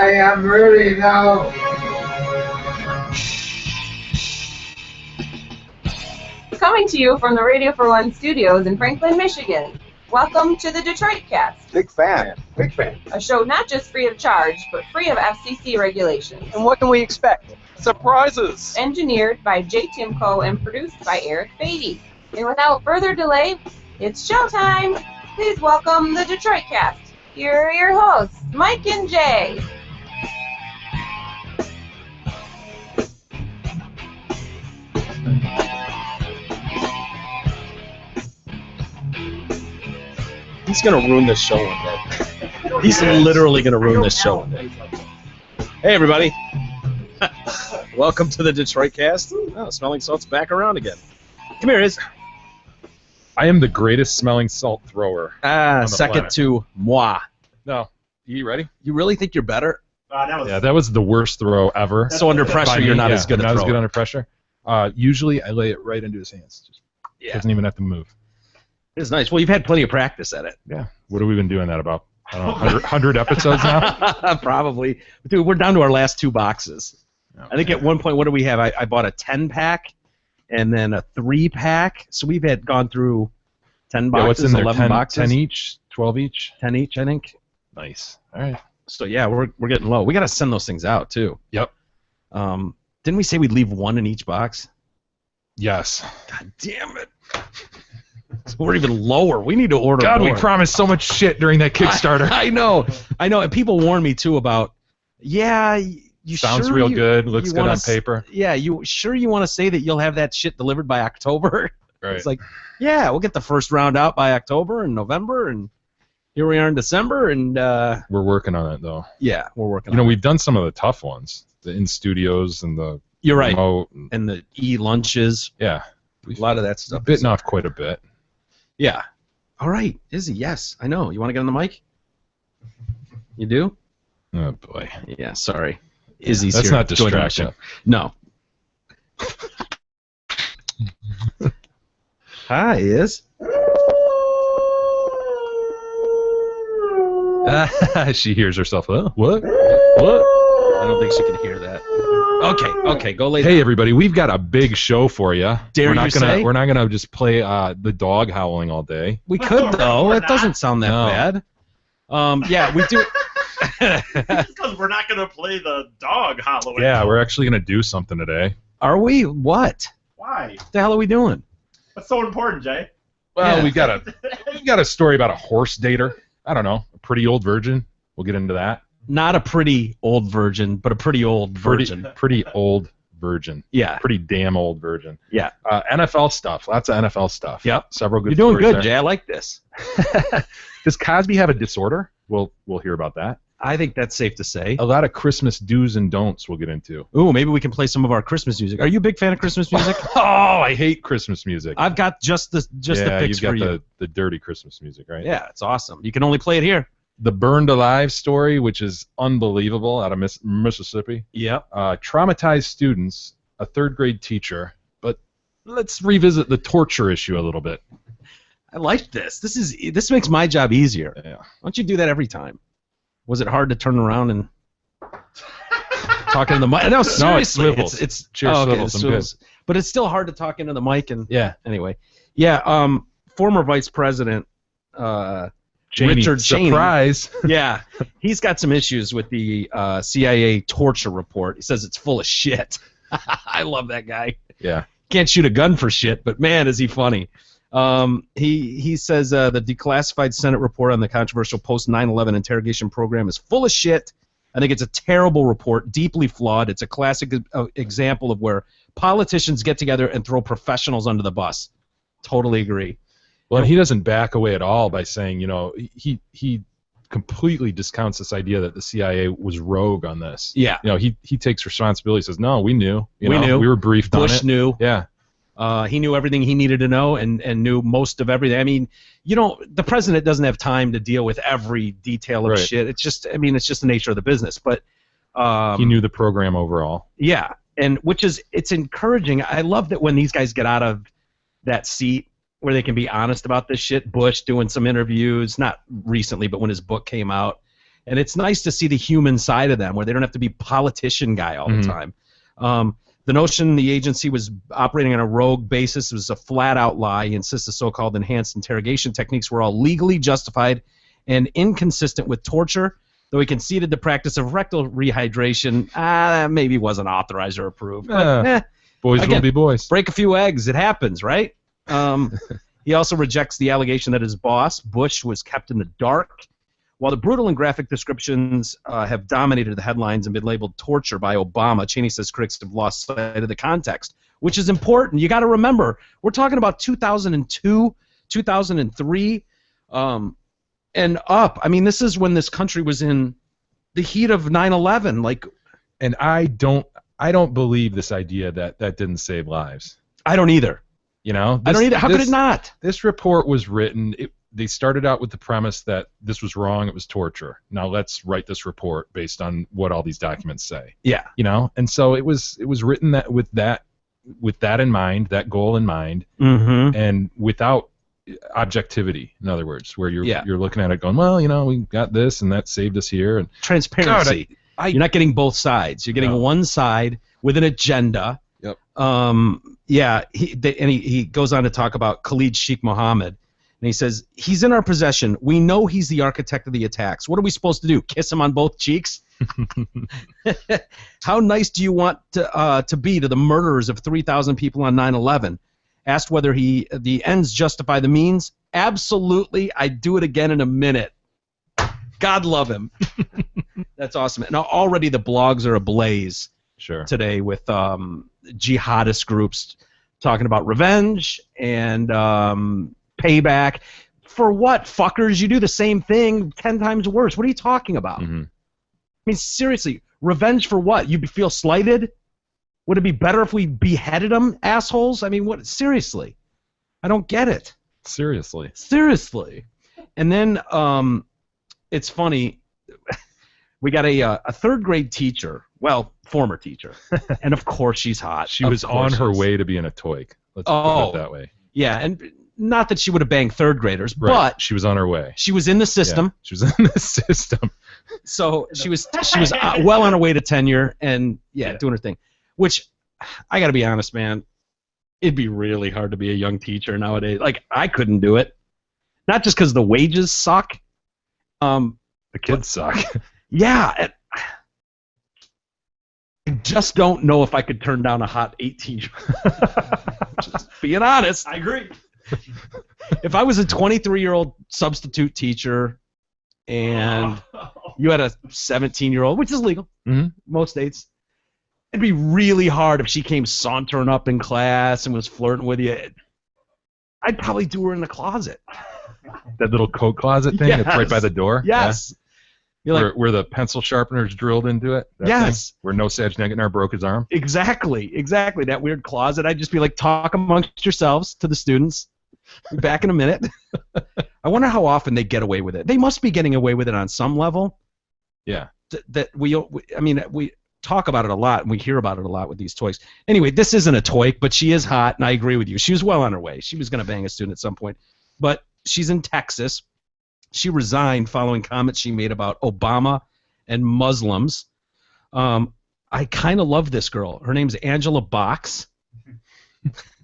I am ready now. Coming to you from the Radio for One studios in Franklin, Michigan. Welcome to the Detroit Cast. Big fan. Big fan. A show not just free of charge, but free of FCC regulations. And what can we expect? Surprises! Engineered by Jay Timko and produced by Eric Beatty. And without further delay, it's showtime! Please welcome the Detroit Cast. Here are your hosts, Mike and Jay. He's going to ruin this show one day. He's literally going to ruin this show one day. Hey, everybody. Welcome to the Detroit Cast. Oh, Smelling Salt's back around again. Come here, Iz. I am the greatest smelling salt thrower. Second planet. to moi. No. You ready? You really think you're better? That was the worst throw ever. So under pressure, you're not as good I'm at not as throwing. good under pressure. Usually, I lay it right into his hands. Just doesn't even have to move. It's nice. Well, you've had plenty of practice at it. Yeah. What have we been doing that about? I don't know, 100 episodes now? Probably. Dude, we're down to our last 2 boxes. Oh, I think at one point, what do we have? I bought a 10-pack and then a 3-pack. So we've gone through 10 boxes, what's in there? 11 boxes. 10 each? 12 each? 10 each, I think. Nice. All right. So, yeah, we're getting low. We got to send those things out, too. Yep. Didn't we say we'd leave 1 in each box? Yes. God damn it. So we're even lower. We need to order God, more. we promised so much shit during that Kickstarter. I know. And people warn me, too, about, you Sounds sure real you- good. Looks you good wanna on paper. Yeah, you want to say that you'll have that shit delivered by October? Right. It's like, yeah, we'll get the first round out by October and November, and here we are in December, and We're working on it, though. yeah, we're working You know, on it. we've done some of the tough ones. The in-studios and the You're right. remote. And the e-lunches, Yeah. a lot of that We've stuff. bitten off quite a bit. Yeah. All right, Izzy, yes, I know. You want to get on the mic? You do? Oh, boy. Yeah, sorry. Izzy's That's here. not joining the distraction. show. No. Hi, Iz. She hears herself. What? What? I don't think she can hear that. Okay, go lay down. Hey, everybody! We've got a big show for you. Dare we're not you gonna say? we're not gonna just play the dog howling all day. We could, though. It doesn't sound that No. bad. Yeah, we do. Because we're not going to play the dog Halloween. Yeah, we're actually gonna do something today. Are we? What? Why? What the hell are we doing? What's so important, Jay? Well, Yeah. we've got a story about a horse dater. I don't know, a pretty old virgin. We'll get into that. Not a pretty old virgin, but a pretty old virgin. Pretty old virgin. Yeah. Pretty damn old virgin. Yeah. NFL stuff. Lots of NFL stuff. Yep. Several good. You're doing stories good, Jay. there. I like this. Does Cosby have a disorder? We'll hear about that. I think that's safe to say. A lot of Christmas do's and don'ts we'll get into. Ooh, maybe we can play some of our Christmas music. Are you a big fan of Christmas music? Oh, I hate Christmas music. I've got just the picks you've got for you. the dirty Christmas music, right? Yeah, it's awesome. You can only play it here. The Burned Alive story, which is unbelievable, out of Mississippi. Yep. Traumatized students, a third-grade teacher. But let's revisit the torture issue a little bit. I like this. This makes my job easier. Yeah. Why don't you do that every time? Was it hard to turn around and talk into the mic? No, seriously. swivels. It's Cheers, oh, okay, swivels, it I'm good. swivels. But it's still hard to talk into the mic. And Yeah. anyway, yeah. Former Vice President Richard Cheney. Surprise. Yeah, he's got some issues with the CIA torture report. He says it's full of shit. I love that guy. Yeah. Can't shoot a gun for shit, but man, is he funny. He says the declassified Senate report on the controversial post 9/11 interrogation program is full of shit. I think it's a terrible report, deeply flawed. It's a classic example of where politicians get together and throw professionals under the bus. Totally agree. Well, and he doesn't back away at all by saying, you know, he completely discounts this idea that the CIA was rogue on this. Yeah. You know, he takes responsibility. Says, no, we knew. We know, knew. We were briefed on Bush it. knew. Yeah. He knew everything he needed to know and knew most of everything. I mean, you know, the president doesn't have time to deal with every detail of Right. shit. It's just, I mean, it's just the nature of the business. But He knew the program overall. yeah, and it's encouraging. I love that when these guys get out of that seat where they can be honest about this shit. Bush doing some interviews, not recently, but when his book came out, And it's nice to see the human side of them, where they don't have to be politician guy all the time. The notion the agency was operating on a rogue basis was a flat-out lie. He insists the so-called enhanced interrogation techniques were all legally justified and inconsistent with torture, though he conceded the practice of rectal rehydration that maybe wasn't authorized or approved. But, boys again, will be boys. break a few eggs. It happens, right? He also rejects the allegation that his boss, Bush, was kept in the dark. While the brutal and graphic descriptions have dominated the headlines and been labeled torture by Obama, Cheney says critics have lost sight of the context, which is important. You got to remember, we're talking about 2002, 2003, and up. I mean, this is when this country was in the heat of 9/11. Like, And I don't believe this idea that didn't save lives. I don't either. You know, I don't either. How could it not? This report was written. They started out with the premise that this was wrong. It was torture. Now let's write this report based on what all these documents say. Yeah. You know, and so it was written with that in mind, that goal in mind, and without objectivity. In other words, where you're looking at it going, well, you know, we got this and that saved us here, and Transparency. God, You're not getting both sides. You're getting one side with an agenda. Yep. Yeah. He goes on to talk about Khalid Sheikh Mohammed. And he says, he's in our possession. We know he's the architect of the attacks. What are we supposed to do? Kiss him on both cheeks? How nice do you want to be to the murderers of 3,000 people on 9/11? Asked whether the ends justify the means. Absolutely. I'd do it again in a minute. God love him. That's awesome. And already the blogs are ablaze today with jihadist groups talking about revenge and payback. For what, fuckers? You do the same thing 10 times worse. What are you talking about? I mean, seriously, revenge for what? You feel slighted? Would it be better if we beheaded them, assholes? I mean, what? Seriously. I don't get it. Seriously. And then it's funny. We got a third grade teacher, well, former teacher, and of course she's hot. She was on her way to being a toy. Let's put it that way. Yeah, and not that she would have banged third graders, but she was on her way. She was in the system. Yeah, she was in the system. So she was well on her way to tenure and doing her thing. Which I got to be honest, man, it'd be really hard to be a young teacher nowadays. Like, I couldn't do it, not just because the wages suck. The kids suck. Yeah. I just don't know if I could turn down a hot 18-year-old. Just being honest. I agree. If I was a 23-year-old substitute teacher and you had a 17-year-old, which is legal, most states, it'd be really hard if she came sauntering up in class and was flirting with you. I'd probably do her in the closet. That little coat closet thing that's right by the door? Yes. Yeah. You're like, where the pencil sharpener's drilled into it? Yes. Thing? Where No Saj Negetnar broke his arm? Exactly. That weird closet. I'd just be like, talk amongst yourselves to the students. Be back in a minute. I wonder how often they get away with it. They must be getting away with it on some level. Yeah. We talk about it a lot, and we hear about it a lot with these toys. Anyway, this isn't a toy, but she is hot, and I agree with you. She was well on her way. She was going to bang a student at some point. But she's in Texas. She resigned following comments she made about Obama and Muslims. I kind of love this girl. Her name's Angela Box.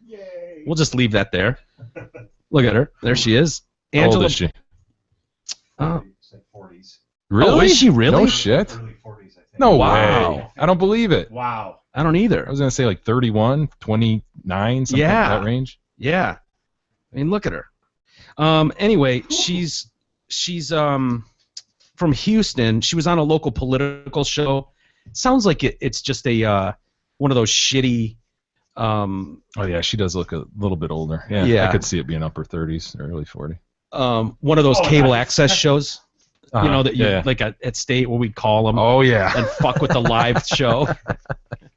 Yay. We'll just leave that there. Look at her. There she is. How old is she? It's like 40s. Really? Oh, is she really? No shit. Early 40s, I think. No Wow. way. I don't believe it. Wow. I don't either. I was going to say like 31, 29, something like that range. Yeah. I mean, look at her. Anyway, she's from Houston. She was on a local political show. Sounds like it's just a one of those shitty. Oh yeah, she does look a little bit older. Yeah, Yeah. I could see it being upper 30s, early 40. One of those cable access shows. You know that you yeah. like at state where we'd call them. Oh yeah. And fuck with the live show.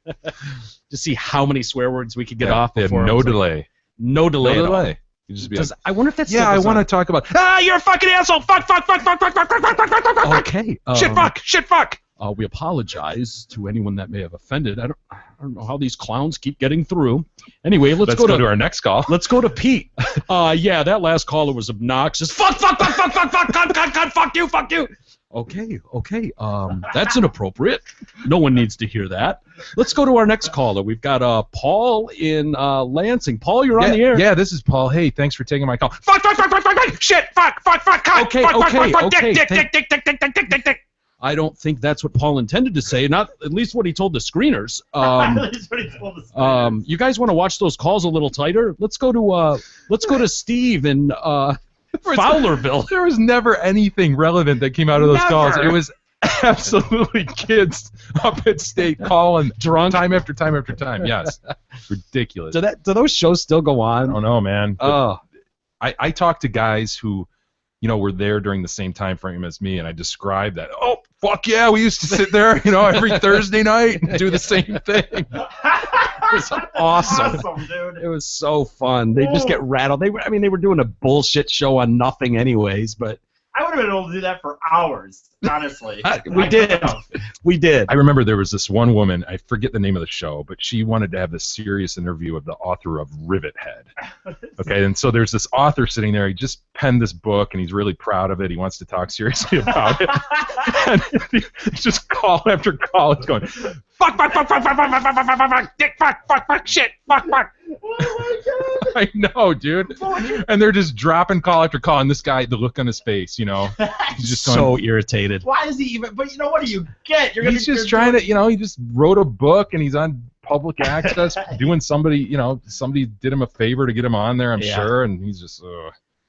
To see how many swear words we could get off They had before. no delay. No delay. No at all. delay. You just be like, I wonder if that's yeah, I want to talk about. you're a fucking asshole. Fuck. Okay. Shit. Fuck. We apologize to anyone that may have offended. I don't know how these clowns keep getting through. Anyway, let's go to our next call. Let's go to Pete. Yeah, that last caller was obnoxious. Fuck, fuck you. Okay. That's inappropriate. No one needs to hear that. Let's go to our next caller. We've got Paul in Lansing. Paul, you're on the air. Yeah, this is Paul. Hey, thanks for taking my call. Fuck, shit, fuck, cut, Okay, dick. I don't think that's what Paul intended to say. Not at least what he told the screeners. That's what he told us. You guys want to watch those calls a little tighter? Let's go to Steve in Fowlerville. There was never anything relevant that came out of those calls. It was absolutely kids up at state calling drunk time after time after time. Yes, ridiculous. Do those shows still go on? I don't know, man. Oh, I talked to guys who, were there during the same time frame as me, and I described that. Oh, fuck yeah, we used to sit there, every Thursday night and do the same thing. It was awesome, dude. It was so fun. They just get rattled. They were doing a bullshit show on nothing anyways, but I would have been able to do that for hours, honestly. We did. I remember there was this one woman, I forget the name of the show, but she wanted to have this serious interview of the author of Rivethead. Okay, and so there's this author sitting there, he just penned this book, and he's really proud of it, he wants to talk seriously about it. And he's just call after call, he's going, fuck, dick, fuck, shit, fuck. Oh my God. I know, dude. And they're just dropping call after call, and this guy, the look on his face, he's just going, so irritated. Why is he even? But what do you get? He's just trying to, he just wrote a book, and he's on public access doing somebody did him a favor to get him on there, I'm sure, and he's just.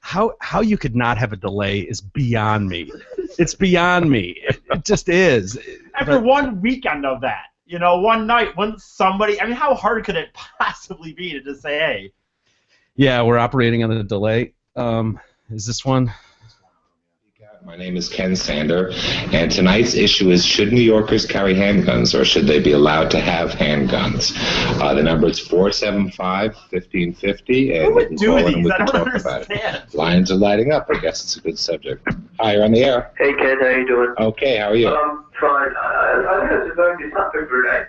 How you could not have a delay is beyond me. It's beyond me. It just is. After 1 weekend of that. One night, when somebody, how hard could it possibly be to just say, hey? Yeah, we're operating on a delay. Is this one? My name is Ken Sander, and tonight's issue is, should New Yorkers carry handguns, or should they be allowed to have handguns? The number is 475-1550, and Who you can would do call in these? and we I can don't talk about it. understand. Lines are lighting up. I guess it's a good subject. Hi, you're on the air. Hey, Ken, how you doing? Okay, how are you? Fine. I think it's a very good topic for today.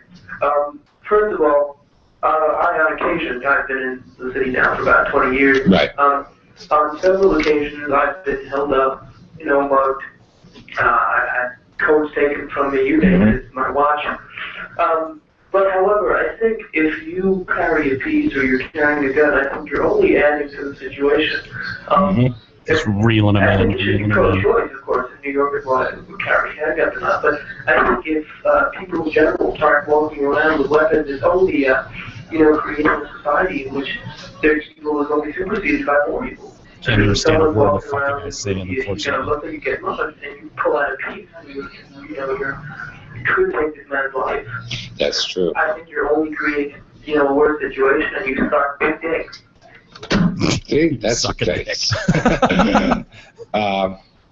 First of all, I, on occasion, I've been in the city now for about 20 years. Right. On several occasions, I've been held up, mugged. I had coats taken from me, you name it, my watch. But however, I think if you carry a piece or you're carrying a gun, I think you're only adding to the situation. Just reeling them in. It should be pro-choice, of course, in New York as well, who carry handguns or not. But I think if people in general start walking around with weapons, it's only, creating a society in which there's evil is only superseded by more evil. Can't understand a word the fuck fuck is saying, unfortunately. You get mugged and you pull out a piece, and you could take this man's life. That's true. I think you're only creating, a worse situation, and you start big dicks. See, that's Suck the a case.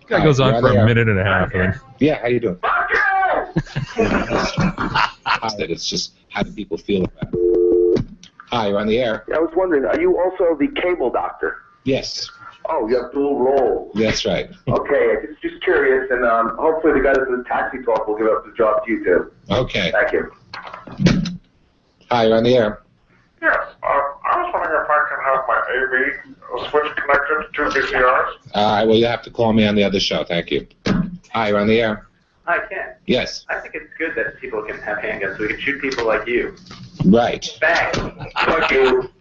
Guy goes on for a minute and a half. Yeah, how you doing? It's just, how do people feel about it? Hi, you're on the air. I was wondering, are you also the cable doctor? Yes. Oh, you have dual roles. That's right. Okay, just curious, and hopefully the guys at the Taxi Talk will give up the job to you too. Okay. Thank you. Hi, you're on the air. Yes, I was wondering if I can have my AV switch connected to VCRs. All right, well, you have to call me on the other show. Thank you. Hi, you're on the air. I can. Yes. I think it's good that people can have handguns so we can shoot people like you. Right. Bang! Fuck you.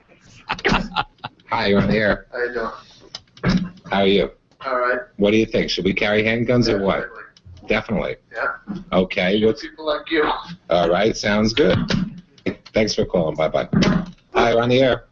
Hi, you're on the air. How you doing? How are you? All right. What do you think? Should we carry handguns or what? Definitely. Yeah. Okay. People like you. All right, sounds good. Thanks for calling. Bye-bye. Hi, you're on the air.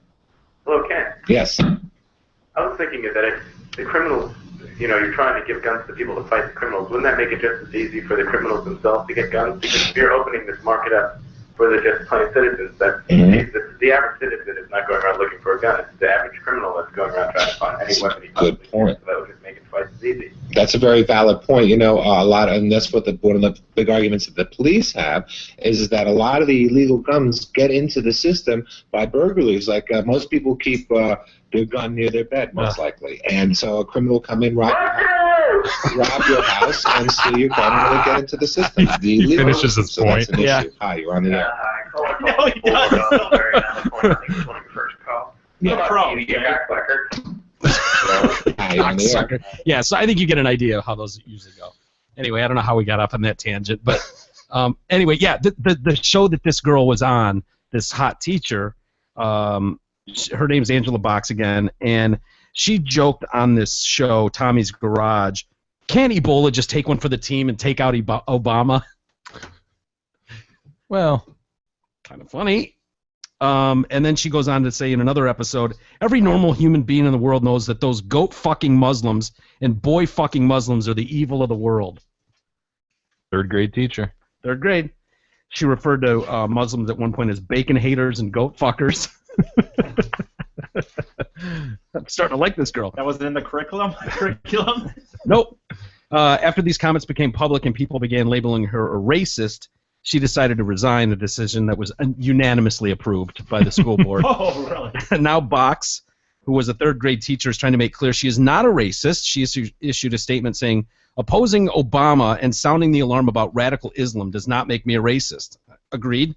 Hello, Ken. Yes. I was thinking that if the criminals, you're trying to give guns to people to fight the criminals, wouldn't that make it just as easy for the criminals themselves to get guns? Because if you're opening this market up for the just plain citizens, that the average citizen is not going around looking for a gun. It's the average criminal that's going around trying to find any weapon he Good point. So that would just make it twice as easy. That's a very valid point. A lot, and that's what one of the big arguments that the police have is that a lot of the illegal guns get into the system by burglaries. Like most people keep their gun near their bed, most likely, and so a criminal come in, rob your house, and steal your gun, and they get into the system. He finishes his point. That's an issue. Hi, you're on the air. No, he doesn't. I think it's one of your first calls. Yeah. Pro. You backfucker. Hi, you're on the air. Yeah, so I think you get an idea of how those usually go. Anyway, I don't know how we got off on that tangent, but anyway, yeah, the show that this girl was on, this hot teacher, her name's Angela Box again, and she joked on this show, Tommy's Garage, can't Ebola just take one for the team and take out Obama? Well, kind of funny. And then she goes on to say in another episode, every normal human being in the world knows that those goat-fucking Muslims and boy-fucking Muslims are the evil of the world. Third grade teacher. Third grade. She referred to Muslims at one point as bacon haters and goat fuckers. I'm starting to like this girl. That wasn't in the curriculum? Nope. After these comments became public and people began labeling her a racist, she decided to resign, a decision that was unanimously approved by the school board. Oh, really? Now Box, who was a third-grade teacher, is trying to make clear she is not a racist. She issued a statement saying, opposing Obama and sounding the alarm about radical Islam does not make me a racist. Agreed.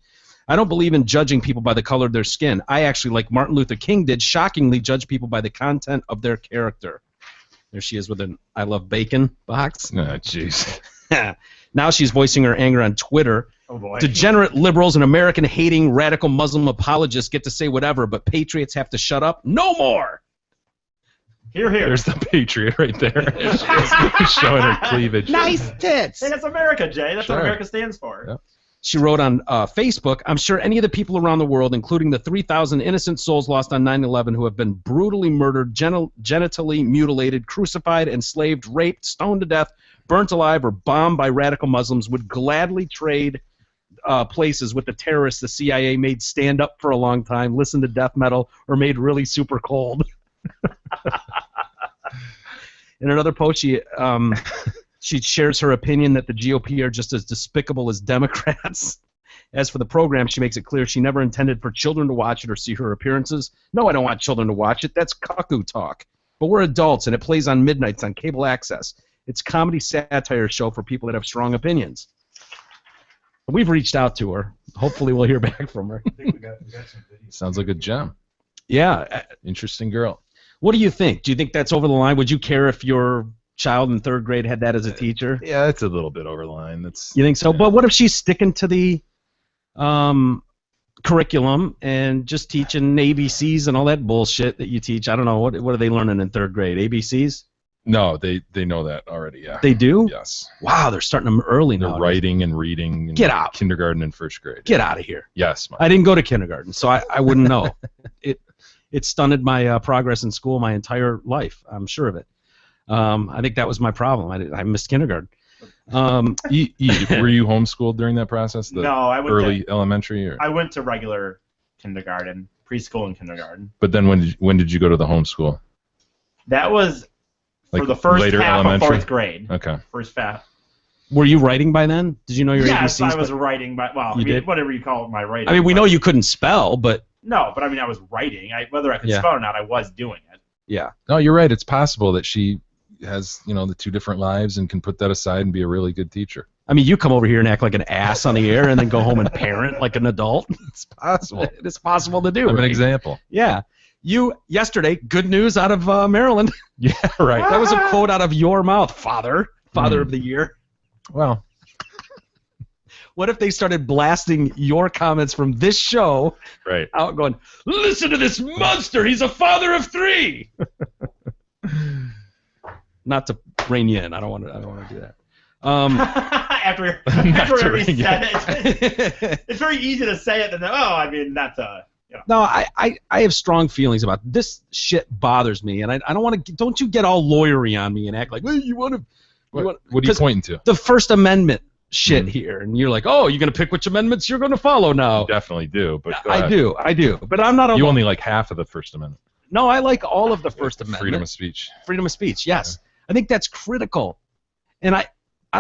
I don't believe in judging people by the color of their skin. I actually, like Martin Luther King did, shockingly judge people by the content of their character. There she is with an I love bacon box. Oh, jeez. Now she's voicing her anger on Twitter. Oh, boy. Degenerate liberals and American-hating radical Muslim apologists get to say whatever, but patriots have to shut up. No more! Here. There's the patriot right there. She's showing her cleavage. Nice tits! Hey, that's America, Jay. That's Sure. what America stands for. Yep. She wrote on Facebook, I'm sure any of the people around the world, including the 3,000 innocent souls lost on 9/11 who have been brutally murdered, genitally mutilated, crucified, enslaved, raped, stoned to death, burnt alive, or bombed by radical Muslims, would gladly trade places with the terrorists the CIA made stand up for a long time, listen to death metal, or made really super cold. In another post, she shares her opinion that the GOP are just as despicable as Democrats. As for the program, she makes it clear she never intended for children to watch it or see her appearances. No, I don't want children to watch it. That's cuckoo talk. But we're adults, and it plays on midnights on cable access. It's a comedy satire show for people that have strong opinions. We've reached out to her. Hopefully we'll hear back from her. I think we got some videos. Sounds like a gem. Yeah. Interesting girl. What do you think? Do you think that's over the line? Would you care if your child in third grade had that as a teacher? Yeah, it's a little bit over the line. You think so? Yeah. But what if she's sticking to the curriculum and just teaching ABCs and all that bullshit that you teach? I don't know. What are they learning in third grade? ABCs? No, they know that already, yeah. They do? Yes. Wow, they're starting them early now. They're writing and reading. Get out. Kindergarten and first grade. Get out of here. Yes, Mike. I didn't go to kindergarten, so I wouldn't know. It stunted my progress in school my entire life. I'm sure of it. I think that was my problem. I missed kindergarten. Were you homeschooled during that process? No, I went early elementary. Or? I went to regular kindergarten, preschool and kindergarten. But then when did you go to the homeschool? That was Like for the first later half elementary? of fourth grade. Okay. First half. Were you writing by then? Did you know your Yes, ABCs? I was writing by You did? whatever you call my writing. I mean, we but- know you couldn't spell, but No, but I mean, I was writing. Whether I could Yeah. spell or not, I was doing it. yeah. No, you're right. It's possible that she has, the two different lives and can put that aside and be a really good teacher. I mean, you come over here and act like an ass on the air and then go home and parent like an adult. It's possible. It is possible to do. I'm an right? example. Yeah. Yesterday, good news out of Maryland. Yeah, right. That was a quote out of your mouth, Father of the Year. Well, What if they started blasting your comments from this show right. out going, listen to this monster, he's a father of three. Not to rein you in. I don't want to do that. After we said it, it's very easy to say it. And then, I mean, that's No, I have strong feelings about this shit. Bothers me, and I don't want to. Don't you get all lawyery on me and act like, well, you want to. What are you pointing to? The First Amendment shit here, and you're like, oh, you're gonna pick which amendments you're gonna follow now. You definitely do, but go I ahead. do, but I'm not. You only like half of the First Amendment. No, I like all of the First Amendment. Freedom of speech. Freedom of speech, yes. I think that's critical. And I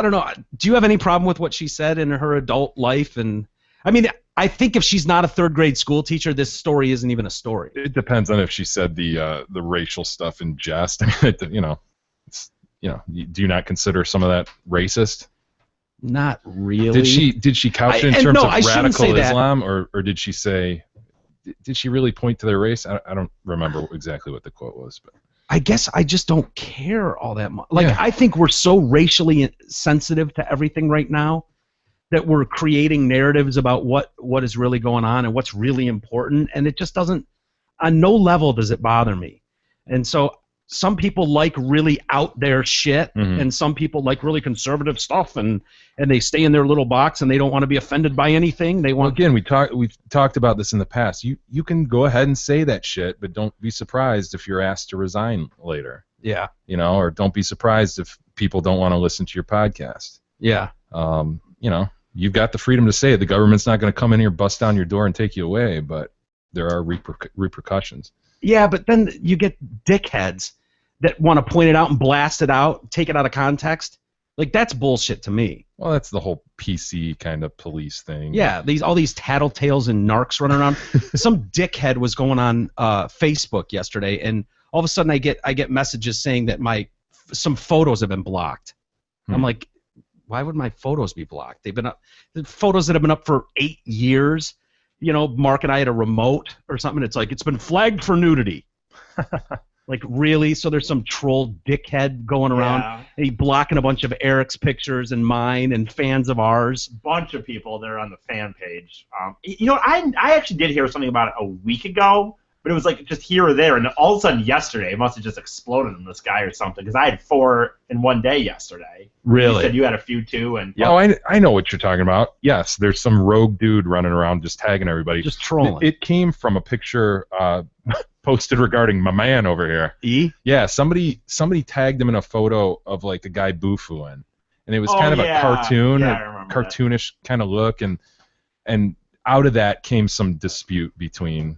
don't know, do you have any problem with what she said in her adult life? And I mean, I think if she's not a third grade school teacher, this story isn't even a story. It depends on if she said the racial stuff in jest. Do you not consider some of that racist? Not really. Did she couch it in terms of I shouldn't say radical that. Islam, or did she say? Did she really point to their race? I don't remember exactly what the quote was, but I guess I just don't care all that much. Like, I think we're so racially sensitive to everything right now that we're creating narratives about what is really going on and what's really important, and it just doesn't, on no level does it bother me. And so some people like really out there shit, and some people like really conservative stuff, and they stay in their little box and they don't want to be offended by anything. They want. Well, again, we've talked about this in the past. You can go ahead and say that shit, but don't be surprised if you're asked to resign later. Yeah. You know, or don't be surprised if people don't want to listen to your podcast. Yeah. You know, you've got the freedom to say it. The government's not going to come in here, bust down your door, and take you away, but there are repercussions. Yeah, but then you get dickheads that want to point it out and blast it out, take it out of context. Like, that's bullshit to me. Well, that's the whole PC kind of police thing. Yeah, all these tattletales and narcs running around. Some dickhead was going on Facebook yesterday, and all of a sudden I get messages saying that some photos have been blocked. I'm like, why would my photos be blocked? They've been up, the photos that have been up for 8 years. You know, Mark and I had a remote or something. It's like, it's been flagged for nudity. Like, really? So there's some troll dickhead going around, and he's blocking a bunch of Eric's pictures and mine and fans of ours. Bunch of people there on the fan page. You know, I actually did hear something about it a week ago, but it was like just here or there, and all of a sudden yesterday it must have just exploded on this guy or something, because I had 4 in one day yesterday. Really? You said you had a few too, and Oh, I know what you're talking about. Yes, there's some rogue dude running around just tagging everybody. Just trolling. It came from a picture posted regarding my man over here. Yeah, somebody tagged him in a photo of like a guy boofooing, and it was kind of a cartoon, cartoonish kind of look, and out of that came some dispute between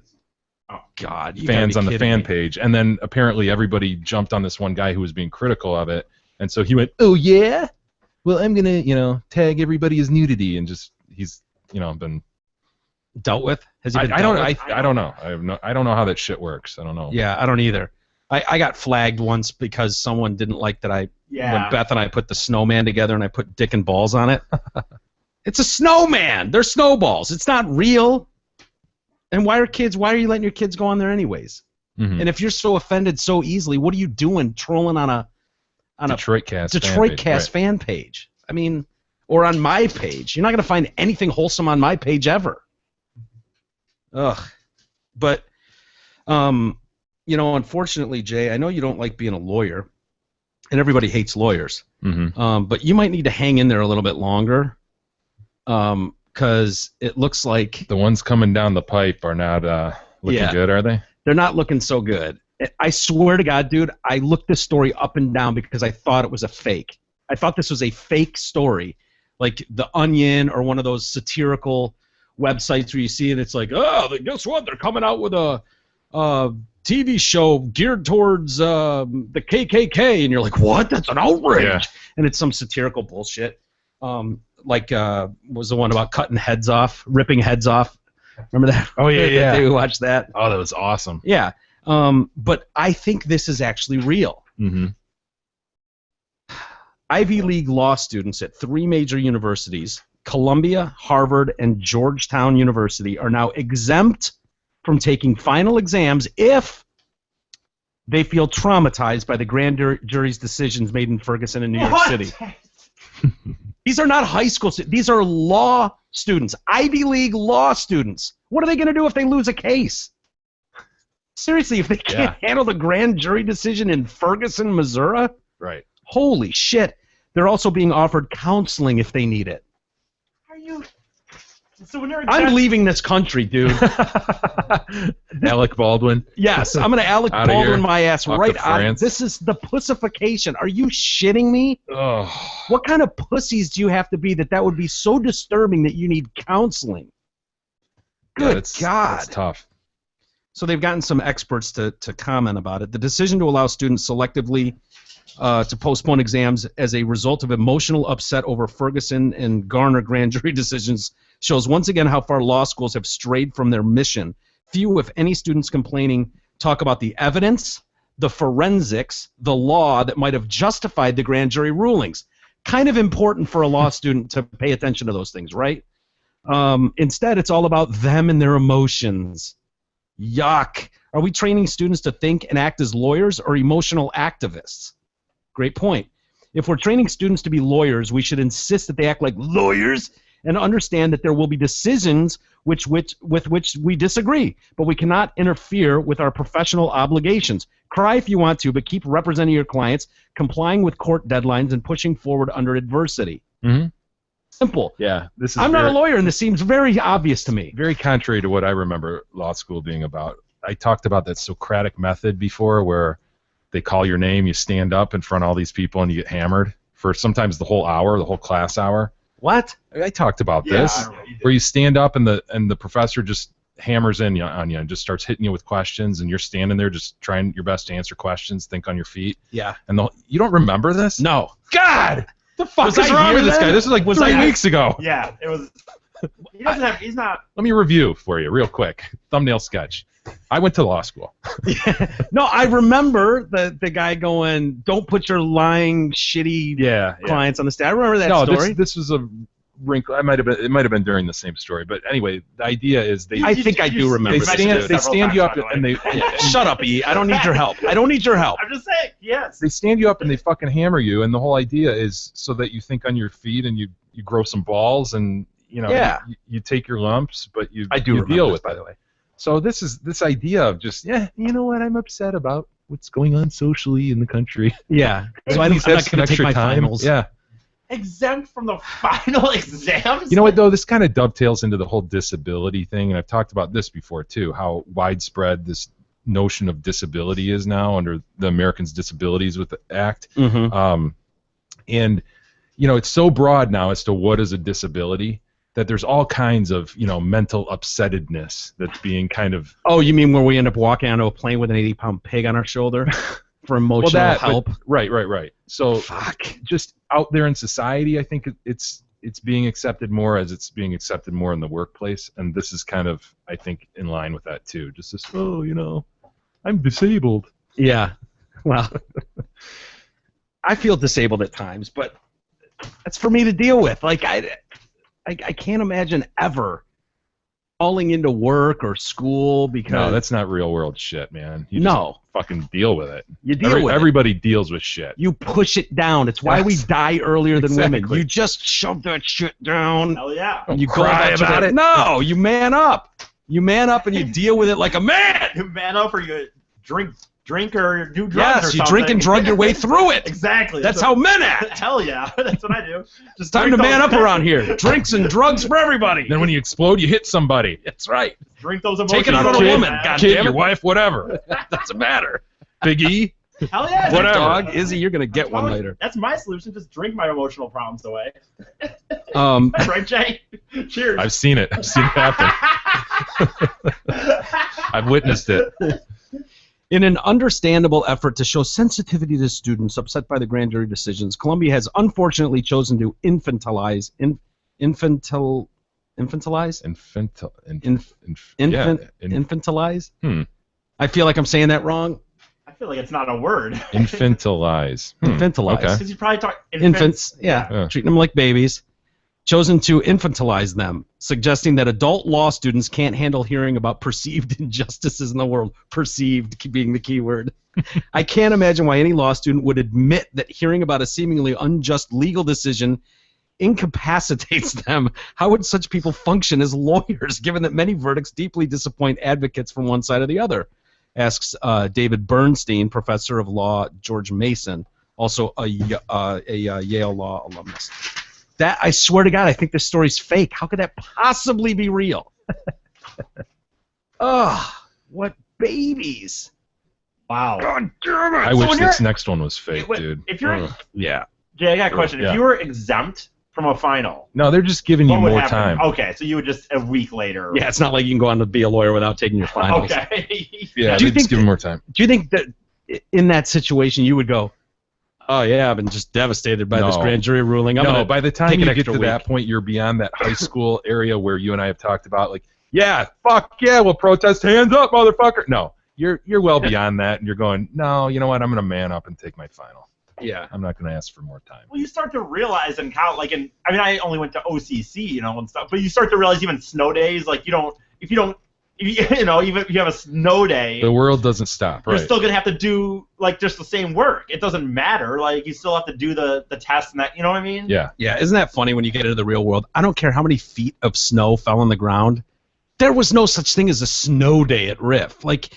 fans on the fan page, and then apparently everybody jumped on this one guy who was being critical of it, and so he went, "Oh yeah, well I'm gonna tag everybody as nudity," and just he's been dealt with. Has he been I don't know. I don't know how that shit works. I don't know. Yeah, I don't either. I got flagged once because someone didn't like that when Beth and I put the snowman together and I put dick and balls on it. It's a snowman. They're snowballs. It's not real. And why are you letting your kids go on there anyways? And if you're so offended so easily, what are you doing trolling on a Detroit Cast fan page? I mean, or on my page. You're not going to find anything wholesome on my page ever. Ugh. But, unfortunately, Jay, I know you don't like being a lawyer, and everybody hates lawyers. But you might need to hang in there a little bit longer, because it looks like the ones coming down the pipe are not looking good, are they? They're not looking so good. I swear to God, dude, I looked this story up and down because I thought it was a fake. I thought this was a fake story, like The Onion or one of those satirical websites where you see it, it's like, oh, guess what? They're coming out with a TV show geared towards the KKK, and you're like, what? That's an outrage. Yeah. And it's some satirical bullshit. Was the one about cutting heads off, ripping heads off. Remember that? Oh, yeah. Did you watch that? Oh, that was awesome. Yeah. But I think this is actually real. Ivy League law students at 3 major universities, Columbia, Harvard, and Georgetown University, are now exempt from taking final exams if they feel traumatized by the grand jury's decisions made in Ferguson and New York City. These are not high school students. These are law students, Ivy League law students. What are they going to do if they lose a case? Seriously, if they can't handle the grand jury decision in Ferguson, Missouri? Right. Holy shit. They're also being offered counseling if they need it. So when I'm leaving this country, dude. Alec Baldwin. Yes, I'm going to Alec Baldwin my ass right out. This is the pussification. Are you shitting me? Oh. What kind of pussies do you have to be that would be so disturbing that you need counseling? Good God. It's tough. So they've gotten some experts to comment about it. The decision to allow students selectively to postpone exams as a result of emotional upset over Ferguson and Garner grand jury decisions shows once again how far law schools have strayed from their mission. Few, if any, students complaining talk about the evidence, the forensics, the law that might have justified the grand jury rulings. Kind of important for a law student to pay attention to those things, right? Instead, it's all about them and their emotions. Yuck. Are we training students to think and act as lawyers or emotional activists? Great point. If we're training students to be lawyers, we should insist that they act like lawyers and understand that there will be decisions with which we disagree, but we cannot interfere with our professional obligations. Cry if you want to, but keep representing your clients, complying with court deadlines, and pushing forward under adversity. Mm-hmm. Simple. Yeah, this is. I'm not a lawyer, and this seems very obvious to me. Very contrary to what I remember law school being about. I talked about that Socratic method before, where they call your name, you stand up in front of all these people, and you get hammered for sometimes the whole hour, the whole class hour. What? I talked about this, where you stand up and the professor just hammers in on you and just starts hitting you with questions, and you're standing there just trying your best to answer questions, think on your feet. Yeah. And you don't remember this? No. God! The fuck is wrong with this guy? This is like 3 weeks ago. Yeah, it was. He doesn't have. He's not. Let me review for you real quick. Thumbnail sketch. I went to law school. No, I remember the guy going, "Don't put your lying, shitty clients on the stand." I remember that story. This was a wrinkle. It might have been during the same story, but anyway, the idea is I think I do remember. They stand you up and they shut up, E. I don't need your help. I don't need your help. I'm just saying. Yes. They stand you up and they fucking hammer you, and the whole idea is so that you think on your feet and you grow some balls and you take your lumps, but you deal with it. By the way. So this idea of just you know what, I'm upset about what's going on socially in the country. Yeah. So I'm not going to take my finals. Yeah. Exempt from the final exams? You know what, though? This kind of dovetails into the whole disability thing, and I've talked about this before, too, how widespread this notion of disability is now under the Americans with Disabilities Act. Mm-hmm. And, it's so broad now as to what is a disability that there's all kinds of, mental upsettedness that's being kind of... Oh, you mean where we end up walking onto a plane with an 80-pound pig on our shoulder for emotional help? But, right. So just out there in society, I think it's being accepted more as it's being accepted more in the workplace, and this is kind of, I think, in line with that too. Just this, I'm disabled. Yeah. Well, I feel disabled at times, but that's for me to deal with. Like, I can't imagine ever falling into work or school because... No, that's not real world shit, man. You just fucking deal with it. You deal with it. Everybody deals with shit. You push it down. It's why we die earlier than women. You just shove that shit down. Hell yeah. And you cry about it. No, you man up. You man up and you deal with it like a man. You man up or you drink or do drugs or something. You drink and drug your way through it. Exactly. That's how men act. Hell yeah. That's what I do. Just time to man up around here. Drinks and drugs for everybody. Then when you explode, you hit somebody. That's right. Drink those emotions. Take it out on a woman. Kid, your wife, whatever. Doesn't matter. Big E. Hell yeah. Whatever. Dog, Izzy, you're going to get one later. That's my solution. Just drink my emotional problems away. Right, Jay? Cheers. I've seen it. I've seen it happen. I've witnessed it. In an understandable effort to show sensitivity to students upset by the grand jury decisions, Columbia has unfortunately chosen to infantilize. I feel like I'm saying that wrong. I feel like it's not a word. Infantilize. Infantilize. Okay. Because you probably talk infants. Yeah, treating them like babies. Chosen to infantilize them, suggesting that adult law students can't handle hearing about perceived injustices in the world. Perceived being the key word. I can't imagine why any law student would admit that hearing about a seemingly unjust legal decision incapacitates them. How would such people function as lawyers, given that many verdicts deeply disappoint advocates from one side or the other? Asks David Bernstein, professor of law at George Mason, also a Yale Law alumnus. That, I swear to God, I think this story's fake. How could that possibly be real? Oh, what babies. Wow. God damn it. I wish this next one was fake, dude. If you're... Yeah. Jay, I got a question. Yeah. If you were exempt from a final... No, they're just giving you more time. Okay, so you would just a week later... Yeah, it's not like you can go on to be a lawyer without taking your finals. Okay. Yeah, they just give them more time. Do you think that in that situation you would go, oh, yeah, I've been just devastated by this grand jury ruling. By the time you get to that point, you're beyond that high school area where you and I have talked about, like, yeah, fuck yeah, we'll protest, hands up, motherfucker. No, you're well beyond that, and you're going, no, you know what, I'm going to man up and take my final. Yeah. I'm not going to ask for more time. Well, you start to realize in college, I only went to OCC, and stuff, but you start to realize even snow days, like, if you don't You know, even if you have a snow day, The world doesn't stop, you're right? still gonna have to do like just the same work. It doesn't matter. Like you still have to do the test and that. You know what I mean? Yeah. Yeah, isn't that funny when you get into the real world? I don't care how many feet of snow fell on the ground. There was no such thing as a snow day at Riff. Like,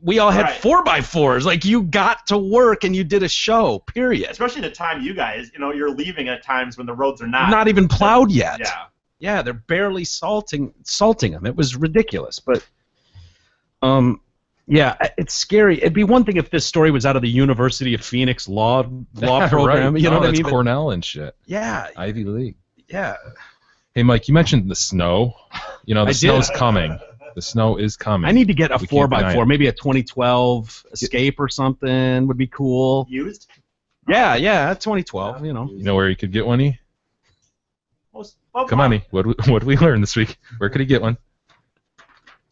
we all had Right. 4x4s. Like, you got to work and you did a show, period. Especially the time you guys, you know, you're leaving at times when the roads are not. Even plowed yet. Yeah. Yeah, they're barely salting them. It was ridiculous. But, yeah, it's scary. It'd be one thing if this story was out of the University of Phoenix law program. Right. You know what I that's mean? But- Cornell and shit. yeah, Ivy League. yeah. Hey, Mike, you mentioned the snow. You know, the I did. snow's coming. The snow is coming. I need to get a We can't deny 4x4, it. maybe a 2012 Escape or something would be cool. Used? Yeah, 2012, you know. You know where you could get one, E? Well, Come on, E. What did we learn this week? Where could he get one?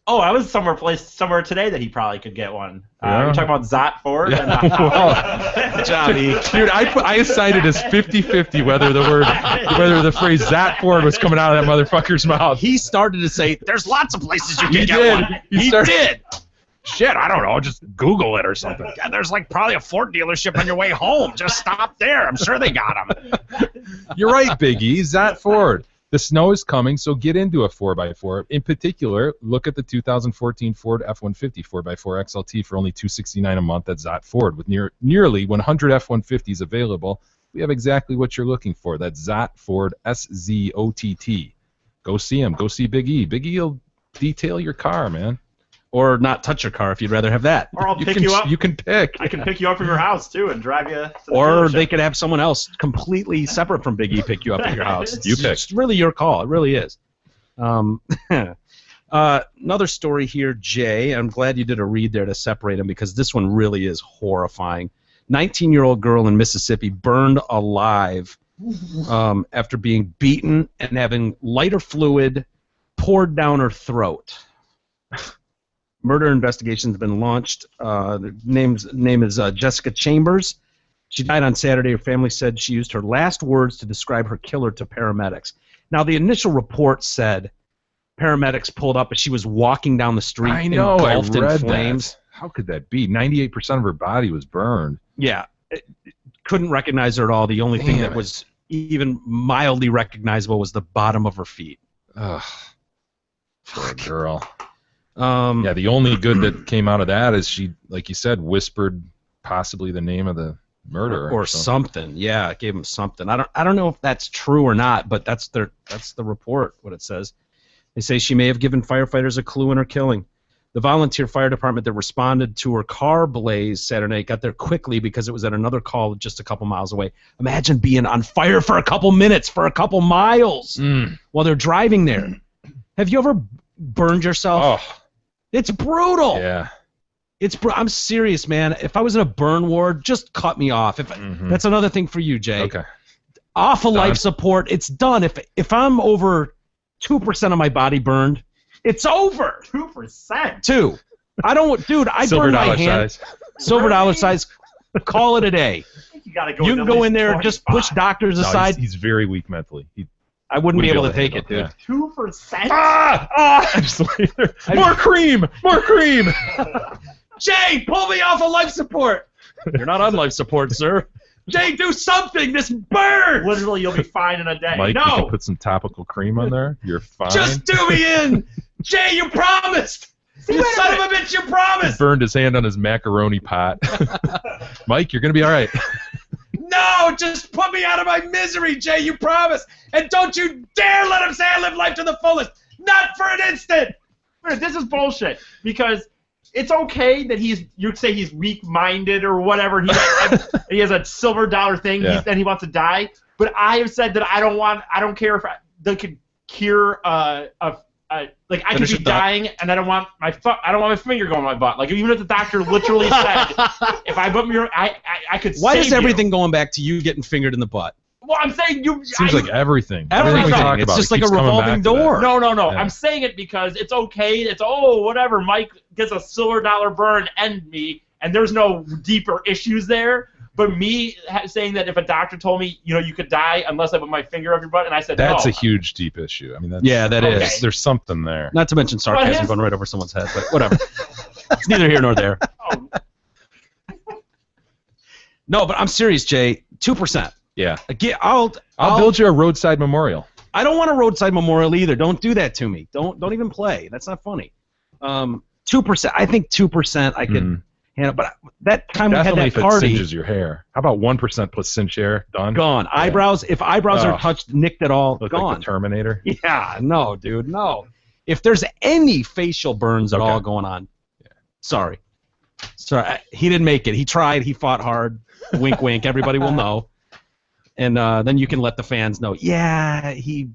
Oh, I was somewhere today that he probably could get one. Yeah. You're talking about Zot Ford? Yeah. And, Johnny. Dude, I decided as 50-50 whether the phrase Zat Ford was coming out of that motherfucker's mouth. He started to say, there's lots of places you He can get did. one. He He started- did. Shit, I don't know. Just Google it or something. Yeah, there's like probably a Ford dealership on your way home. Just stop there. I'm sure they got them. You're right, Big E. Zat Ford. The snow is coming, so get into a 4x4. In particular, look at the 2014 Ford F-150 4x4 XLT for only $269 a month at Zot Ford. With nearly 100 F-150s available, we have exactly what you're looking for. That's Zot Ford, SZOTT. Go see him. Go see Big E. Big E will detail your car, man. Or not touch your car if you'd rather have that. or I'll pick can, you up. You can pick. I can pick you up from your house, too, and drive you to the Or dealership. they could have someone else completely separate from Big E pick you up at your house. You pick. It's really your call. It really is. Another story here, Jay. I'm glad you did a read there to separate them because this one really is horrifying. 19-year-old girl in Mississippi burned alive after being beaten and having lighter fluid poured down her throat. Murder investigation has been launched. The name is Jessica Chambers. She died on Saturday. Her family said she used her last words to describe her killer to paramedics. Now, the initial report said paramedics pulled up as she was walking down the street I know. I engulfed in read flames. that. How could that be? 98% of her body was burned. Yeah. Couldn't recognize her at all. The only thing Damn that it. was even mildly recognizable was the bottom of her feet. Ugh. Poor girl. Yeah, Yeah, the only good that came out of that is she, like you said, whispered possibly the name of the murderer or something. Yeah, it gave him something. I don't know if that's true or not, but that's the report. What it says. They say she may have given firefighters a clue in her killing. The volunteer fire department that responded to her car blaze Saturday night got there quickly because it was at another call just a couple miles away. Imagine being on fire for a couple minutes, for a couple miles while they're driving there. Have you ever burned yourself? Oh, It's brutal. yeah. I'm serious, man. If I was in a burn ward, just cut me off. That's another thing for you, Jay. Okay. Off of Done. life support, it's done. If I'm over 2% of my body burned, it's over. 2%? 2. I don't, dude. I Silver burn my dollar hand. size. Silver dollar size. Call it a day. I think you gotta go. You with can at go least in there, just 25. push doctors No, aside. he's very weak mentally. He I wouldn't be able to take handle it, dude. 2%? Just like, more cream! More cream! Jay, pull me off of life support. You're not on life support, sir. Jay, do something. This burns. Literally, you'll be fine in a day. Mike, you no! can put some topical cream on there. You're fine. Just do me in. Jay, you promised. You son of a bitch, you He promised. burned his hand on his macaroni pot. Mike, you're going to be all right. No, just put me out of my misery, Jay. You promised. And don't you dare let him say I live life to the fullest. Not for an instant. This is bullshit because it's okay that you say he's weak-minded or whatever. He has a silver dollar thing Yeah. and he wants to die. But I have said that I don't care if they could cure like I could Finish be your thought. dying and I don't want my finger going in my butt. Like even if the doctor literally said if I put me I could. Why save is you. everything going back to you getting fingered in the butt? Well, I'm saying you. Seems like everything. Everything. we talk It's about, just it like a keeps coming revolving back to that. door. No. Yeah. I'm saying it because it's okay. It's whatever. Mike gets a silver dollar burn and me, and there's no deeper issues there. But me saying that if a doctor told me, you could die unless I put my finger up your butt, and I said that's no. a huge, deep issue. I mean, that's, that is. There's something there. Not to mention sarcasm going right over someone's head, but whatever. It's neither here nor there. Oh. No, but I'm serious, Jay. 2%. Yeah. I'll build you a roadside memorial. I don't want a roadside memorial either. Don't do that to me. Don't even play. That's not funny. 2%. I think 2% I could handle. But that time definitely we had that party. If it singes your hair. How about 1% plus cinch hair? Done. Gone. Yeah. Eyebrows. If eyebrows are touched, nicked at all, look gone. Like the Terminator. Yeah. No, dude. No. If there's any facial burns at all going on, sorry. He didn't make it. He tried. He fought hard. Wink, wink. Everybody will know. And then you can let the fans know. Yeah, he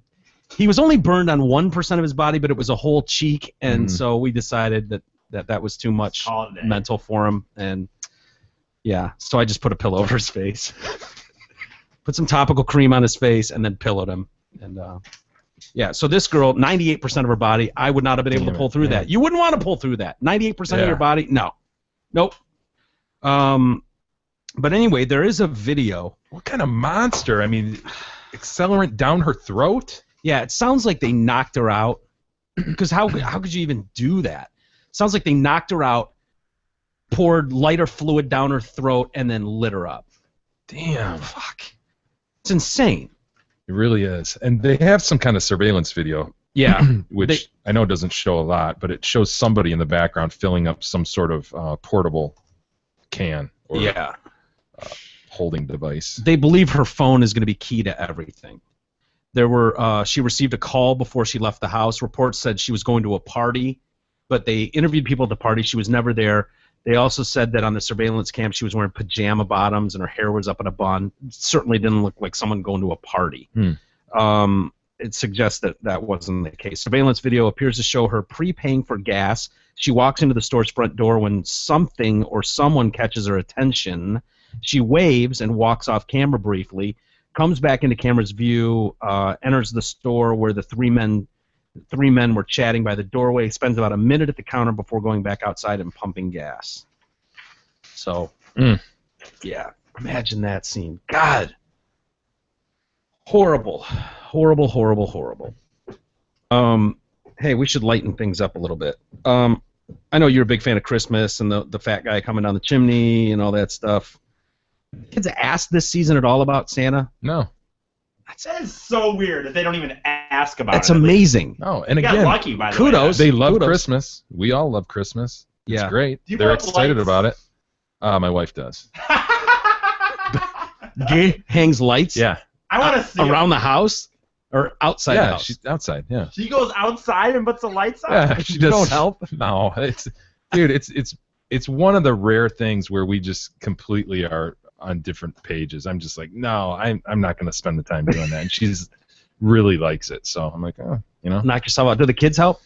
was only burned on 1% of his body, but it was a whole cheek, and so we decided that was too much mental for him. And yeah, so I just put a pillow over his face, put some topical cream on his face, and then pillowed him. And yeah, so this girl, 98% of her body, I would not have been able to pull through that. You wouldn't want to pull through that. 98% of your body, no, nope. But anyway, there is a video. What kind of monster? I mean, accelerant down her throat? Yeah, it sounds like they knocked her out. Because how could you even do that? Sounds like they knocked her out, poured lighter fluid down her throat, and then lit her up. Damn. Fuck. It's insane. It really is. And they have some kind of surveillance video. Yeah. Which I know doesn't show a lot, but it shows somebody in the background filling up some sort of portable can. Or, holding device. They believe her phone is going to be key to everything. She received a call before she left the house. Reports said she was going to a party, but they interviewed people at the party. She was never there. They also said that on the surveillance cam she was wearing pajama bottoms and her hair was up in a bun. It certainly didn't look like someone going to a party. It suggests that wasn't the case. Surveillance video appears to show her prepaying for gas. She walks into the store's front door when something or someone catches her attention. She waves and walks off camera briefly, comes back into camera's view, enters the store where the three men were chatting by the doorway, spends about a minute at the counter before going back outside and pumping gas. So, yeah, imagine that scene. God. Horrible. Horrible, horrible, horrible. Hey, we should lighten things up a little bit. I know you're a big fan of Christmas and the fat guy coming down the chimney and all that stuff. Kids asked this season at all about Santa? No. That is so weird that they don't even ask about That's it. That's amazing. No, and you again, got lucky, by the kudos. way. They love Christmas. We all love Christmas. It's great. They're excited about it. My wife does. Gay hangs lights? Yeah. I want to see around the house or outside the house? She's outside, yeah. She goes outside and puts the lights on? Yeah, she does. Don't help? No. It's one of the rare things where we just completely are on different pages. I'm just like, no, I'm not going to spend the time doing that. And she's really likes it. So I'm like, oh, Knock yourself out. Do the kids help?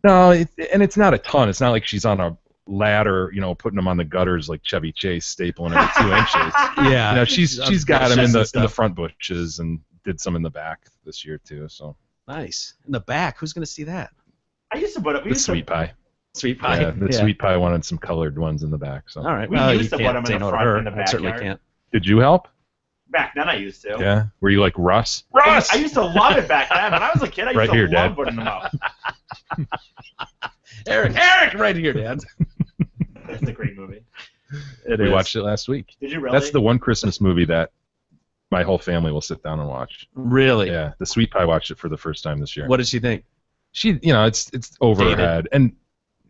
No, and it's not a ton. It's not like she's on a ladder, putting them on the gutters like Chevy Chase, stapling every 2 inches. Yeah. She's got them in the front bushes and did some in the back this year too. So nice. In the back, who's going to see that? I used to put it. The sweet pie. Sweet pie. Yeah, the sweet pie wanted some colored ones in the back. So. All right. We used to put them in the front and the backyard. I certainly can't. Did you help? Back then I used to. Yeah. Were you like Russ? Russ! I used to love it back then. When I was a kid, I used to love Dad. putting them up. Eric, right here, Dad. It's a great movie. We watched it last week. Did you really? That's the one Christmas movie that my whole family will sit down and watch. Really? Yeah. The sweet pie watched it for the first time this year. What did she think? She, it's over her head. And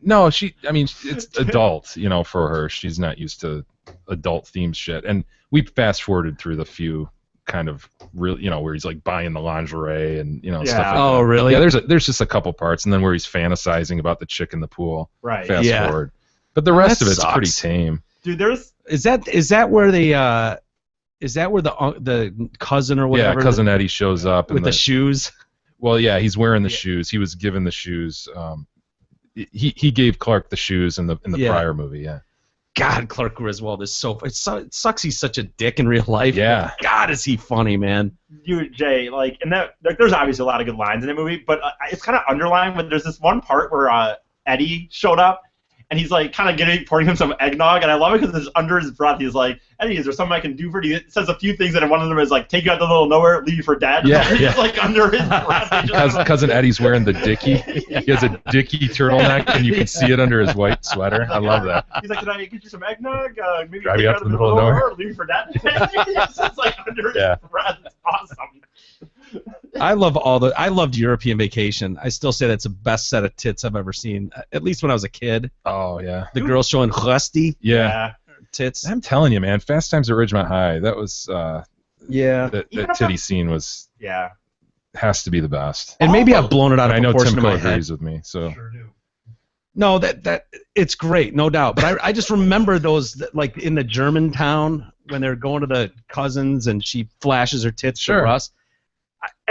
no, it's adult, for her. She's not used to adult themed shit. And we fast forwarded through the few kind of real, where he's like buying the lingerie and stuff like that. Oh, really? Yeah, there's just a couple parts, and then where he's fantasizing about the chick in the pool. Right. Fast forward. But the rest of it's sucks. pretty tame. Dude, is that where the cousin or whatever? Yeah, cousin Eddie shows up with the shoes. Well, yeah, he's wearing the shoes. He was given the shoes. He gave Clark the shoes in the prior movie. Yeah. God, Clark Griswold is it sucks he's such a dick in real life. Yeah. God, is he funny, man. Dude, Jay, and there's obviously a lot of good lines in the movie, but it's kind of underlined when there's this one part where Eddie showed up, and he's like kind of pouring him some eggnog, and I love it because it's under his breath. He's like, Eddie, is there something I can do for you? He says a few things, and one of them is like, take you out to the middle of nowhere, leave you for dead. Yeah, It's like under his breath. Cousin Eddie's wearing the Dickie. He has a Dickie turtleneck, and you can see it under his white sweater. I love that. He's like, can I get you some eggnog? Maybe Drive take you you out to the middle of nowhere, leave you for dead. It's just like under his breath. It's awesome. I loved European Vacation. I still say that's the best set of tits I've ever seen. At least when I was a kid. Oh yeah. The girl showing Rusty. Yeah. Tits. I'm telling you, man. Fast Times at Ridgemont High. That was. That titty scene was. Yeah. Has to be the best. And maybe I've blown it out of proportion in my head. I know Tim agrees with me. So. Sure do. No, that it's great, no doubt. But I just remember those like in the Germantown when they're going to the cousins and she flashes her tits to Russ.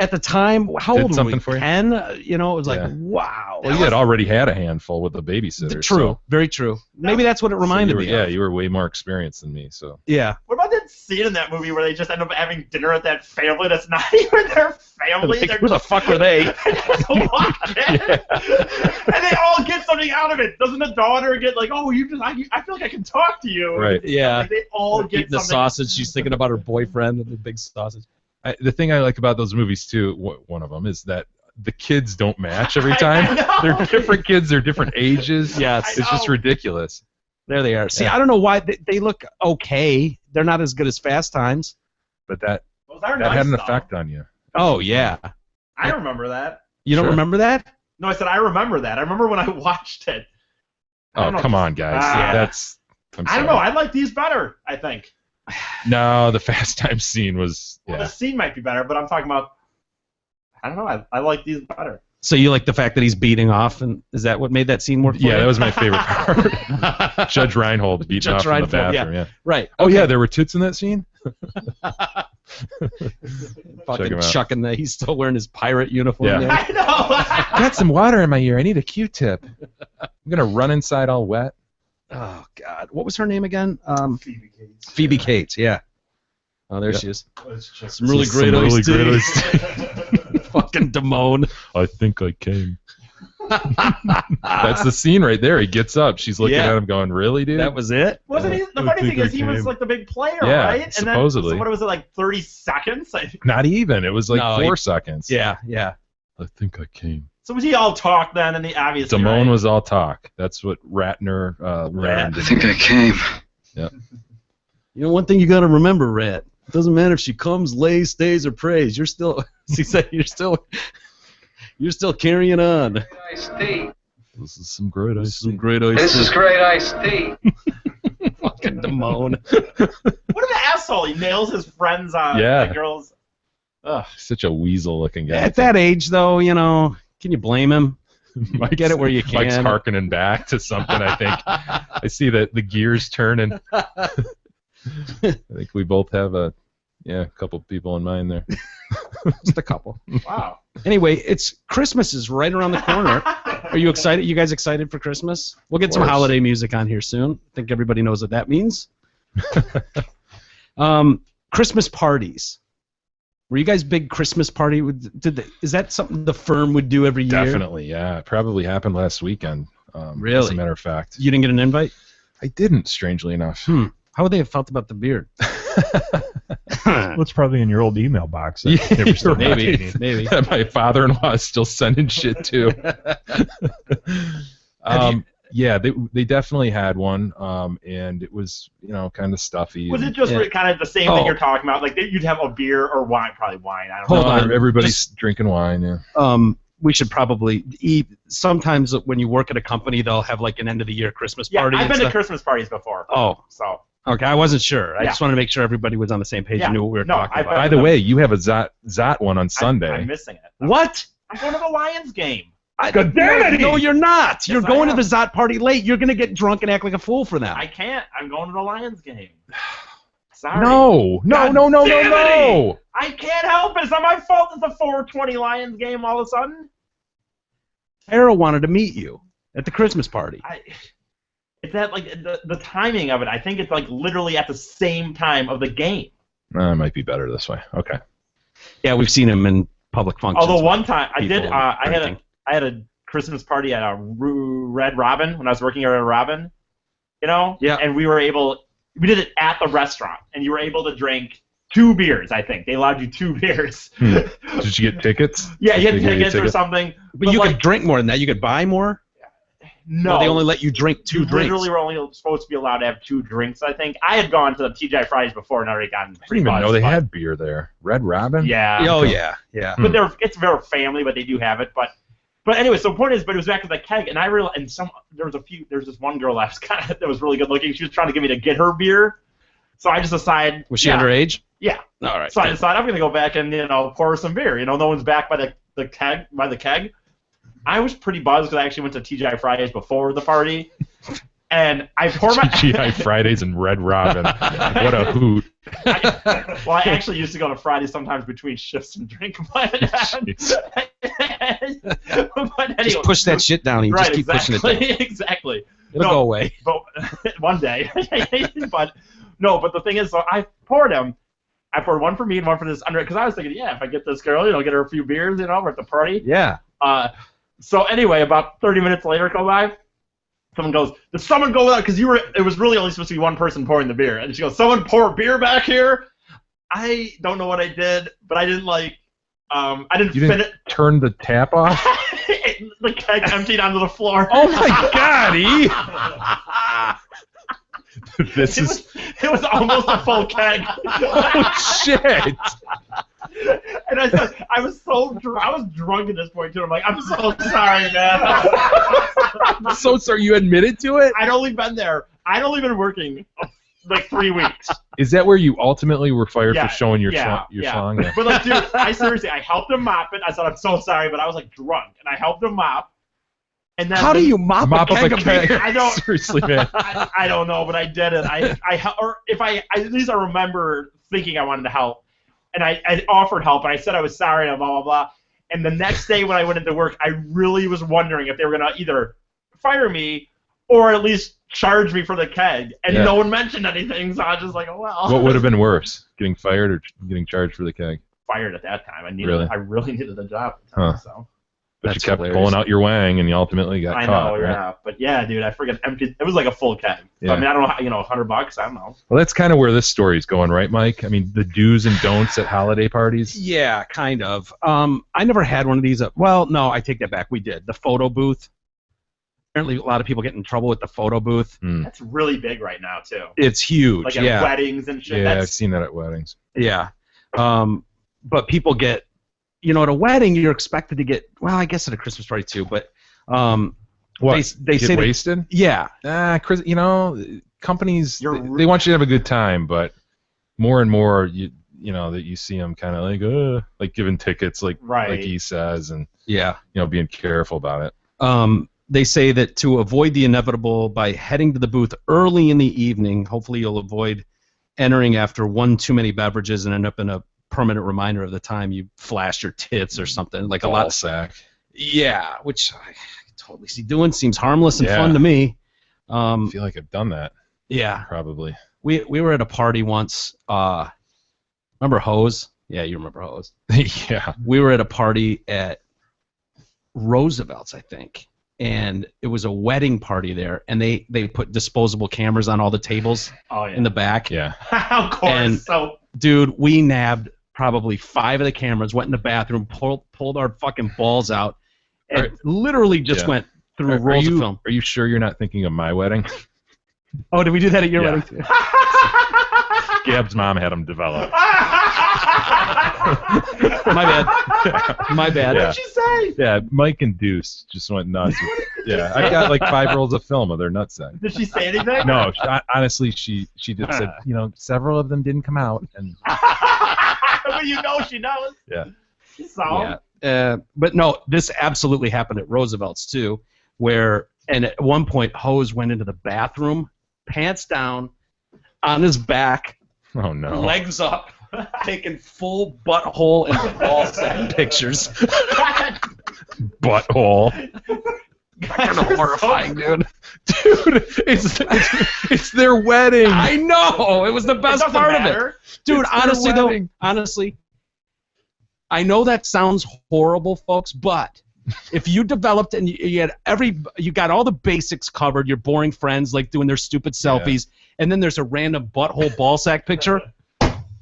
At the time, how old were we? 10? You know, it was like, wow. Well, you had already had a handful with the babysitter. True, very true. Maybe that's what it reminded me of. Yeah, you were way more experienced than me, so. Yeah. What about that scene in that movie where they just end up having dinner at that family that's not even their family? Like, who the fuck were they? And they all get something out of it. Doesn't the daughter get like, oh, I feel like I can talk to you? Right. Yeah. Like, they all get eating the something. sausage. She's thinking about her boyfriend and the big sausage. The thing I like about those movies too, one of them is that the kids don't match every time. They're different kids. They're different ages. Yes, it's just ridiculous. There they are. See, I don't know why they look okay. They're not as good as Fast Times, but that nice had an though. effect on you. Oh yeah. I remember that. You don't remember that? No, I said I remember that. I remember when I watched it. Oh come on, guys. That's. I don't know. I like these better. I think. No, the Fast Times scene was. Well, the scene might be better, but I'm talking about. I don't know. I like these better. So you like the fact that he's beating off, and is that what made that scene work for you? Yeah, that was my favorite part. Judge Reinhold beating off in the bathroom. Yeah. Right. Oh yeah, there were tits in that scene. Fucking chucking that. He's still wearing his pirate uniform. Yeah. There. I know. Got some water in my ear. I need a Q-tip. I'm gonna run inside all wet. Oh God, what was her name again? Phoebe Cates. Phoebe Cates. Yeah. Oh, there she is. Some really great iced tea. tea. Fucking Damone. I think I came. That's the scene right there. He gets up. She's looking at him going, really, dude? That was it? Wasn't he? The funny thing is he was like the big player, Yeah, right? And supposedly. Then, so what was it, like 30 seconds? Not even. It was like 4 seconds. Yeah. I think I came. So was he all talk then, and the obvious? Damone was all talk. That's what Ratner learned. I think I came. Yeah. You know, one thing you got to remember, Rat. It doesn't matter if she comes, lays, stays, or prays. You're still. He said you're still carrying on. Iced tea. This is some great ice. Some great ice. This is great iced tea. Fucking Damone. What an asshole! He nails his friends on the girls. Ugh, such a weasel-looking guy. At that age, though, you know, can you blame him? Get it where you can. Mike's harkening back to something. I think I see that the gears turning. I think we both have a couple people in mind there. Just a couple. Wow. Anyway, it's Christmas is right around the corner. Are you excited? You guys excited for Christmas? We'll get some holiday music on here soon. I think everybody knows what that means. Christmas parties. Were you guys big Christmas party? Is that something the firm would do every year? Definitely, yeah. It probably happened last weekend. Really? As a matter of fact. You didn't get an invite? I didn't, strangely enough. How would they have felt about the beard? Well, it's probably in your old email box. Maybe. My father-in-law is still sending shit too. Yeah, they definitely had one, and it was kind of stuffy. Was it just kind of the same thing you're talking about? Like you'd have a beer or wine, probably wine. I don't know. Hold on, everybody's drinking wine. Yeah. We should probably eat. Sometimes when you work at a company, they'll have like an end of the year Christmas party. Yeah, I've been to Christmas parties before. Oh, so. Okay, I wasn't sure. I just wanted to make sure everybody was on the same page and knew what we were talking about. By the way, you have a Zot one on Sunday. I'm missing it. What? I'm going to the Lions game. God damn it! No, you're not. You're going to the Zot party late. You're going to get drunk and act like a fool for them. I can't. I'm going to the Lions game. Sorry. No. I can't help it. It's not my fault it's a 4:20 Lions game all of a sudden. Tara wanted to meet you at the Christmas party. It's that like the timing of it. I think it's like literally at the same time of the game. It might be better this way. Okay. Yeah, we've seen him in public functions. Although one time I did, I had a Christmas party at a Red Robin when I was working at Red Robin. You know? Yeah. And we did it at the restaurant, and you were able to drink 2 beers, I think. They allowed you 2 beers. Did you get tickets? Yeah, you had tickets or something. But you could drink more than that. You could buy more? No. Or they only let you drink 2 drinks. Literally were only supposed to be allowed to have 2 drinks, I think. I had gone to the TGI Fridays before and already gotten I didn't even know they had beer there. Red Robin? Yeah. Oh, yeah. But it's very family, but they do have it. But anyway, so the point is, but it was back at the keg, and I realized, and there's this one girl that was really good looking. She was trying to get me to get her beer. So I just decided. Was she underage? Yeah. All right. So I decided I'm going to go back and pour her some beer. No one's back by the keg. I was pretty buzzed because I actually went to TGI Fridays before the party, and I poured my TGI Fridays and Red Robin. What a hoot! I actually used to go to Fridays sometimes between shifts and drink. But anyway, just push that shit down. You just keep pushing it down. Exactly. It'll go away. But one day. But the thing is, so I poured them. I poured one for me and one for this under, because I was thinking, if I get this girl, get her a few beers, we're at the party. Yeah. So anyway, about 30 minutes later go by, someone goes, did someone go out? Because it was really only supposed to be one person pouring the beer. And she goes, someone pour beer back here? I don't know what I did, but I didn't turn the tap off? The keg emptied onto the floor. Oh my God, E! It was almost a full keg. Oh shit! And I said, I was drunk at this point too. I'm like, I'm so sorry, man. I'm so sorry. You admitted to it? I'd only been working like 3 weeks. Is that where you ultimately were fired for showing your schlong? Yeah. But dude, I helped him mop it. I said, I'm so sorry, but I was like drunk, and I helped him mop. And then how do you mop up a keg? I don't. Seriously, man. I don't know, but I did it. At least I remember thinking I wanted to help, and I offered help, and I said I was sorry, and blah blah blah. And the next day when I went into work, I really was wondering if they were gonna either fire me or at least charge me for the keg, and no one mentioned anything, so I was just like, oh well. What would have been worse, getting fired or getting charged for the keg? Fired at that time. I really needed the job at the time, so. But you kept pulling out your wang, and you ultimately got caught. I know, right? But yeah, dude, I forget emptied. It was like a full keg. So, I mean, I don't know, $100. I don't know. Well, that's kind of where this story's going, right, Mike? I mean, the do's and don'ts at holiday parties. Yeah, kind of. I never had one of these. Well, no, I take that back. We did the photo booth. Apparently, a lot of people get in trouble with the photo booth. That's really big right now too. It's huge. Like at weddings and shit. Yeah, I've seen that at weddings. Yeah, but people get. At a wedding, you're expected to get. Well, I guess at a Christmas party too, but what? They get say wasted? Yeah. Companies they want you to have a good time, but more and more that you see them kind of like giving tickets, like he says, and being careful about it. They say that to avoid the inevitable by heading to the booth early in the evening, hopefully you'll avoid entering after one too many beverages and end up in a permanent reminder of the time you flashed your tits or something like a lot. Sack. Yeah, which I totally see doing. Seems harmless and fun to me. I feel like I've done that. Yeah, probably. We were at a party once. Remember Hose? Yeah, you remember Hose. Yeah. We were at a party at Roosevelt's, I think, and it was a wedding party there, and they put disposable cameras on all the tables in the back. Yeah. Of course. And, dude, we nabbed probably 5 of the cameras, went in the bathroom, pulled our fucking balls out, and literally just went through rolls of film. Are you sure you're not thinking of my wedding? Oh, did we do that at your wedding too? Gab's mom had them developed. My bad. My bad. What did she say? Yeah, Mike and Deuce just went nuts. Yeah, I got like 5 rolls of film of their nutsack. Did she say anything? No, honestly, she just said, several of them didn't come out, and. Well, she knows. Yeah. She saw. Yeah. But no, this absolutely happened at Roosevelt's too, and at one point Hose went into the bathroom, pants down, on his back. Oh no. Legs up, taking full butthole and ball sack pictures. Butthole. Kind of horrifying, dude. Dude, it's their wedding. I know. It was the best part of it. Dude, honestly, I know that sounds horrible, folks, but If you developed and you got all the basics covered, your boring friends like doing their stupid selfies, and then there's a random butthole ballsack picture.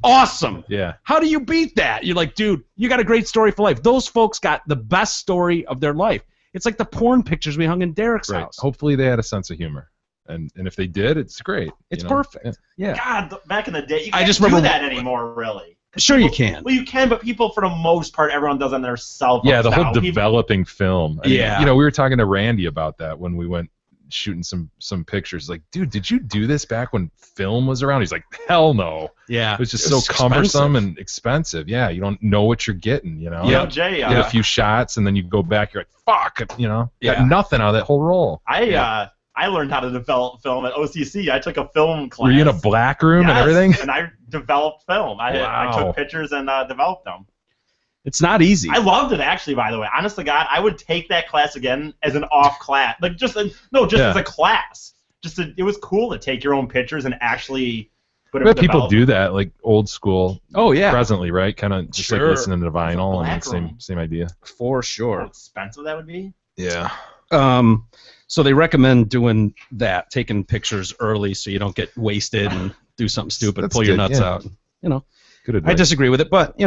Awesome. Yeah. How do you beat that? You're like, dude, you got a great story for life. Those folks got the best story of their life. It's like the porn pictures we hung in Derek's house. Hopefully they had a sense of humor. And if they did, it's great. It's perfect. Yeah. God, back in the day, you can't I just remember do that anymore, really. Sure you can. Well, you can, but people, for the most part, everyone does on their cell phones. Yeah, the whole now. developing film. I mean, Yeah. we were talking to Randy about that when we went shooting some pictures. Like, dude, did you do this back when film was around? He's like, hell no. Yeah. It was just so cumbersome and expensive. Yeah, you don't know what you're getting, Yeah, Jay. Get a few shots, and then you go back, you're like, fuck, got nothing out of that whole roll. I learned how to develop film at OCC. I took a film class. Were you in a black room and Yes, everything? and I developed film. I Wow. took pictures and developed them. It's not easy. I loved it, actually, by the way. Honest to God, I would take that class again as an off class. Like, just as a class. It was cool to take your own pictures and actually put it But people do that, like old school. Oh, yeah. Presently, right? Kind of just like listening to vinyl and black same idea. For sure. How expensive that would be. Yeah. So they recommend doing that, taking pictures early so you don't get wasted and do something stupid, That's pull your good, nuts yeah. out. Good I advice. disagree with it, but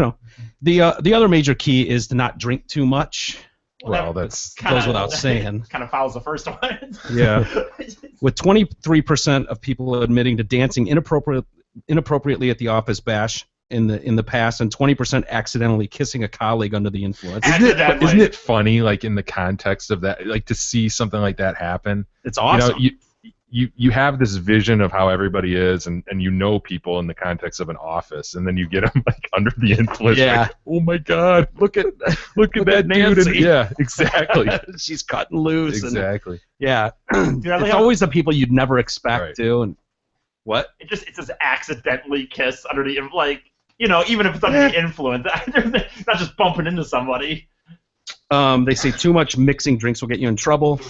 the other major key is to not drink too much. Well, that's goes without saying. Kind of follows the first one. Yeah. With 23% of people admitting to dancing inappropriately at the office bash in the past, and 20% accidentally kissing a colleague under the influence. Isn't it funny, like in the context of that, like to see something like that happen? It's awesome. You have this vision of how everybody is, and people in the context of an office, and then you get them like under the influence. Yeah. Like, oh my God! Look at that Nancy. dude. Yeah, exactly. She's cutting loose. Exactly. Yeah. Dude, It's always the people you'd never expect to. And what? It just accidentally kiss under the even if it's under the influence, not just bumping into somebody. They say too much mixing drinks will get you in trouble.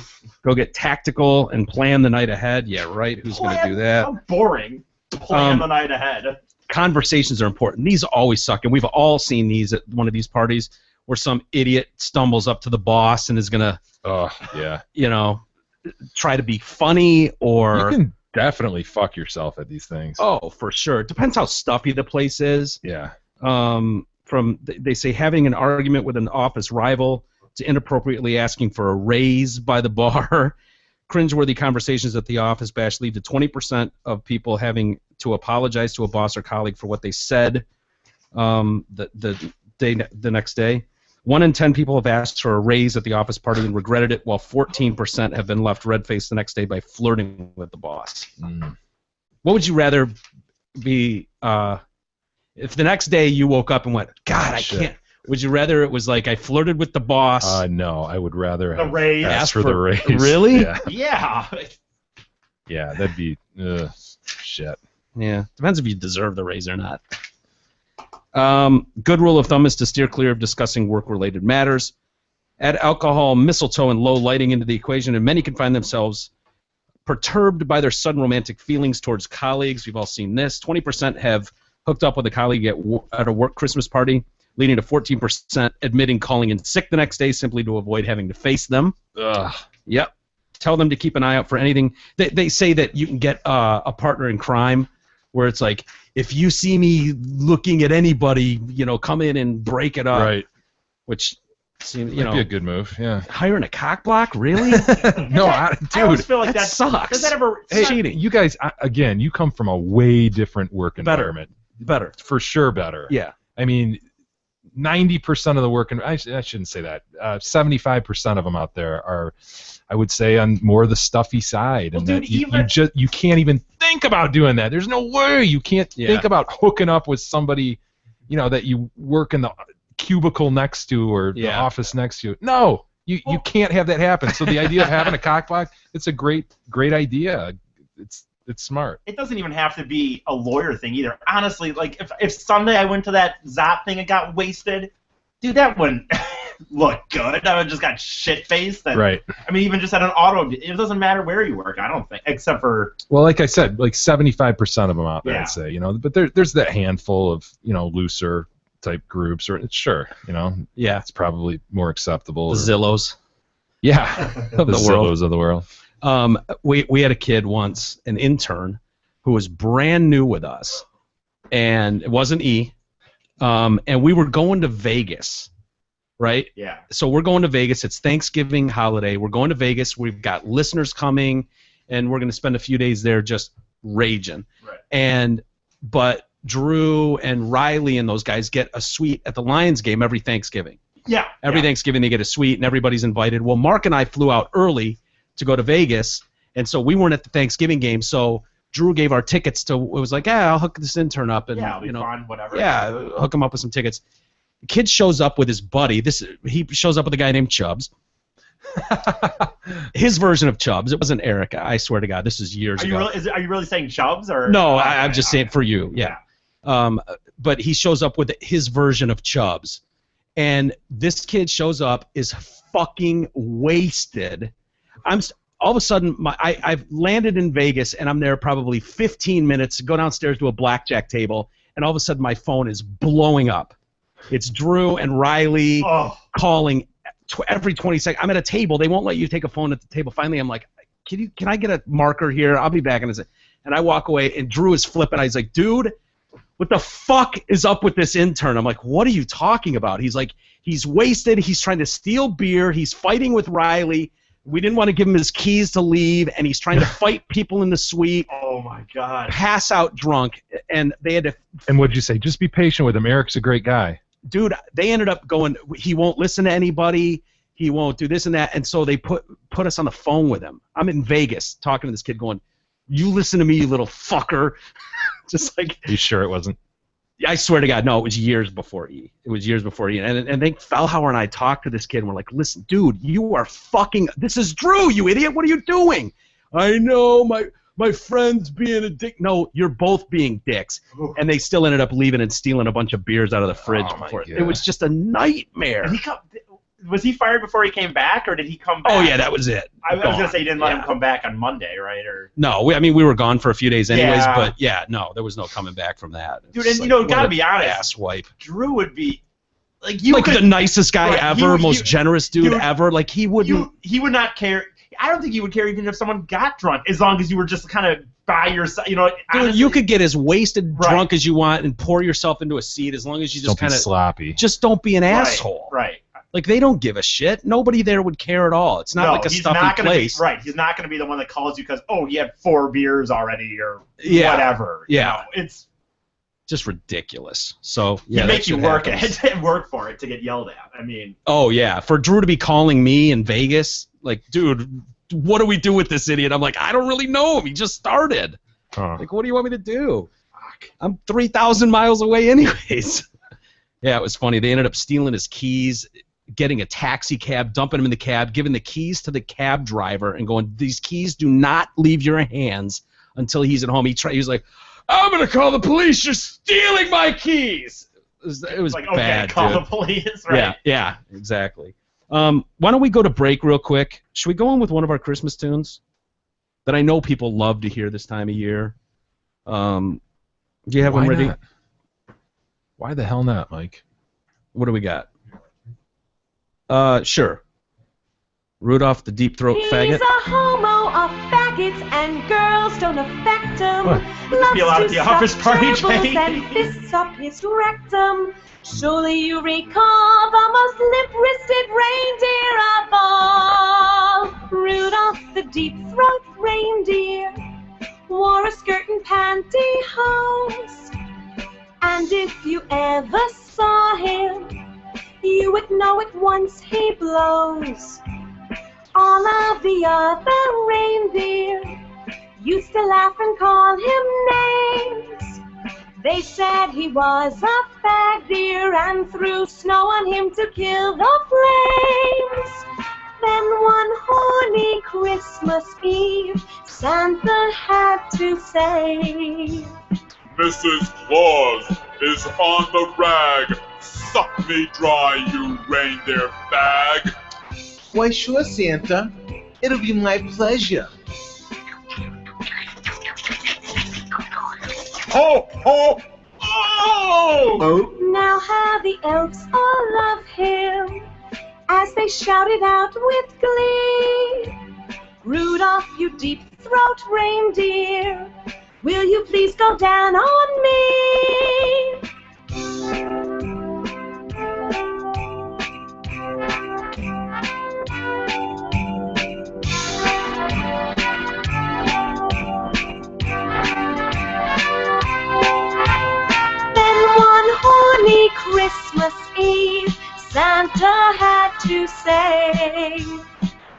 Go get tactical and plan the night ahead. Yeah, right. Who's going to do that? How boring. Plan the night ahead. Conversations are important. These always suck, and we've all seen these at one of these parties where some idiot stumbles up to the boss and is going to, try to be funny or... You can definitely fuck yourself at these things. Oh, for sure. Depends how stuffy the place is. Yeah. They say having an argument with an office rival to inappropriately asking for a raise by the bar. Cringeworthy conversations at the office bash lead to 20% of people having to apologize to a boss or colleague for what they said the next day. 1 in 10 people have asked for a raise at the office party and regretted it, while 14% have been left red-faced the next day by flirting with the boss. What would you rather be if the next day you woke up and went, God, I can't. Would you rather it was like I flirted with the boss? No, I would rather the raise. Ask for the raise. Really? Yeah. Yeah, that'd be shit. Yeah, depends if you deserve the raise or not. Good rule of thumb is to steer clear of discussing work-related matters. Add alcohol, mistletoe, and low lighting into the equation, and many can find themselves perturbed by their sudden romantic feelings towards colleagues. We've all seen this. 20% have hooked up with a colleague at a work Christmas party, leading to 14% admitting calling in sick the next day simply to avoid having to face them. Ugh. Yep. Tell them to keep an eye out for anything. They say that you can get a partner in crime where it's like, if you see me looking at anybody, come in and break it up. Right. Which seems, That'd be a good move, yeah. Hiring a cock block? Really? No, I always dude. feel like that sucks. Does that ever... Hey, cheating. You guys, again, you come from a way different work environment. Better. For sure better. Yeah. I mean, 90% of the work, and I shouldn't say that, 75% of them out there are, I would say, on more the stuffy side. Well, And dude, that you can't even think about doing that. There's no way you can't think about hooking up with somebody, that you work in the cubicle next to or the office next to. No, you can't have that happen. So the idea of having a cock block, it's a great idea. It's smart. It doesn't even have to be a lawyer thing either. Honestly, like if Sunday I went to that Zop thing and got wasted, dude, that wouldn't look good. I would just got shit-faced. Right. I mean, even just at an auto, it doesn't matter where you work, I don't think, except for... Well, like I said, like 75% of them out there, Yeah. I'd say, but there's that handful of, looser type groups, or sure, Yeah. it's probably more acceptable. The Zillows. Yeah, Of the the world. Zillows of the world. We had a kid once, an intern, who was brand new with us, and it wasn't E. And we were going to Vegas, right? Yeah. So we're going to Vegas. It's Thanksgiving holiday. We're going to Vegas. We've got listeners coming, and we're going to spend a few days there just raging. Right. But Drew and Riley and those guys get a suite at the Lions game every Thanksgiving. Yeah. Every Thanksgiving they get a suite, and everybody's invited. Well, Mark and I flew out early to go to Vegas, and so we weren't at the Thanksgiving game. So Drew gave our tickets to. It was like, I'll hook this intern up, and It'll be fun, whatever. Yeah, hook him up with some tickets. The kid shows up with his buddy. He shows up with a guy named Chubbs. His version of Chubbs. It wasn't Erica. I swear to God, this is years ago. Are you really saying Chubbs or? No, I'm just saying for you. Yeah. But he shows up with his version of Chubbs, and this kid shows up is fucking wasted. All of a sudden, I've landed in Vegas, and I'm there probably 15 minutes. Go downstairs to a blackjack table, and all of a sudden my phone is blowing up. It's Drew and Riley calling every 20 seconds. I'm at a table. They won't let you take a phone at the table. Finally, I'm like, can I get a marker here? I'll be back in a second. And I walk away, and Drew is flipping. He's like, dude, what the fuck is up with this intern? I'm like, what are you talking about? He's like, he's wasted. He's trying to steal beer. He's fighting with Riley. We didn't want to give him his keys to leave, and he's trying to fight people in the suite. Oh, my God. Pass out drunk, and they had to... And what'd you say? Just be patient with him. Eric's a great guy. Dude, they ended up going, he won't listen to anybody. He won't do this and that, and so they put us on the phone with him. I'm in Vegas talking to this kid going, you listen to me, you little fucker. Just like... You sure it wasn't? I swear to God, no, it was years before E. It was years before E. And I think Fellhauer and I talked to this kid, and we're like, listen, dude, you are fucking... This is Drew, you idiot. What are you doing? I know, my friend's being a dick. No, you're both being dicks. And they still ended up leaving and stealing a bunch of beers out of the fridge. Before. It was just a nightmare. Was he fired before he came back, or did he come back? Oh, yeah, that was it. I was going to say you didn't let him come back on Monday, right? Or No, we were gone for a few days anyways, but yeah, no, there was no coming back from that. Dude, and gotta be honest, ass wipe. Drew would be like the nicest guy ever, most generous dude ever. Like he wouldn't. He would not care. I don't think he would care even if someone got drunk, as long as you were just kind of by yourself. Dude, honestly, you could get as wasted drunk as you want and pour yourself into a seat, as long as you just kind of sloppy. Just don't be an asshole. Right. Like, they don't give a shit. Nobody there would care at all. It's not like a stuffy place. Right. He's not going to be the one that calls you because, he had 4 beers already or whatever. Yeah. It's just ridiculous. So, yeah. He'd make you work for it to get yelled at. I mean. Oh, yeah. For Drew to be calling me in Vegas, like, dude, what do we do with this idiot? I'm like, I don't really know him. He just started. Like, what do you want me to do? Fuck. I'm 3,000 miles away anyways. Yeah, it was funny. They ended up stealing his keys, getting a taxi cab, dumping him in the cab, giving the keys to the cab driver, and going, these keys do not leave your hands until he's at home. He was like, I'm going to call the police. You're stealing my keys. It was like, bad, okay, call dude. the police, right? Yeah, exactly. Why don't we go to break real quick? Should we go on with one of our Christmas tunes that I know people love to hear this time of year? Do you have them ready? Not? Why the hell not, Mike? What do we got? Sure. Rudolph the Deep Throat Faggot. He's a homo of faggots and girls don't affect him. Loves be a lot to at the office stuff party, gerbils Jane. and fists up his rectum. Surely you recall the most limp-wristed reindeer of all. Rudolph the Deep Throat Reindeer wore a skirt and pantyhose. And if you ever saw him, you would know at once he blows. All of the other reindeer used to laugh and call him names. They said he was a fag deer and threw snow on him to kill the flames. Then one horny Christmas Eve, Santa had to say, Mrs. Claus is on the rag. Suck me dry, you reindeer bag. Why, sure, Santa. It'll be my pleasure. Ho, ho! Now how the elves all love him as they shouted out with glee. Rudolph, you deep-throat reindeer, will you please go down on me? Then one horny Christmas Eve, Santa had to say,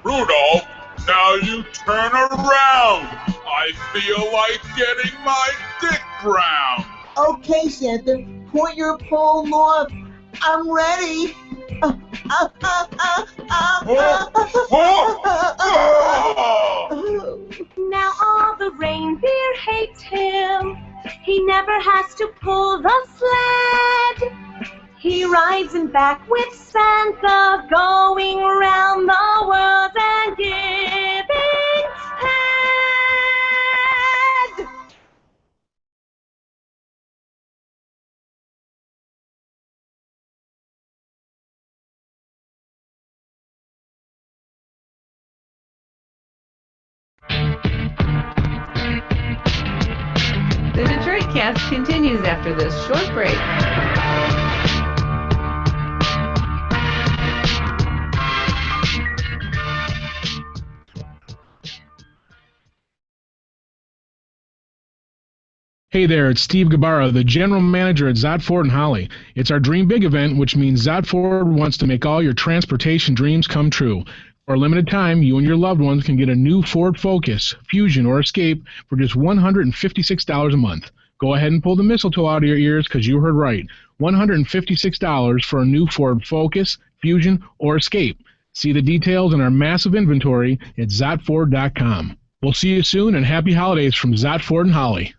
Rudolph, now you turn around. I feel like getting my dick brown. Okay, Santa, point your pole north. I'm ready. Now all the reindeer hate him. He never has to pull the sled. He rides in back with Santa, going around the world and giving head. The Detroit Cast continues after this short break. Hey there, it's Steve Gabarra, the General Manager at Zott Ford in Holly. It's our Dream Big event, which means Zott Ford wants to make all your transportation dreams come true. For a limited time, you and your loved ones can get a new Ford Focus, Fusion, or Escape for just $156 a month. Go ahead and pull the mistletoe out of your ears because you heard right. $156 for a new Ford Focus, Fusion, or Escape. See the details in our massive inventory at ZottFord.com. We'll see you soon, and happy holidays from Zott Ford in Holly.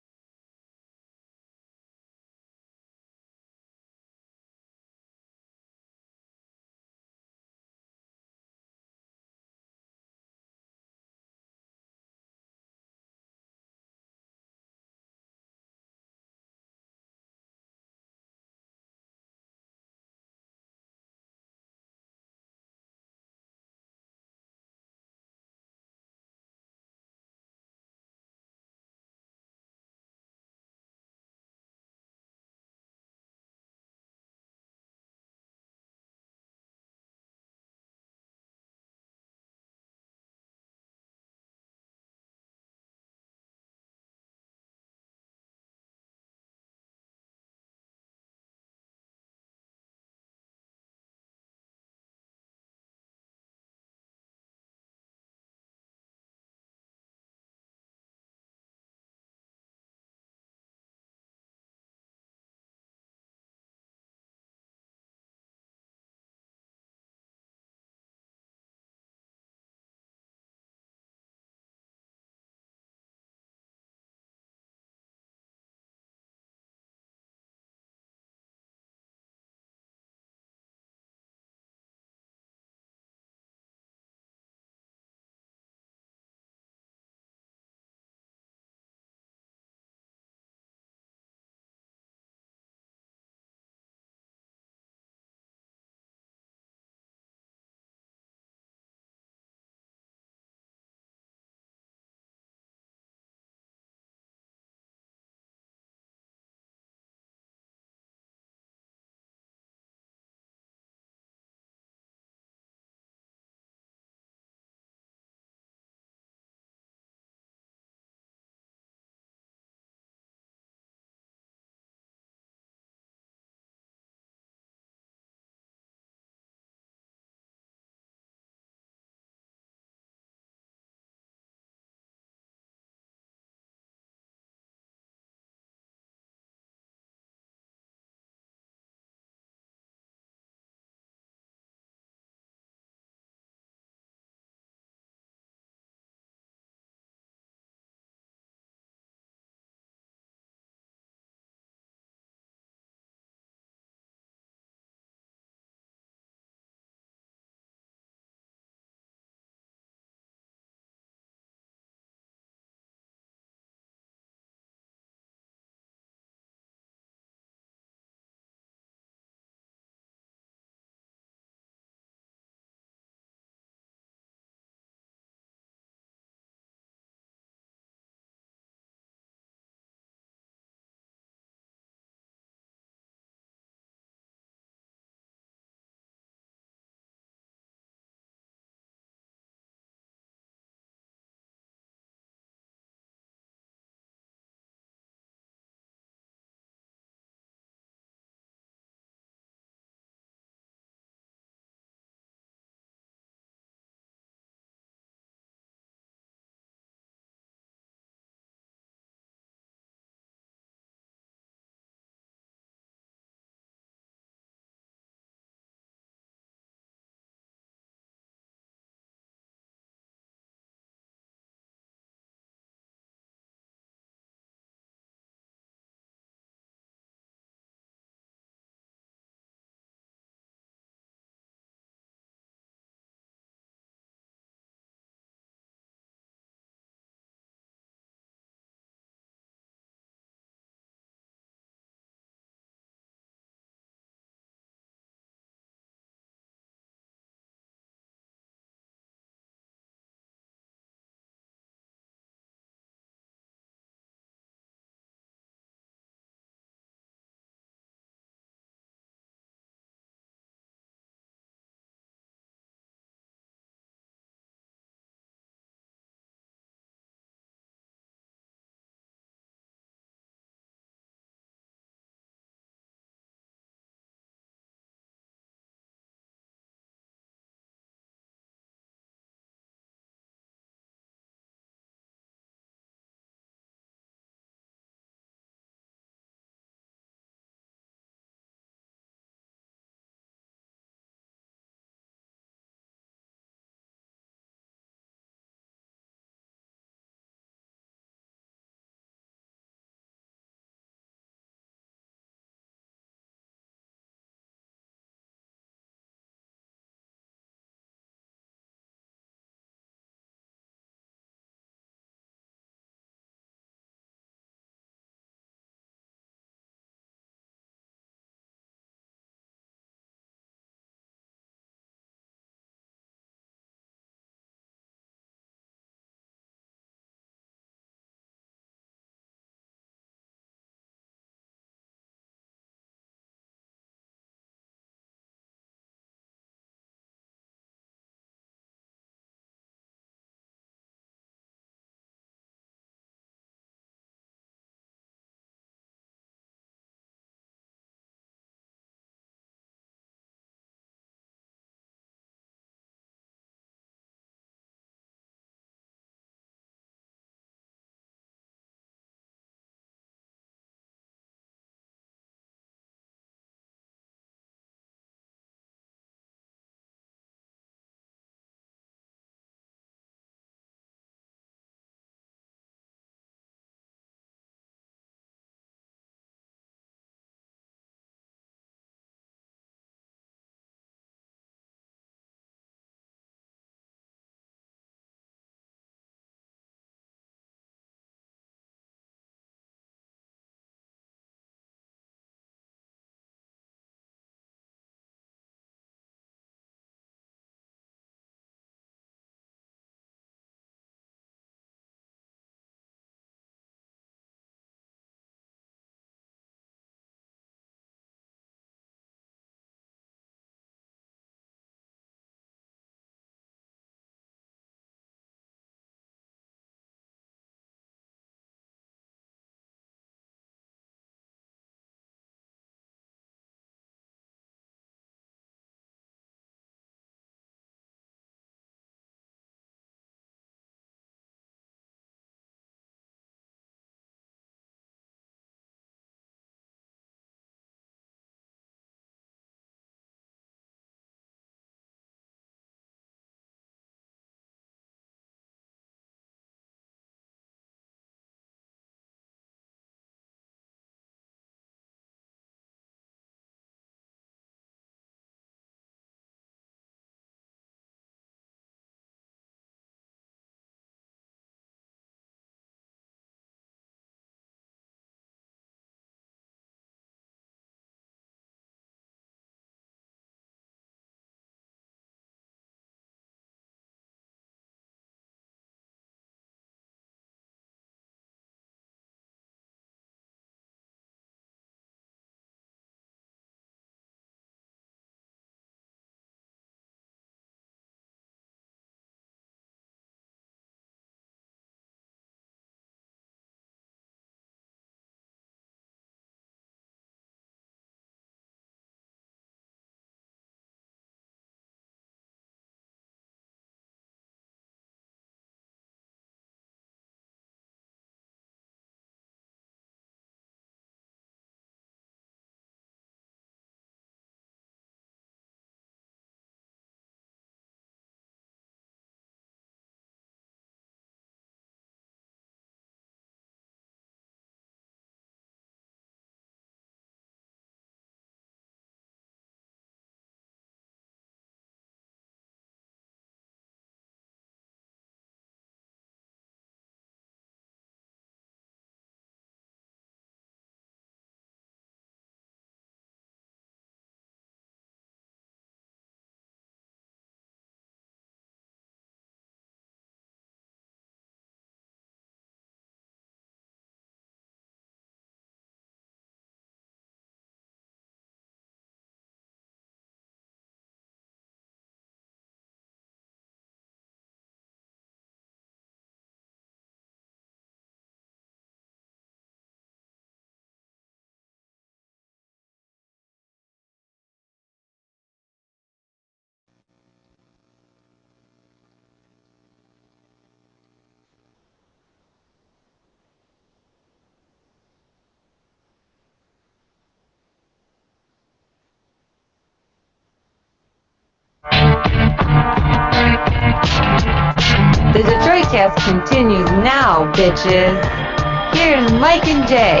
Cast continues now, bitches. Here's Mike and Jay.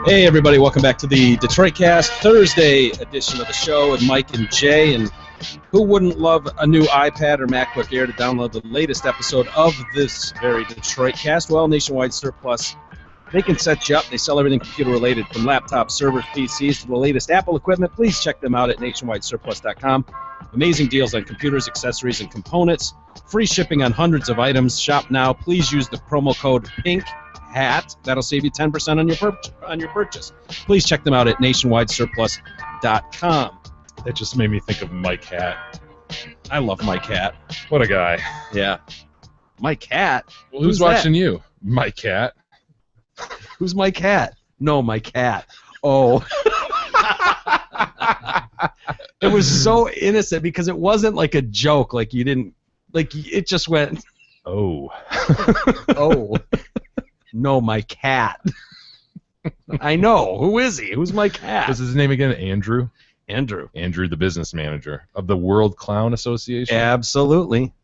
Hey everybody, welcome back to the Detroit Cast Thursday edition of the show with Mike and Jay. And who wouldn't love a new iPad or MacBook Air to download the latest episode of this very Detroit Cast? Well, Nationwide Surplus, they can set you up. They sell everything computer related, from laptops, servers, PCs to the latest Apple equipment. Please check them out at nationwidesurplus.com. Amazing deals on computers, accessories, and components. Free shipping on hundreds of items. Shop now. Please use the promo code PINKHAT. That'll save you 10% on your purchase. Please check them out at nationwidesurplus.com. That just made me think of Mike Hat. I love Mike Hat. What a guy. Yeah. Mike Hat? Well, who's watching you? Mike Hat. Who's Mike Hat? No, Mike Hat. Oh. It was so innocent because it wasn't like a joke. Like you didn't, like it just went. Oh. Oh. No, my cat. I know. Who is he? Who's my cat? What's his name again? Andrew? Andrew, the business manager of the World Clown Association? Absolutely.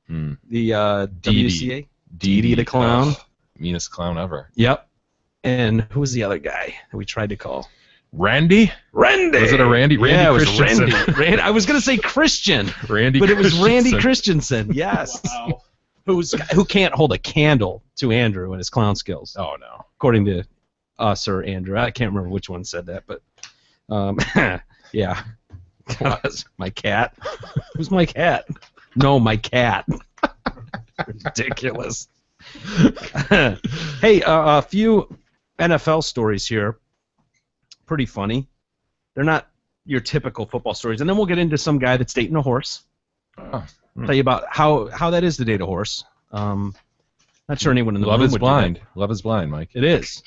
The WCA? Dee the Clown. Meanest clown ever. Yep. And who was the other guy that we tried to call? Randy? Randy! Was it a Randy? Yeah, Randy it was Christensen. Randy. I was going to say Christian. Randy But it was Randy Christensen. Christensen, yes. Wow. Who can't hold a candle to Andrew and his clown skills. Oh, no. According to us or Andrew. I can't remember which one said that, but yeah. My cat. Who's my cat? No, my cat. Ridiculous. Hey, a few NFL stories here. Pretty funny. They're not your typical football stories. And then we'll get into some guy that's dating a horse. Tell you about how that is to date a horse. Not sure anyone in the Love room is would blind. do that. Love is blind, Mike. It is.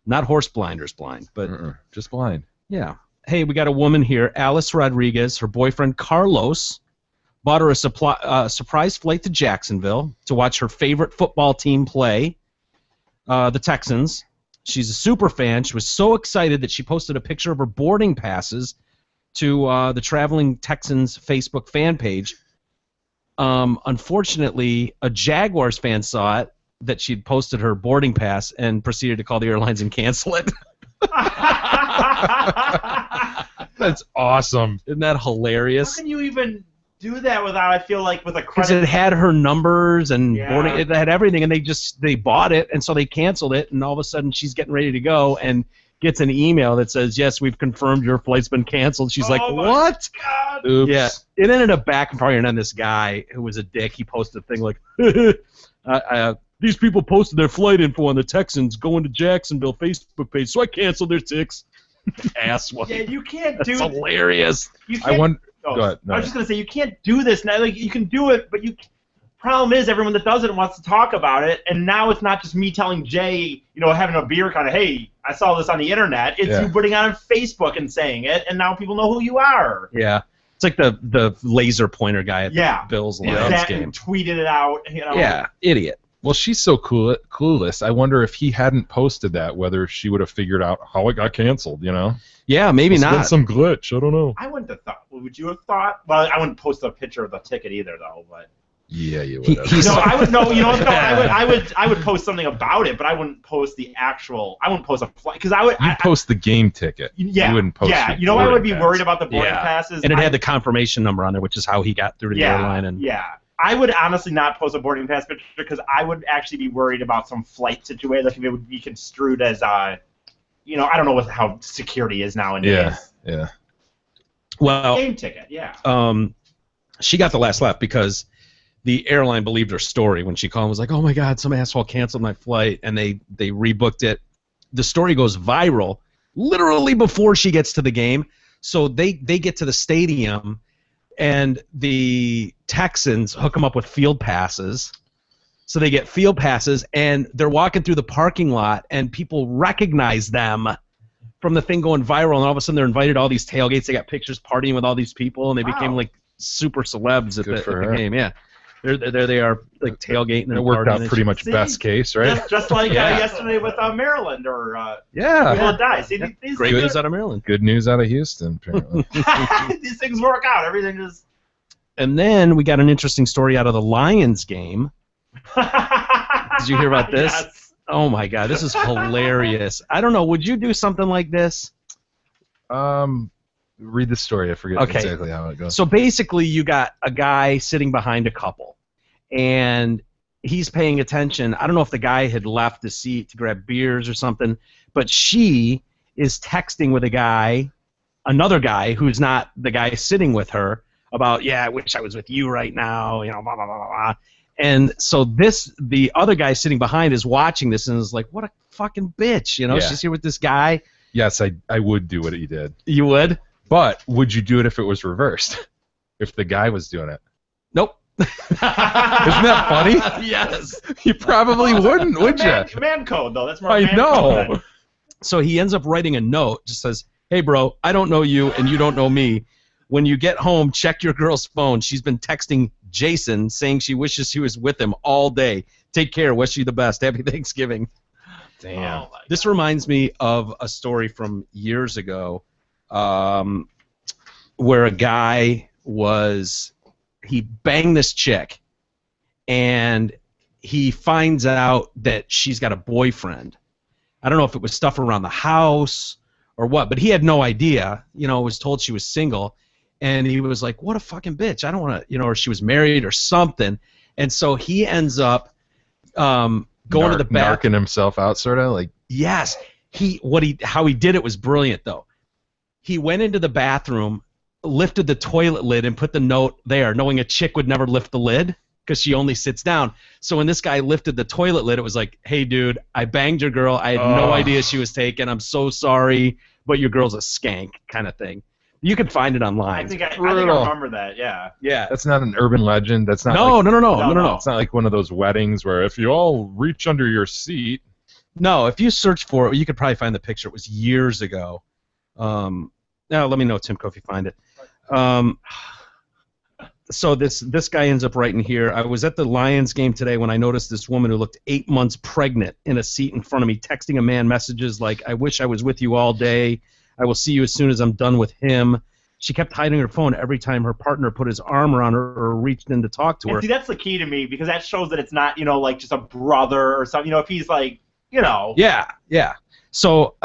Not horse blinders blind, but just blind. Yeah. Hey, we got a woman here, Alice Rodriguez. Her boyfriend Carlos bought her a surprise flight to Jacksonville to watch her favorite football team play, the Texans. She's a super fan. She was so excited that she posted a picture of her boarding passes to the Traveling Texans Facebook fan page. Unfortunately, a Jaguars fan saw it, that she'd posted her boarding pass, and proceeded to call the airlines and cancel it. That's awesome. Isn't that hilarious? How can you even do that without, I feel like, with a Because credit? it had her numbers and Yeah. boarding, it had everything, and they bought it, and so they canceled it, and all of a sudden she's getting ready to go and gets an email that says, "Yes, we've confirmed your flight's been canceled." She's like, "What?" God. Oops. Yeah, it ended up backfiring on this guy who was a dick. He posted a thing like, "These people posted their flight info on the Texans going to Jacksonville Facebook page, so I canceled their tickets." Asswipe. Yeah, you can't do. That's hilarious. You I can't, wonder. oh, Go ahead. No. I was just gonna say you can't do this now. Like you can do it, but you. Problem is, everyone that does it wants to talk about it, and now it's not just me telling Jay, having a beer, kind of, hey, I saw this on the internet. It's you putting it on Facebook and saying it, and now people know who you are. Yeah, it's like the laser pointer guy at the Bills Lions game. Tweeted it out. Yeah, idiot. Well, she's so clueless. I wonder if he hadn't posted that, whether she would have figured out how it got canceled. Yeah, maybe Must have been not. some glitch. I don't know. I wouldn't have thought. Would you have thought? Well, I wouldn't post a picture of the ticket either, though. But Yeah, you would have. no, I would. No, you know what? No, I would post something about it, but I wouldn't post the actual. I wouldn't post a flight because I would. You'd post the game ticket. Yeah. You wouldn't post. Yeah. your I would be boarding worried pass. about the boarding passes. And it had the confirmation number on there, which is how he got through to the airline. And Yeah. I would honestly not post a boarding pass picture because I would actually be worried about some flight situation. Like if it would be construed as, I don't know how security is nowadays. Yeah. Well, Game ticket, yeah. She got the last laugh because the airline believed her story when she called and was like, "Oh my God, some asshole canceled my flight," and they rebooked it. The story goes viral literally before she gets to the game. So they get to the stadium, and the Texans hook them up with field passes. So they get field passes, and they're walking through the parking lot, and people recognize them from the thing going viral, and all of a sudden they're invited to all these tailgates. They got pictures partying with all these people, and they became like super celebs at the game. Yeah. There they are, like tailgating. It worked out pretty much best case, right? Just like yesterday with Maryland or yeah. People die. See, these great news out of Maryland. Good news out of Houston, apparently. These things work out. Everything is. And then we got an interesting story out of the Lions game. Did you hear about this? Yes. Oh my God, this is hilarious. I don't know. Would you do something like this? Read the story. I forget exactly how it goes. So basically, you got a guy sitting behind a couple, and he's paying attention. I don't know if the guy had left the seat to grab beers or something, but she is texting with another guy who's not the guy sitting with her about, I wish I was with you right now, blah, blah, blah, blah. And so the other guy sitting behind is watching this and is like, what a fucking bitch, she's here with this guy. Yes, I would do what he did. You would? But would you do it if it was reversed? If the guy was doing it? Nope. Isn't that funny? Yes. You probably wouldn't, would you? Man code, though. That's more I man know. code. So he ends up writing a note, just says, hey, bro, I don't know you and you don't know me. When you get home, check your girl's phone. She's been texting Jason saying she wishes she was with him all day. Take care. Wish you the best. Happy Thanksgiving. Damn. This reminds me of a story from years ago where a guy he banged this chick, and he finds out that she's got a boyfriend. I don't know if it was stuff around the house or what, but he had no idea. Was told she was single, and he was like, what a fucking bitch. I don't want to, or she was married or something. And so he ends up going to the back. Narking himself out, sort of like. Yes. How he did it was brilliant, though. He went into the bathroom, lifted the toilet lid, and put the note there, knowing a chick would never lift the lid because she only sits down. So when this guy lifted the toilet lid, it was like, hey, dude, I banged your girl. I had no idea she was taken. I'm so sorry, but your girl's a skank kind of thing. You can find it online. I think I remember that, yeah. Yeah. That's not an urban legend. That's not No. It's not like one of those weddings where if you all reach under your seat. No, if you search for it, you could probably find the picture. It was years ago. Now let me know, Timko, if you find it. So this guy ends up writing here. I was at the Lions game today when I noticed this woman who looked 8 months pregnant in a seat in front of me, texting a man messages like, I wish I was with you all day. I will see you as soon as I'm done with him. She kept hiding her phone every time her partner put his arm around her or reached in to talk to her. And see, that's the key to me, because that shows that it's not, like just a brother or something. If he's like, Yeah. So,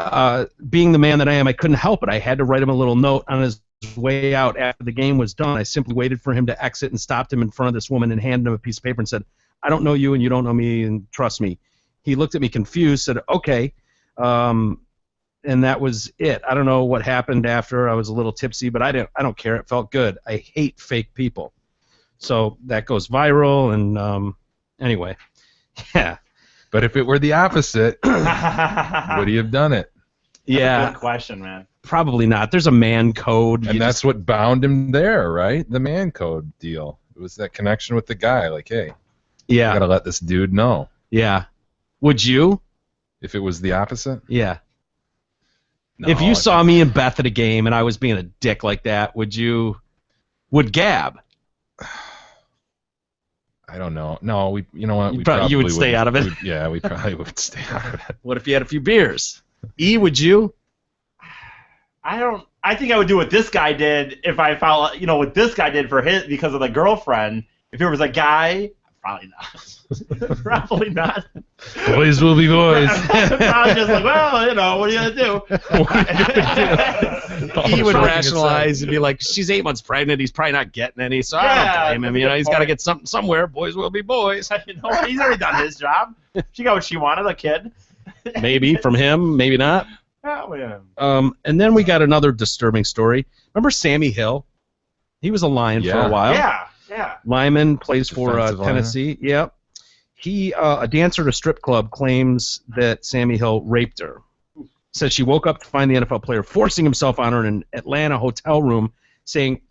being the man that I am, I couldn't help it. I had to write him a little note on his way out after the game was done. I simply waited for him to exit and stopped him in front of this woman and handed him a piece of paper and said, I don't know you and you don't know me, and trust me. He looked at me confused, said, okay, and that was it. I don't know what happened after. I was a little tipsy, but I don't care. It felt good. I hate fake people. So that goes viral, and anyway, yeah. But if it were the opposite, would he have done it? Yeah. Good question, man. Probably not. There's a man code. And that's what bound him there, right? The man code deal. It was that connection with the guy. Like, hey, I gotta let this dude know. Yeah. Would you? If it was the opposite? Yeah. No, if you saw me and Beth at a game and I was being a dick like that, would Gab? I don't know. No, you know what? You would stay out of it? We probably would stay out of it. What if you had a few beers? Would you? I think I would do what this guy did if I found, what this guy did for his, because of the girlfriend. If it was a guy, probably not. Probably not. Boys will be boys. Probably just like, well, what are you going to do? He would rationalize and be like, she's 8 months pregnant. He's probably not getting any, so I don't blame him. He's got to get something somewhere. Boys will be boys. He's already done his job. She got what she wanted, a kid. Maybe from him, maybe not. And then we got another disturbing story. Remember Sammy Hill? He was a Lion for a while. Yeah. Lyman plays for Tennessee. Yep. He, a dancer at a strip club, claims that Sammy Hill raped her. Says she woke up to find the NFL player forcing himself on her in an Atlanta hotel room, saying,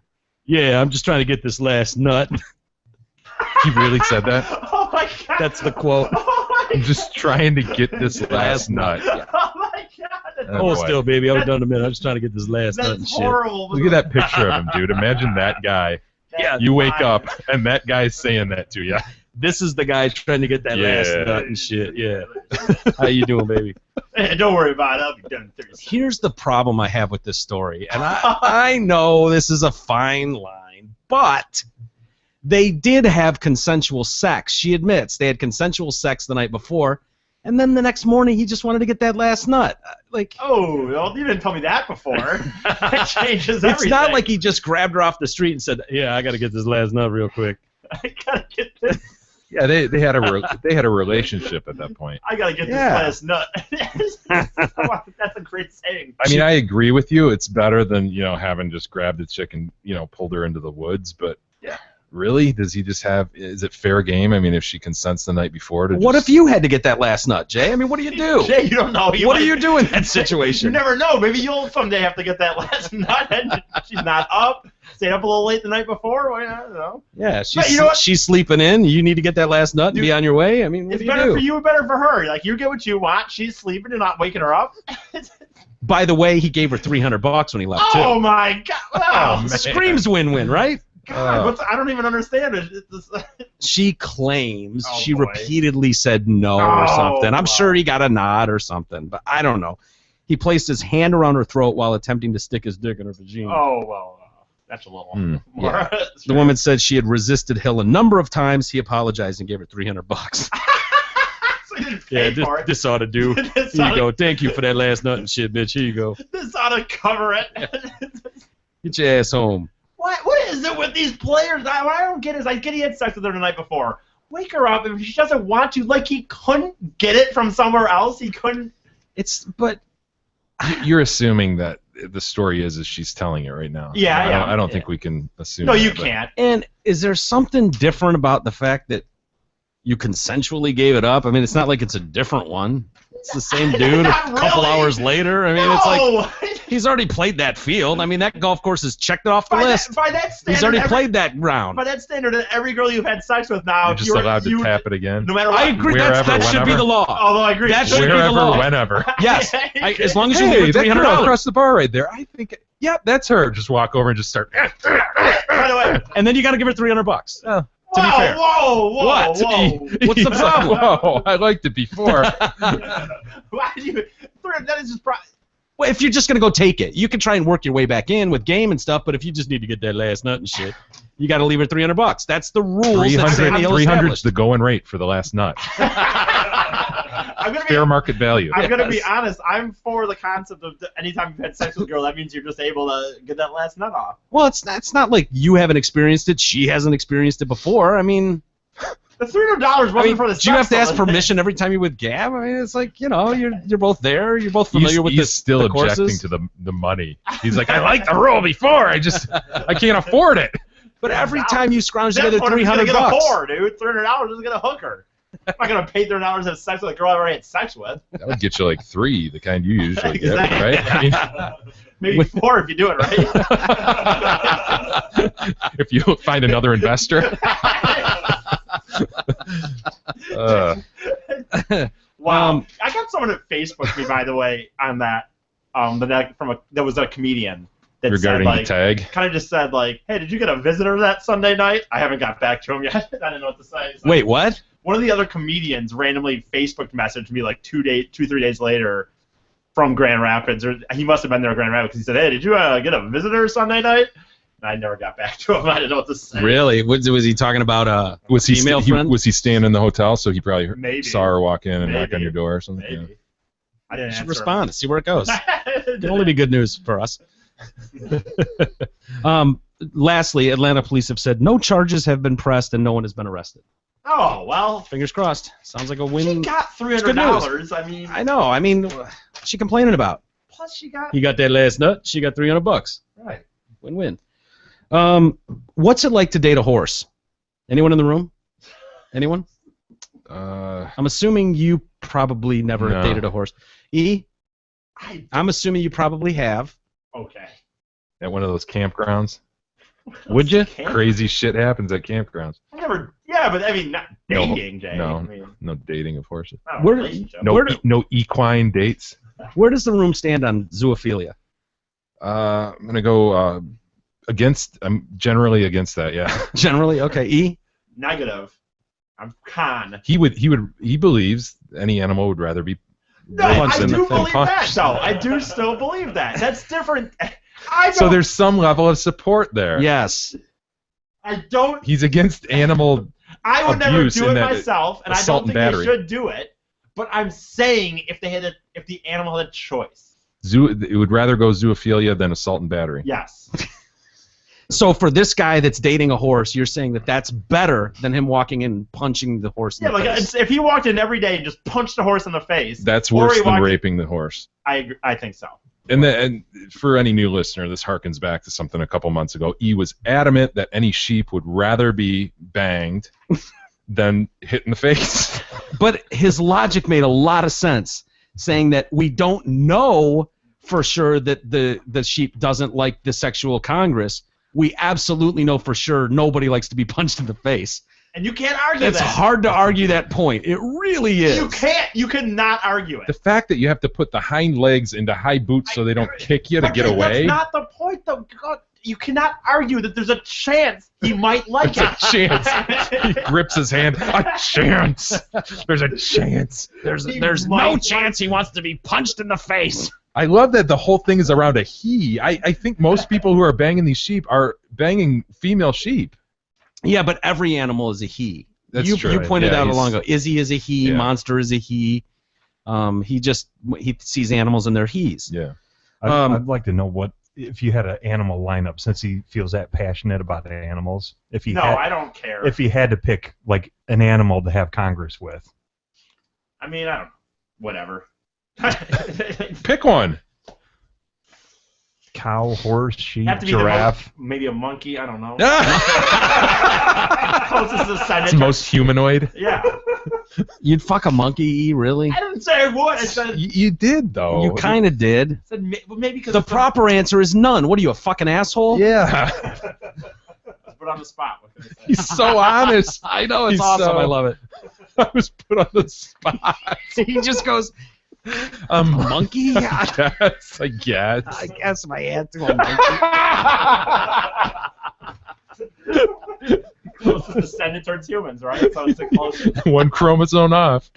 "Yeah, I'm just trying to get this last nut." He really said that? Oh my God. That's the quote. I'm just trying to get this last nut. Yeah. Oh my God. Hold still, baby. I was done in a minute. I'm just trying to get this last nut and shit. Horrible. Look at that picture of him, dude. Imagine that guy Yeah. You wake up and that guy's saying that to you. This is the guy trying to get that last nut and shit. Yeah. How you doing, baby? Hey, don't worry about it. I'll be done in 30 seconds. Here's the problem I have with this story, and I know this is a fine line, but they did have consensual sex. She admits they had consensual sex the night before, and then the next morning he just wanted to get that last nut. Oh, well, you didn't tell me that before. That changes everything. It's not like he just grabbed her off the street and said, "Yeah, I got to get this last nut real quick." I gotta get this. Yeah, they had a relationship at that point. I gotta get this last nut. That's a great saying. I mean, I agree with you. It's better than having just grabbed the chick and pulled her into the woods. But really, does he just have? Is it fair game? I mean, if she consents the night before to. What if you had to get that last nut, Jay? I mean, what do you do? Jay, you don't know. What do you do in that situation? You never know. Maybe you'll someday have to get that last nut. And she's not up. Stayed up a little late the night before. Well, I don't know. Yeah, she's sleeping in. You need to get that last nut and be on your way. I mean, what it's do you better do? for you and better for her. Like, you get what you want. She's sleeping. You're not waking her up. By the way, he gave her $300 when he left too. Oh my God! Wow. Screams win-win, right? God, I don't even understand it. She claims she repeatedly said no or something. I'm sure he got a nod or something, but I don't know. He placed his hand around her throat while attempting to stick his dick in her vagina. Oh, well, that's a little more. Yeah. The woman said she had resisted Hill a number of times. He apologized and gave her $300. So he didn't pay for it. This ought to do. Here you go. Thank you for that last nut and shit, bitch. Here you go. This ought to cover it. Get your ass home. What is it with these players? What I don't get is I get he had sex with her the night before. Wake her up if she doesn't want to. Like, he couldn't get it from somewhere else. He couldn't. But you're assuming that the story is she's telling it right now. Yeah, I don't think we can assume. No, that, you can't. And is there something different about the fact that you consensually gave it up? I mean, it's not like it's a different one. It's the same dude a couple hours later. I mean, it's like he's already played that field. I mean, that golf course is checked off the list. By that standard, he's already played that round. By that standard, every girl you've had sex with now, you're just allowed to tap it again. No matter what. I agree. That should be the law. Although I agree. That should be the law. Whenever. Yes. As long as you give that girl $300 across the bar right there. I think. Yep, that's her. Just walk over and just start. By the way, and then you got to give her $300. To be fair. Whoa! What? What's the problem? Whoa! I liked it before. Why do you? That is just. Well, if you're just gonna go take it, you can try and work your way back in with game and stuff. But if you just need to get that last nut and shit, you got to leave her $300. That's the rules. 300's the going rate for the last nut. Fair market value. I'm gonna be honest. I'm for the concept of anytime you've had sex with a girl, that means you're just able to get that last nut off. Well, it's not like you haven't experienced it. She hasn't experienced it before. I mean, the $300 wasn't for the. Do you have to ask permission every time you're with Gab? I mean, it's like, you're both there. You're both familiar with he's still the objecting courses. to the money. He's like, I liked the rule before. I can't afford it. But every time you scrounge together $300, get a whore, dude. $300 is gonna hook her. I'm not gonna pay $300 to have sex with a girl I already had sex with. That would get you like 3, the kind you usually get, right? I mean, maybe 4 if you do it right. If you find another investor. Wow. I got someone at Facebook me, by the way, on that. That was a comedian. That regarding said, the tag. Kind of just said like, "Hey, did you get a visitor that Sunday night?" I haven't got back to him yet. I didn't know what to say. So wait, what? One of the other comedians randomly Facebook messaged me like 3 days later from Grand Rapids, or he must have been there at Grand Rapids because he said, "Hey, did you get a visitor Sunday night?" And I never got back to him. I didn't know what to say. Really? Was he talking about was he female friend? Was he staying in the hotel so he probably Maybe. saw her walk in and knock on your door or something? Maybe. Yeah. I didn't answer respond. See where it goes. It can only be good news for us. Lastly, Atlanta police have said no charges have been pressed and no one has been arrested. Oh, well. Fingers crossed. Sounds like a win. She got $300. I mean. I know. I mean, what's she complaining about? Plus, she got. He got that last nut. She got $300. Right. Win-win. What's it like to date a horse? Anyone in the room? Anyone? I'm assuming you probably never dated a horse. I'm assuming you probably have. Okay. At one of those campgrounds. Would you? Crazy shit happens at campgrounds. I never. Yeah, but I mean, not dating, Jay. No, I mean, no dating of horses. No equine dates. Where does the room stand on zoophilia? I'm gonna go I'm generally against that. Yeah. Generally, okay. E. Negative. I'm con. He believes any animal would rather be. No, I do believe that, though. I do still believe that. That's different. So there's some level of support there. Yes. I don't. He's against animal. I would never do it and myself, and I don't think they should do it. But I'm saying if the animal had a choice. It would rather go zoophilia than assault and battery. Yes. So for this guy that's dating a horse, you're saying that that's better than him walking in and punching the horse in the face. If he walked in every day and just punched a horse in the face. That's worse than raping the horse. I agree, I think so. And for any new listener, this harkens back to something a couple months ago. E was adamant that any sheep would rather be banged than hit in the face. But his logic made a lot of sense, saying that we don't know for sure that the sheep doesn't like the sexual congress. We absolutely know for sure nobody likes to be punched in the face. And you can't argue that. It's hard to argue that point. It really is. You can't. You cannot argue it. The fact that you have to put the hind legs into high boots so they don't kick you to get away. That's not the point, though. God, you cannot argue that there's a chance he might like it. A chance. He grips his hand. A chance. There's a chance. There's no chance he wants to be punched in the face. I love that the whole thing is around a he. I think most people who are banging these sheep are banging female sheep. Yeah, but every animal is a he. That's you, true. You pointed out a long ago. Izzy is a he. Yeah. Monster is a he. He sees animals and they're he's. Yeah. I'd like to know what if you had an animal lineup, since he feels that passionate about animals. I don't care. If he had to pick like an animal to have Congress with. I mean, I don't. Whatever. Pick one. Cow, horse, sheep, Have to be giraffe. Maybe a monkey. I don't know. Closest to senator. It's most humanoid. Yeah. You'd fuck a monkey, really? I didn't say I would. I said You did though. You kind of did. I said maybe because The proper answer is none. What are you, a fucking asshole? Yeah. Put on the spot. What can I say? He's so honest. I know, it's He's awesome. so- I love it. I was put on the spot. He just goes, monkey? Yes, I guess. I guess my answer was monkey. Closest descendant towards humans, right? So it's the closest. One chromosome off.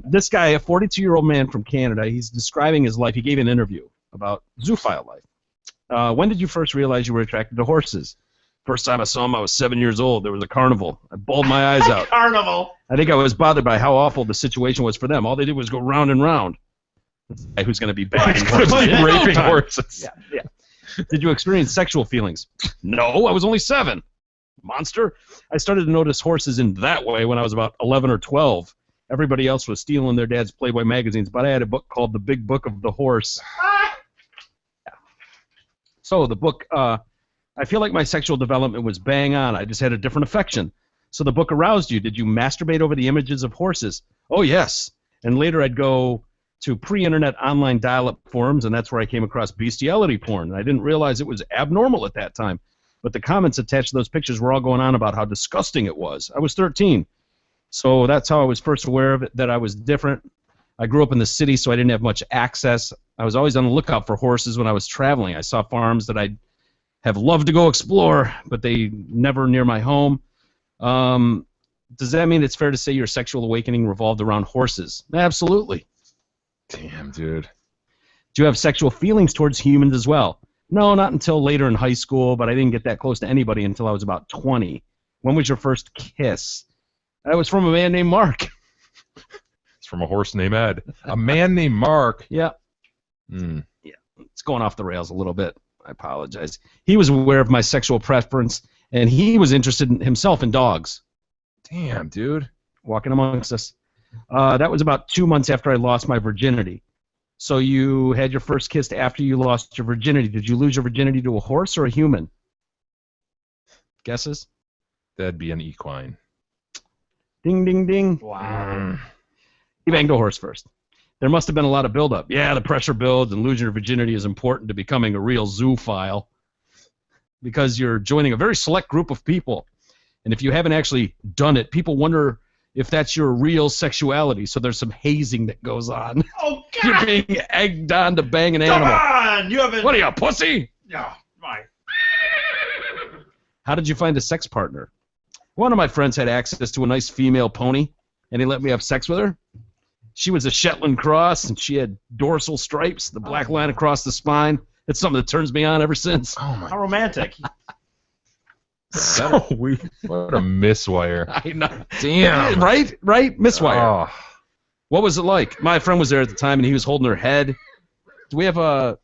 This guy, a 42-year-old man from Canada, he's describing his life. He gave an interview about zoophile life. When did you first realize you were attracted to horses? First time I saw him, I was 7 years old. There was a carnival. I bawled my eyes out. Carnival. I think I was bothered by how awful the situation was for them. All they did was go round and round. This guy who's going to be banging horses. Raping horses. Yeah. Did you experience sexual feelings? No, I was only 7. Monster. I started to notice horses in that way when I was about 11 or 12. Everybody else was stealing their dad's Playboy magazines, but I had a book called The Big Book of the Horse. Yeah. So the book, I feel like my sexual development was bang on. I just had a different affection. So the book aroused you. Did you masturbate over the images of horses? Oh, yes. And later I'd go to pre-internet online dial-up forums, and that's where I came across bestiality porn. And I didn't realize it was abnormal at that time. But the comments attached to those pictures were all going on about how disgusting it was. I was 13. So that's how I was first aware of it, that I was different. I grew up in the city, so I didn't have much access. I was always on the lookout for horses when I was traveling. I saw farms that I'd have loved to go explore, but they never near my home. Does that mean it's fair to say your sexual awakening revolved around horses? Absolutely. Damn, dude. Do you have sexual feelings towards humans as well? No, not until later in high school, but I didn't get that close to anybody until I was about 20. When was your first kiss? That was from a man named Mark. It's from a horse named Ed. A man named Mark. Yeah. Mm. Yeah. It's going off the rails a little bit. I apologize. He was aware of my sexual preference, and he was interested in himself in dogs. Damn, dude. Walking amongst us. That was about 2 months after I lost my virginity. So you had your first kiss after you lost your virginity. Did you lose your virginity to a horse or a human? Guesses? That'd be an equine. Ding, ding, ding. Wow. He banged a horse first. There must have been a lot of buildup. Yeah, the pressure builds, and losing your virginity is important to becoming a real zoophile because you're joining a very select group of people. And if you haven't actually done it, people wonder if that's your real sexuality. So there's some hazing that goes on. Oh, God! You're being egged on to bang an animal. Come on! You haven't... What are you, a pussy? No, my... How did you find a sex partner? One of my friends had access to a nice female pony, and he let me have sex with her. She was a Shetland cross, and she had dorsal stripes, the black line across the spine. It's something that turns me on ever since. Oh my! How romantic. So weird. What a miswire. I know. Damn. Right? Miswire. Oh. What was it like? My friend was there at the time, and he was holding her head. Do we have our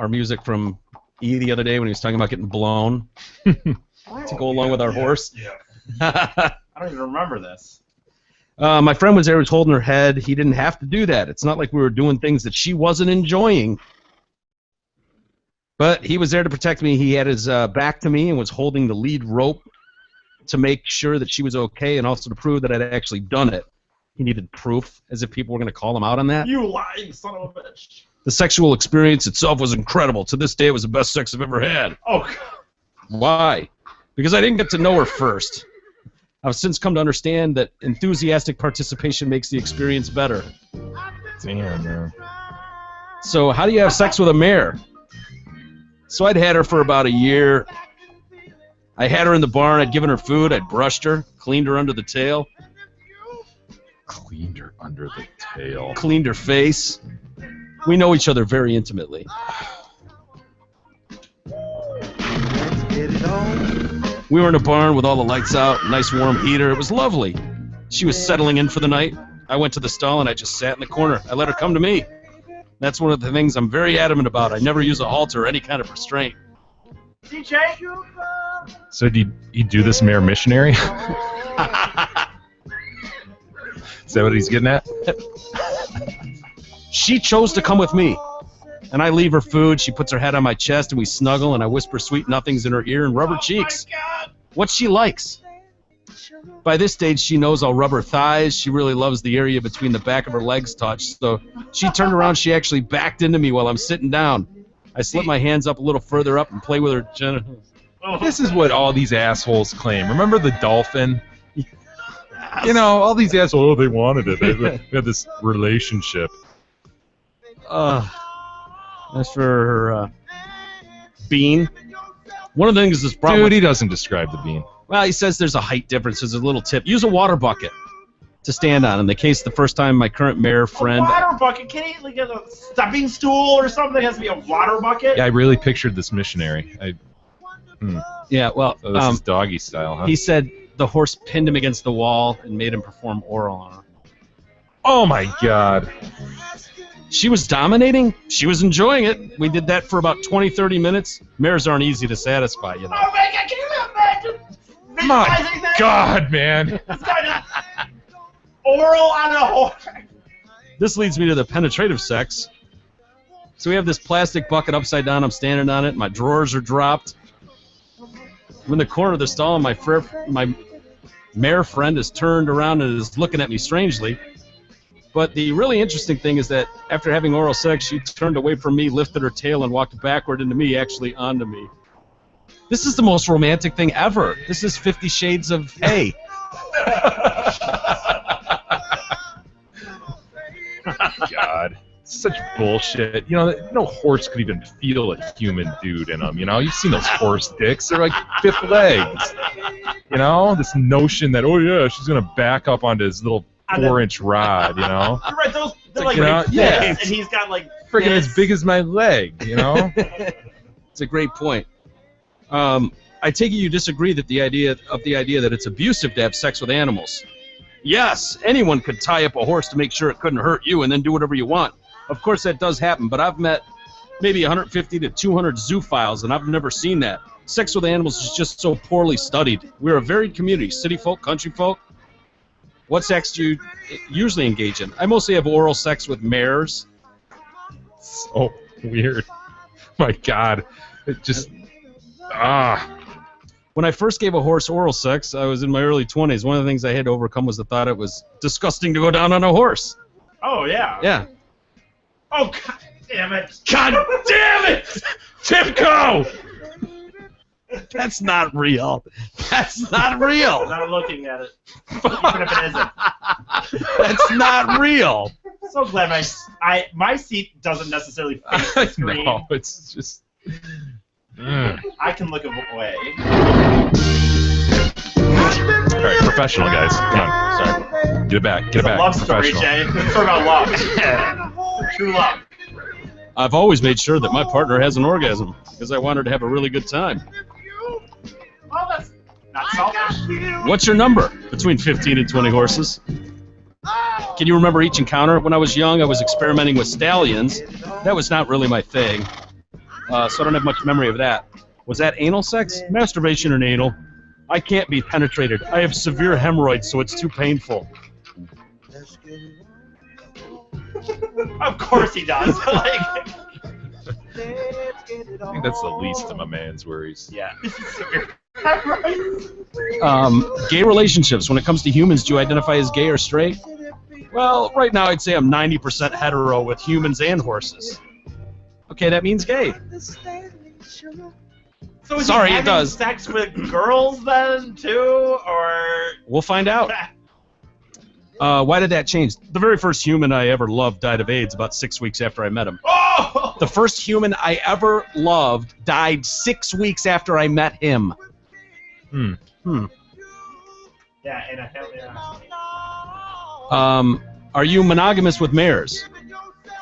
music from E the other day when he was talking about getting blown to go along with our horse? Yeah. I don't even remember this. My friend was there, was holding her head. He didn't have to do that. It's not like we were doing things that she wasn't enjoying. But he was there to protect me. He had his back to me and was holding the lead rope to make sure that she was okay and also to prove that I'd actually done it. He needed proof, as if people were going to call him out on that. You lying son of a bitch. The sexual experience itself was incredible. To this day, it was the best sex I've ever had. Oh, God. Why? Because I didn't get to know her first. I've since come to understand that enthusiastic participation makes the experience better. Damn, man. So how do you have sex with a mare? So I'd had her for about a year. I had her in the barn. I'd given her food. I'd brushed her, cleaned her under the tail. Cleaned her under the tail. Cleaned her face. We know each other very intimately. We were in a barn with all the lights out, nice warm heater. It was lovely. She was settling in for the night. I went to the stall and I just sat in the corner. I let her come to me. That's one of the things I'm very adamant about. I never use a halter or any kind of restraint. DJ? So did he do this mare missionary? Is that what he's getting at? She chose to come with me. And I leave her food, she puts her head on my chest, and we snuggle, and I whisper sweet nothings in her ear and rub her cheeks. What she likes. By this stage, she knows I'll rub her thighs. She really loves the area between the back of her legs touched. So she turned around, she actually backed into me while I'm sitting down. I slip my hands up a little further up and play with her genitals. This is what all these assholes claim. Remember the dolphin? You know, all these assholes, oh, they wanted it. They had this relationship. As for her bean, one of the things is this problem. Dude, he doesn't describe the bean. Well, he says there's a height difference. There's a little tip. Use a water bucket to stand on. In the case the first time my current mare friend... A water bucket? Can he get a stepping stool or something? It has to be a water bucket? Yeah, I really pictured this missionary. Yeah, well... So this is doggy style, huh? He said the horse pinned him against the wall and made him perform oral on her. Oh, my God. She was dominating. She was enjoying it. We did that for about 20, 30 minutes. Mares aren't easy to satisfy, you know. Oh, my God, can you imagine? My God, man. Oral on a horse. This leads me to the penetrative sex. So we have this plastic bucket upside down. I'm standing on it. My drawers are dropped. I'm in the corner of the stall, and my mare friend is turned around and is looking at me strangely. But the really interesting thing is that after having oral sex, she turned away from me, lifted her tail, and walked backward into me, actually onto me. This is the most romantic thing ever. This is 50 Shades of Hey. God, such bullshit. You know, no horse could even feel a human dude in them. You know, you've seen those horse dicks. They're like fifth legs. You know, this notion that, oh yeah, she's gonna back up onto his little 4-inch rod. You know. You're right. Those they're like, you know, yeah, and he's got like freaking as big as my leg. You know. It's a great point. I take it you disagree that the idea that it's abusive to have sex with animals. Yes, anyone could tie up a horse to make sure it couldn't hurt you and then do whatever you want. Of course that does happen, but I've met maybe 150 to 200 zoophiles, and I've never seen that. Sex with animals is just so poorly studied. We're a varied community, city folk, country folk. What sex do you usually engage in? I mostly have oral sex with mares. So weird. My God. It just... When I first gave a horse oral sex, I was in my early 20s. One of the things I had to overcome was the thought it was disgusting to go down on a horse. Oh, yeah. Yeah. Oh, God damn it. God damn it! Tipco! That's not real. That's not real. I'm not looking at it. Even if it isn't. That's not real. So glad my seat doesn't necessarily face the screen. No, it's just... I can look away. All right, professional guys. Come on. Sorry. Get it back. Get it It's a back. love story, Professional. Jay. It's a story about love. True love. I've always made sure that my partner has an orgasm because I want her to have a really good time. Well, that's not selfish. What's your number? Between 15 and 20 horses. Can you remember each encounter? When I was young, I was experimenting with stallions. That was not really my thing, so I don't have much memory of that. Was that anal sex? Masturbation and anal. I can't be penetrated. I have severe hemorrhoids, so it's too painful. Of course he does. Like, I think that's the least of my man's worries. yeah. Gay relationships. When it comes to humans, do you identify as gay or straight? Well, right now I'd say I'm 90% hetero with humans and horses. Okay, that means gay. So is Sorry, he it having does. sex with girls then too, or? We'll find out. Why did that change? The very first human I ever loved died of AIDS about 6 weeks after I met him. Oh! The first human I ever loved died 6 weeks after I met him. Yeah, and I have Are you monogamous with mares?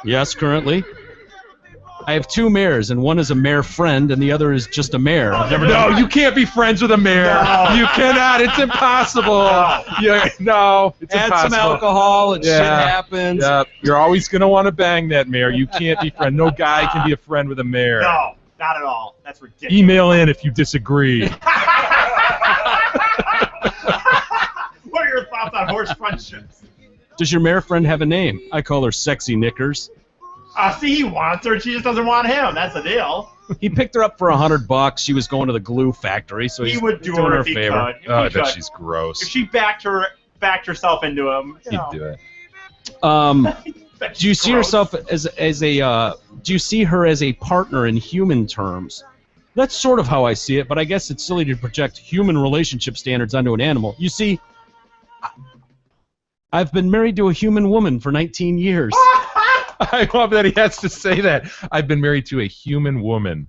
Yes, currently. I have 2 mares, and one is a mare friend, and the other is just a mare. I've never No, done. you can't be friends with a mare. No. You cannot. It's impossible. No, it's Add impossible. some alcohol, and shit happens. Yeah, you're always gonna want to bang that mare. You can't be friend. No guy can be a friend with a mare. No, not at all. That's ridiculous. Email in if you disagree. What are your thoughts on horse friendships? Does your mare friend have a name? I call her Sexy Knickers. See, he wants her. She just doesn't want him. That's the deal. He picked her up for $100. She was going to the glue factory, so he's He would do doing her her if he favor. could. If Oh, he I bet could. she's gross. If she backed herself into him, He'd do it. Do you see yourself as a do you see her as a partner in human terms? That's sort of how I see it, but I guess it's silly to project human relationship standards onto an animal. You see, I've been married to a human woman for 19 years. I love that he has to say that. I've been married to a human woman.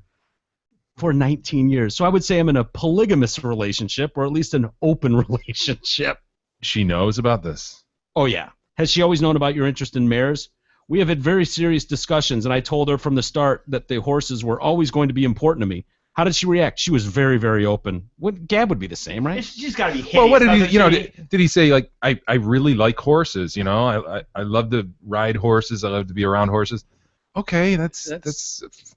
For 19 years. So I would say I'm in a polygamous relationship, or at least an open relationship. She knows about this. Oh, yeah. Has she always known about your interest in mares? We have had very serious discussions, and I told her from the start that the horses were always going to be important to me. How did she react? She was very, very open. Gab would be the same, right? she's got to be hideous. Well, what did he? doesn't You know, she? did he say like I really like horses? You know, I love to ride horses. I love to be around horses. Okay, that's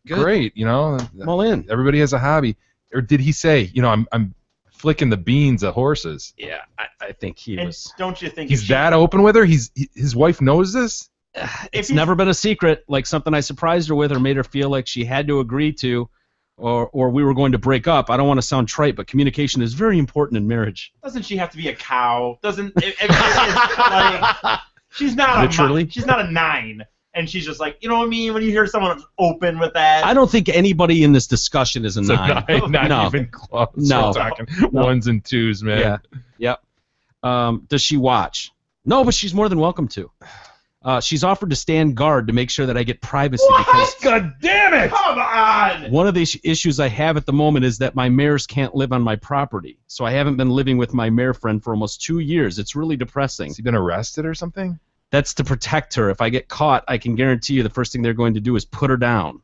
good. great. You know, I'm all in. Everybody has a hobby. Or did he say, you know, I'm flicking the beans at horses? Yeah, I think he And was. don't you think He's if she- that open with her. His wife knows this. It's never been a secret, like something I surprised her with or made her feel like she had to agree to, or we were going to break up. I don't want to sound trite, but communication is very important in marriage. Doesn't she have to be a cow? Doesn't like, she's not Literally? she's not a 9, and she's just like, you know what I mean? When you hear someone open with that, I don't think anybody in this discussion is a So 9. not No. even close. No. We're talking ones and twos, man. Yeah. Yep. Does she watch? No, but she's more than welcome to. She's offered to stand guard to make sure that I get privacy because God damn it! come on. one of the issues I have at the moment is that my mares can't live on my property. So I haven't been living with my mare friend for almost 2 years. It's really depressing. Has he been arrested or something? That's to protect her. If I get caught, I can guarantee you the first thing they're going to do is put her down.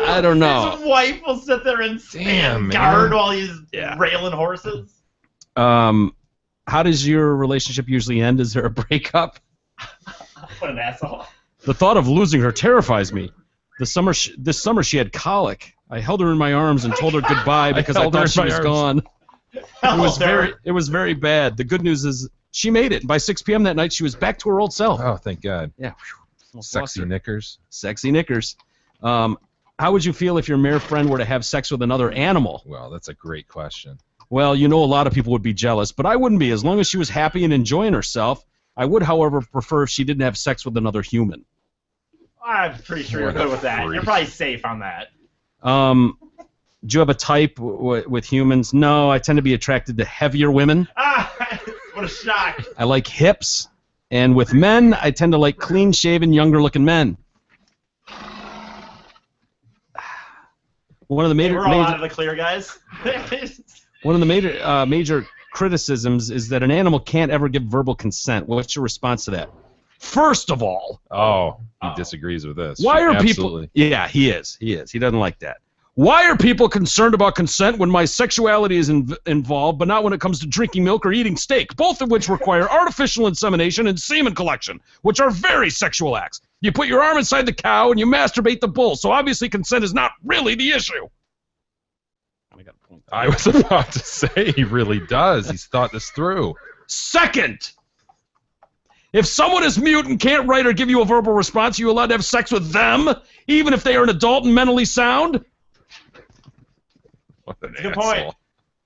I don't know. His wife will sit there and stand man. guard while he's railing horses. How does your relationship usually end? Is there a breakup? What an asshole. The thought of losing her terrifies me. This summer she had colic. I held her in my arms and told her goodbye because I held her thought she in my was arms. gone. It was very bad. The good news is she made it. By 6 p.m. that night, she was back to her old self. Oh, thank God. Yeah. Almost lost Sexy her. knickers. Sexy knickers. How would you feel if your mare friend were to have sex with another animal? Well, that's a great question. Well, you know a lot of people would be jealous, but I wouldn't be. As long as she was happy and enjoying herself, I would, however, prefer if she didn't have sex with another human. I'm pretty sure you're What a good with that. freak. You're probably safe on that. Do you have a type with humans? No, I tend to be attracted to heavier women. What a shock. I like hips. And with men, I tend to like clean-shaven, younger-looking men. One of the We're all out of the clear, guys. One of the major criticisms is that an animal can't ever give verbal consent. What's your response to that? First of all, he disagrees with this. why are Absolutely. people? Yeah, he is. He doesn't like that. Why are people concerned about consent when my sexuality is involved, but not when it comes to drinking milk or eating steak, both of which require artificial insemination and semen collection, which are very sexual acts. You put your arm inside the cow and you masturbate the bull, so obviously consent is not really the issue. I was about to say he really does. He's thought this through. Second, if someone is mute and can't write or give you a verbal response, are you allowed to have sex with them, even if they are an adult and mentally sound? What an Good asshole.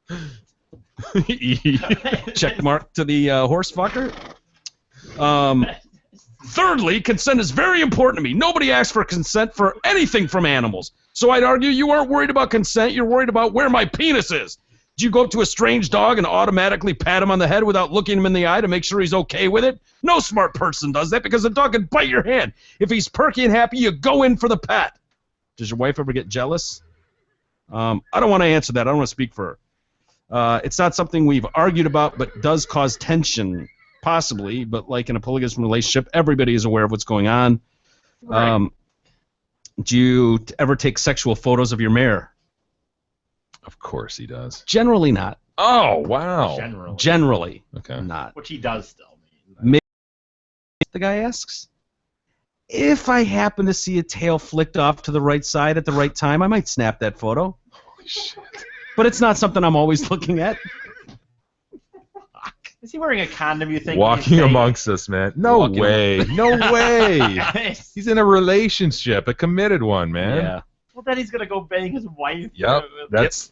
point. Check mark to the horse fucker. Thirdly, consent is very important to me. Nobody asks for consent for anything from animals. So I'd argue you aren't worried about consent, you're worried about where my penis is. Do you go up to a strange dog and automatically pat him on the head without looking him in the eye to make sure he's okay with it? No smart person does that because the dog can bite your hand. If he's perky and happy, you go in for the pat. Does your wife ever get jealous? I don't want to answer that. I don't want to speak for her. It's not something we've argued about, but does cause tension, possibly. But like in a polygamous relationship, everybody is aware of what's going on. Right. Do you ever take sexual photos of your mare? Of course he does. Generally not. Oh, wow. Generally Okay. not. Which he does still. Maybe the guy asks. If I happen to see a tail flicked off to the right side at the right time, I might snap that photo. Holy shit. But it's not something I'm always looking at. Is he wearing a condom, you think? Walking amongst us, man. No Walking way. No way. He's in a relationship, a committed one, man. Yeah. Well, then he's going to go bang his wife. Yep. That's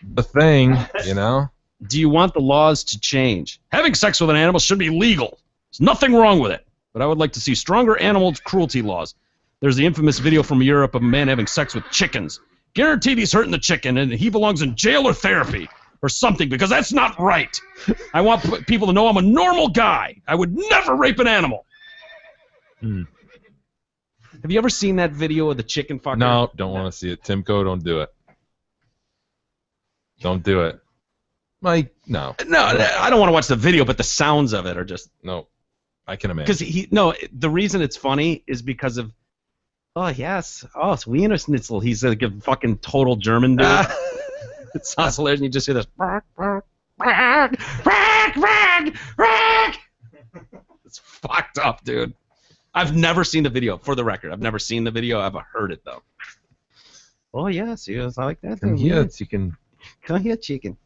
the thing, you know? Do you want the laws to change? Having sex with an animal should be legal. There's nothing wrong with it. But I would like to see stronger animal cruelty laws. There's the infamous video from Europe of a man having sex with chickens. Guaranteed he's hurting the chicken and he belongs in jail or therapy or something because that's not right. I want people to know I'm a normal guy. I would never rape an animal. Have you ever seen that video of the chicken fucker? No, don't want to see it. Timco, don't do it. Don't do it. Mike, no. No, I don't want to watch the video, but the sounds of it are just... No, I can imagine. Because the reason it's funny is because of... Oh, yes. Oh, it's Wiener Schnitzel. He's like a fucking total German dude. It sounds hilarious, and you just hear this... It's fucked up, dude. I've never seen the video, for the record. I've never seen the video. I've heard it, though. Oh, yes. Yes, I like that. Come here, chicken. Come here, chicken.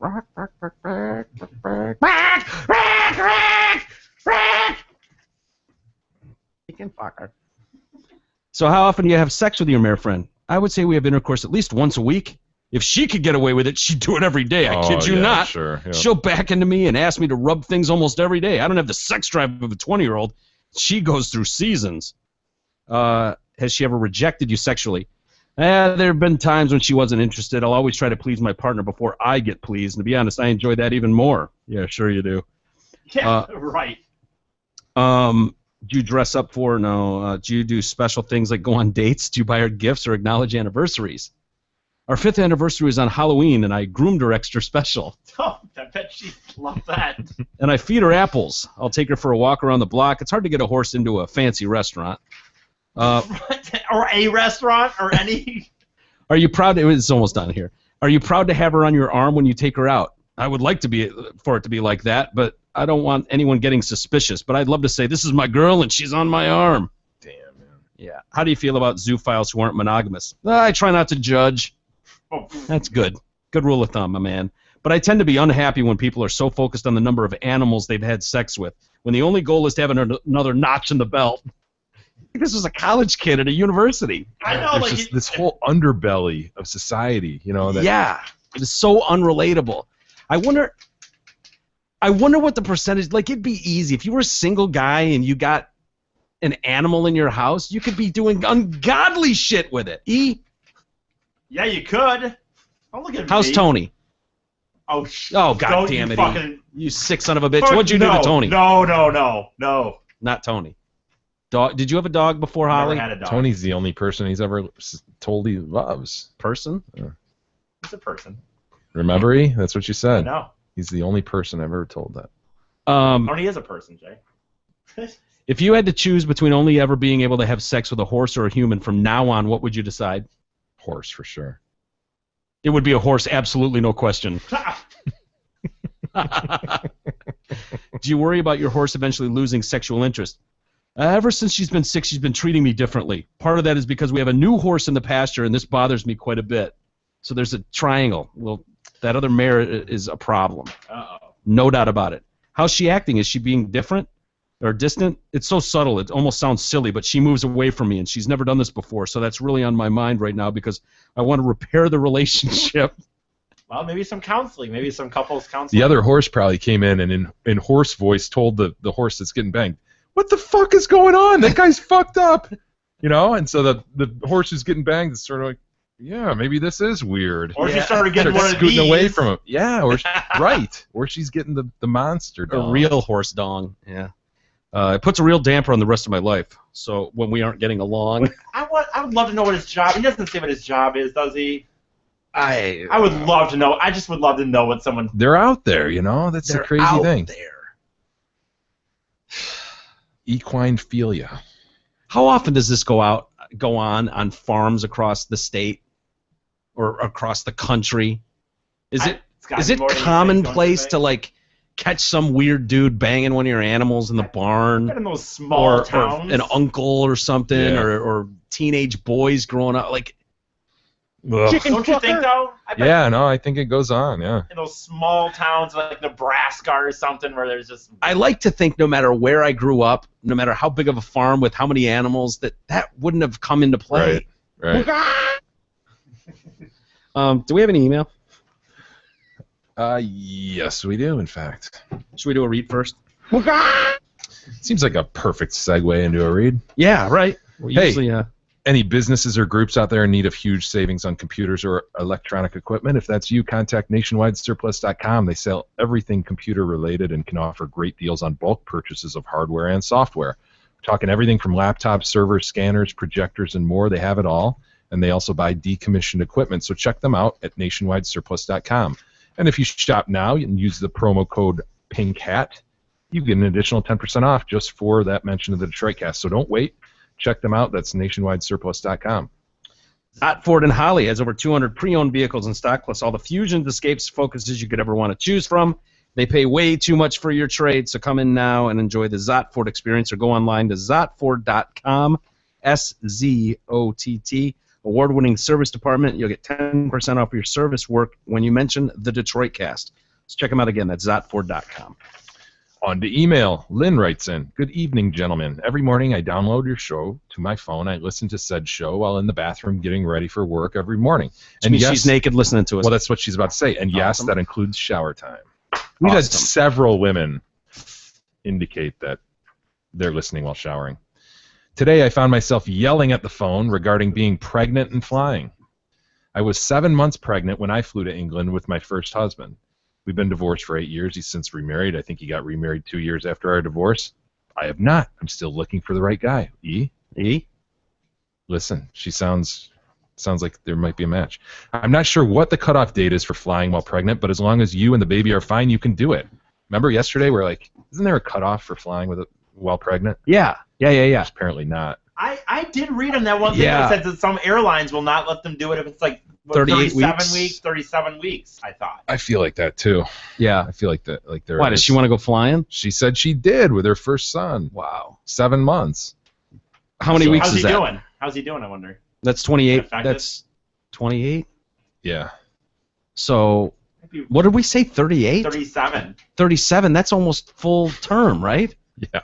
Chicken fucker. So how often do you have sex with your mare friend? I would say we have intercourse at least once a week. If she could get away with it, she'd do it every day. I kid you not. Sure, yeah. She'll back into me and ask me to rub things almost every day. I don't have the sex drive of a 20-year-old. She goes through seasons. Has she ever rejected you sexually? There have been times when she wasn't interested. I'll always try to please my partner before I get pleased. And to be honest, I enjoy that even more. Yeah, sure you do. Yeah, right. Do you dress up for her? No. Do you do special things like go on dates? Do you buy her gifts or acknowledge anniversaries? Our 5th anniversary was on Halloween, and I groomed her extra special. Oh, I bet she loved that. And I feed her apples. I'll take her for a walk around the block. It's hard to get a horse into a fancy restaurant. Or a restaurant, or any... Are you proud? It's almost done here. Are you proud to have her on your arm when you take her out? I would like for it to be like that, but I don't want anyone getting suspicious. But I'd love to say, this is my girl, and she's on my arm. Damn, man. Yeah. How do you feel about zoophiles who aren't monogamous? I try not to judge. Oh. That's good. Good rule of thumb, my man. But I tend to be unhappy when people are so focused on the number of animals they've had sex with, when the only goal is to have another notch in the belt. This was a college kid at a university. I know, There's like just this whole underbelly of society, you know. That, yeah, it is so unrelatable. I wonder what the percentage. Like, it'd be easy if you were a single guy and you got an animal in your house. You could be doing ungodly shit with it. Yeah, you could. Don't look at How's me. Tony? Oh, God damn it! Fucking... You sick son of a bitch! What'd you do to Tony? No. Not Tony. Dog? Did you have a dog before Holly? Never had a dog. Tony's the only person he's ever told he loves. Person? He's a person. Remember, E? That's what you said. I know. He's the only person I've ever told that. Tony is a person, Jay. If you had to choose between only ever being able to have sex with a horse or a human from now on, what would you decide? Horse, for sure. It would be a horse, absolutely no question. Do you worry about your horse eventually losing sexual interest? Ever since she's been sick, she's been treating me differently. Part of that is because we have a new horse in the pasture, and this bothers me quite a bit. So there's a triangle. Well, that other mare is a problem. Uh-oh. No doubt about it. How's she acting? Is she being different or distant? It's so subtle. It almost sounds silly, but she moves away from me, and she's never done this before, so that's really on my mind right now because I want to repair the relationship. Well, maybe some counseling. Maybe some couples counseling. The other horse probably came in and in horse voice told the horse that's getting banged, "What the fuck is going on? That guy's fucked up." You know? And so the horse who's getting banged is sort of like, yeah, maybe this is weird. Or she started getting one of scooting these. away from him. Yeah, or right. Or she's getting the monster dong. A real horse dong, yeah. It puts a real damper on the rest of my life. So when we aren't getting along, I would love to know what his job. He doesn't say what his job is, does he? I would love to know. I just would love to know what someone. They're out there, you know. That's the crazy thing. There. Equine philia. How often does this go on farms across the state or across the country? Is it commonplace to like catch some weird dude banging one of your animals in the barn? In those small towns. Or an uncle or something, Yeah. or teenage boys growing up like. Don't you think though? I bet Yeah, no, I think it goes on. Yeah. in those small towns like Nebraska or something where there's just. I like to think no matter where I grew up, no matter how big of a farm with how many animals, that wouldn't have come into play. Right. Do we have any email? Yes, we do. In fact. Should we do a read first? Seems like a perfect segue into a read. Yeah, right. We're Hey. usually, Any businesses or groups out there in need of huge savings on computers or electronic equipment? If that's you, contact nationwidesurplus.com. They sell everything computer related and can offer great deals on bulk purchases of hardware and software. We're talking everything from laptops, servers, scanners, projectors, and more. They have it all. And they also buy decommissioned equipment. So check them out at nationwidesurplus.com. And if you shop now and use the promo code PINKHAT, you get an additional 10% off just for that mention of the Detroitcast. So don't wait. Check them out. That's nationwidesurplus.com. Zott Ford and Holly has over 200 pre-owned vehicles in stock, plus all the Fusions, Escapes, Focuses you could ever want to choose from. They pay way too much for your trade, so come in now and enjoy the Zott Ford experience, or go online to zottford.com, SZOTT. Award-winning service department. You'll get 10% off your service work when you mention the Detroitcast. So check them out again. That's zottford.com. On to email. Lynn writes in, "Good evening, gentlemen. Every morning I download your show to my phone. I listen to said show while in the bathroom getting ready for work every morning." And she's naked listening to us. Well, that's what she's about to say. And yes, Awesome. that includes shower time. We've had several women indicate that they're listening while showering. Today I found myself yelling at the phone regarding being pregnant and flying. I was 7 months pregnant when I flew to England with my first husband. We've been divorced for 8 years. He's since remarried. I think he got remarried 2 years after our divorce. I have not. I'm still looking for the right guy. E? Listen, she sounds like there might be a match. I'm not sure what the cutoff date is for flying while pregnant, but as long as you and the baby are fine, you can do it. Remember yesterday we were like, isn't there a cutoff for flying while pregnant? Yeah. Apparently not. I did read on that one thing Yeah. that says that some airlines will not let them do it if it's like 38 37 weeks, I thought. I feel like that too. Yeah. I feel like that. Like there. Why, does she want to go flying? She said she did with her first son. Wow. 7 months. How many weeks How's is he that? doing? How's he doing, I wonder? That's 28. Effective? That's 28? Yeah. So, what did we say, 38? 37. 37, that's almost full term, right? Yeah.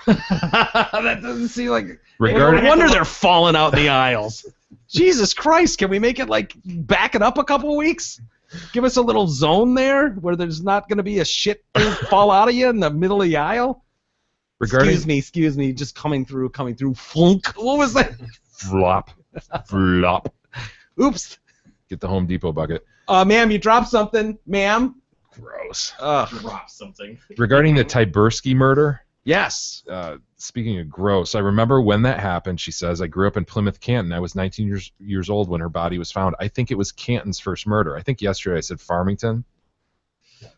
That doesn't seem like... Regarding- No wonder they're falling out in the aisles. Jesus Christ, can we make it, like, back it up a couple of weeks? Give us a little zone there where there's not going to be a shit thing fall out of you in the middle of the aisle? Regarding Excuse me, just coming through, flunk. What was that? flop. Oops. Get the Home Depot bucket. Ma'am, you dropped something. Ma'am. Gross. Drop something. Regarding the Tyburski murder, Yes. Speaking of gross, I remember when that happened. She says, I grew up in Plymouth, Canton. I was 19 years old when her body was found. I think it was Canton's first murder. I think yesterday I said Farmington.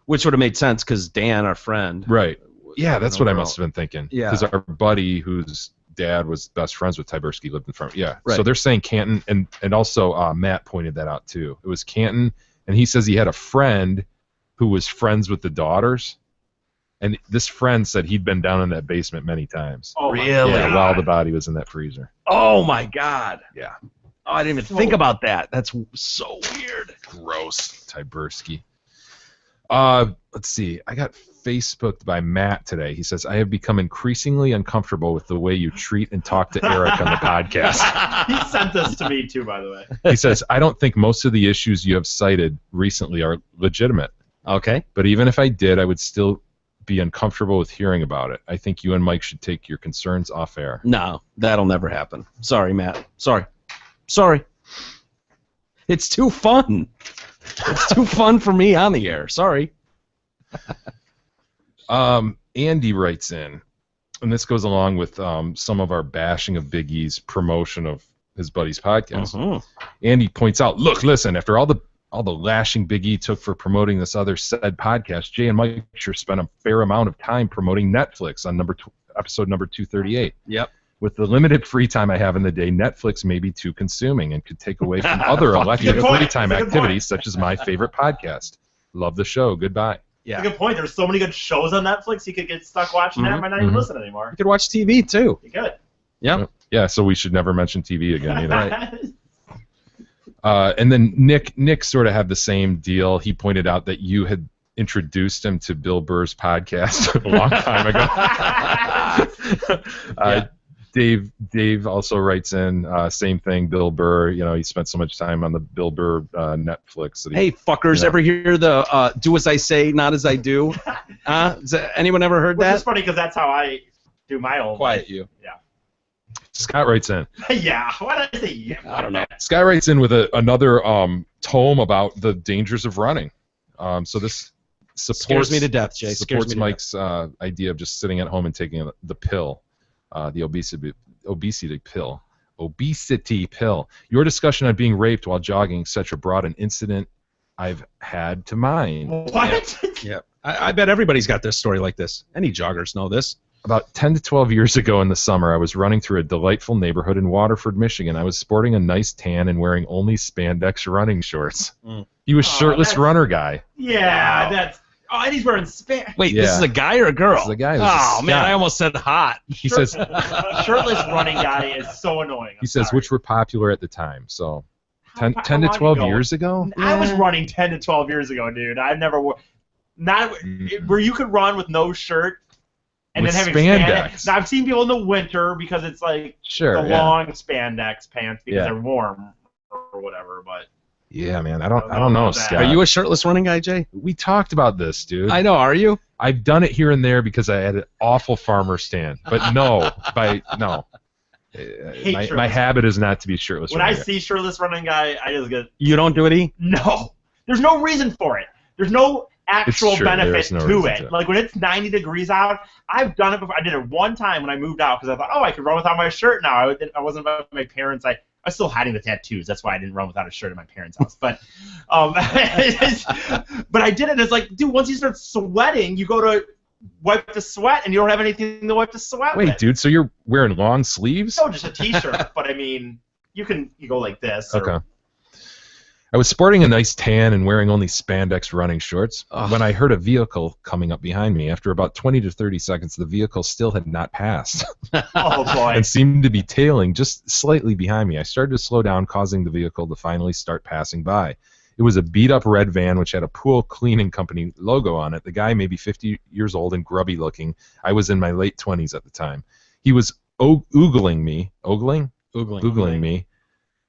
Which would have made sense because Dan, our friend. Right. Yeah, that's what I must have been thinking. Yeah. Because our buddy, whose dad was best friends with Tyberski, lived in Farmington. Yeah. Right. So they're saying Canton, and also Matt pointed that out too. It was Canton, and he says he had a friend who was friends with the daughters. And this friend said he'd been down in that basement many times. Oh, really? Yeah, while the body was in that freezer. Oh, my God. Yeah. Oh, I didn't even think about that. That's so weird. Gross. Tyberski. Let's see. I got Facebooked by Matt today. He says, I have become increasingly uncomfortable with the way you treat and talk to Eric on the podcast. He sent this to me, too, by the way. He says, I don't think most of the issues you have cited recently are legitimate. Okay. But even if I did, I would still be uncomfortable with hearing about it. I think you and Mike should take your concerns off air. No, that'll never happen. Sorry, Matt. Sorry. It's too fun. It's too fun for me on the air. Sorry. Andy writes in, and this goes along with some of our bashing of Big E's promotion of his buddy's podcast. Andy points out, listen, after all the lashing Big E took for promoting this other said podcast, Jay and Mike sure spent a fair amount of time promoting Netflix on episode number 238. Yep. With the limited free time I have in the day, Netflix may be too consuming and could take away from other elective free time activities such as my favorite podcast. Love the show. Goodbye. Yeah. That's a good point. There's so many good shows on Netflix. You could get stuck watching that. Might not even listen anymore. You could watch TV, too. You could. Yep. Yeah, so we should never mention TV again either. And then Nick sort of had the same deal. He pointed out that you had introduced him to Bill Burr's podcast a long time ago. Dave also writes in, same thing, Bill Burr, he spent so much time on the Bill Burr Netflix. That hey, fuckers, ever hear the do as I say, not as I do? Anyone ever heard that? Which is funny because that's how I do my own. Quiet you. Yeah. Scott writes in. Yeah, why did I say yeah? I don't know. Scott writes in with another tome about the dangers of running. So this scares me to death, Jay. Supports Mike's idea of just sitting at home and taking the pill, the obesity pill. Obesity pill. Your discussion on being raped while jogging, etc., brought an incident I've had to mind. What? Yeah. I bet everybody's got this story like this. Any joggers know this. About 10 to 12 years ago in the summer, I was running through a delightful neighborhood in Waterford, Michigan. I was sporting a nice tan and wearing only spandex running shorts. He was shirtless runner guy. Yeah, that's... Oh, and he's wearing spandex. Wait, this is a guy or a girl? This is a guy. Oh, man, I almost said hot. He says... Shirtless running guy is so annoying. He says, which were popular at the time. So 10 to 12 years ago? I was running 10 to 12 years ago, dude. I've never... where you could run with no shirt. And with then having spandex. Now, I've seen people in the winter because it's like long spandex pants because they're warm or whatever. But yeah, man, I don't know, Scott. Are you a shirtless running guy, Jay? We talked about this, dude. I know. Are you? I've done it here and there because I had an awful farmer stand. But no. My habit is not to be shirtless. When I see shirtless running guy, I just get. You don't do it, E? No. There's no reason for it. There's no actual benefit to it. Like when it's 90 degrees out, I've done it before. I did it one time when I moved out because I thought, I could run without my shirt now. I wasn't with my parents. I was still hiding the tattoos. That's why I didn't run without a shirt at my parents' house. But but I did it. And it's like, dude, once you start sweating, you go to wipe the sweat, and you don't have anything to wipe the sweat with. Wait, dude, so you're wearing long sleeves? No, just a T-shirt. But I mean, you go like this. Okay. I was sporting a nice tan and wearing only spandex running shorts when I heard a vehicle coming up behind me. After about 20 to 30 seconds, the vehicle still had not passed. Oh, boy. And seemed to be tailing just slightly behind me. I started to slow down, causing the vehicle to finally start passing by. It was a beat-up red van which had a pool cleaning company logo on it. The guy may be 50 years old and grubby looking. I was in my late 20s at the time. He was oogling me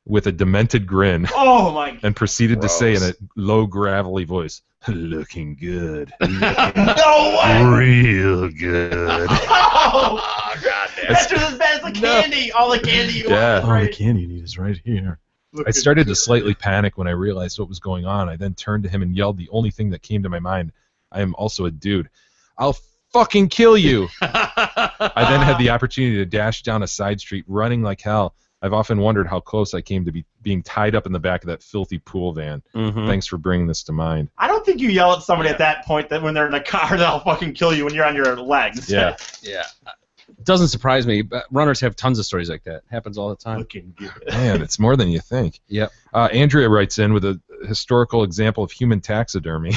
with a demented grin. Oh my God. And proceeded to say in a low, gravelly voice, "Looking good. No way! Real good." Oh, God. That's just as bad as the candy. All the candy you want. All the candy you need is right here. I started to slightly panic when I realized what was going on. I then turned to him and yelled the only thing that came to my mind. I am also a dude. I'll fucking kill you. I then had the opportunity to dash down a side street running like hell. I've often wondered how close I came to being tied up in the back of that filthy pool van. Mm-hmm. Thanks for bringing this to mind. I don't think you yell at somebody at that point that when they're in the car they'll fucking kill you when you're on your legs. Yeah. Yeah. It doesn't surprise me, but runners have tons of stories like that. Happens all the time. Man, it's more than you think. Yep. Andrea writes in with a historical example of human taxidermy.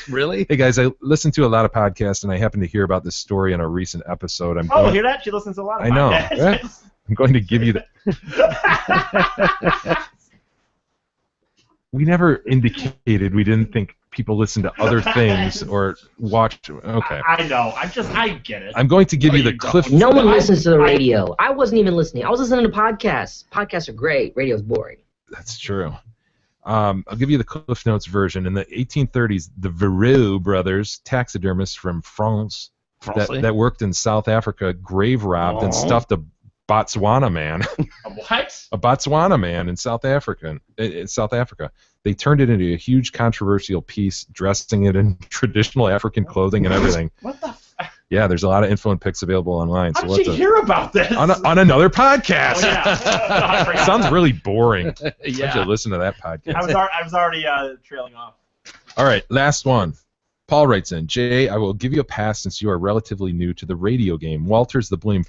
Really? Hey guys, I listen to a lot of podcasts, and I happened to hear about this story in a recent episode. Hear that? She listens to a lot of I know. podcasts. Right? I'm going to give you the. We never indicated we didn't think people listen to other things or watch. Okay. I know. I get it. I'm going to give you the cliff. No one listens to the radio. I wasn't even listening. I was listening to podcasts. Podcasts are great. Radio's boring. That's true. I'll give you the Cliff Notes version. In the 1830s, the Verreau brothers, taxidermists from France, that worked in South Africa, grave robbed and stuffed a Botswana man. A what? A Botswana man in South Africa. They turned it into a huge controversial piece, dressing it in traditional African clothing and everything. What the? Yeah, there's a lot of info and pics available online. How did you hear about this? On another podcast. Oh, yeah. Sounds really boring. Yeah. I should listen to that podcast. I was already trailing off. All right, last one. Paul writes in, Jay, I will give you a pass since you are relatively new to the radio game. Walters, the blame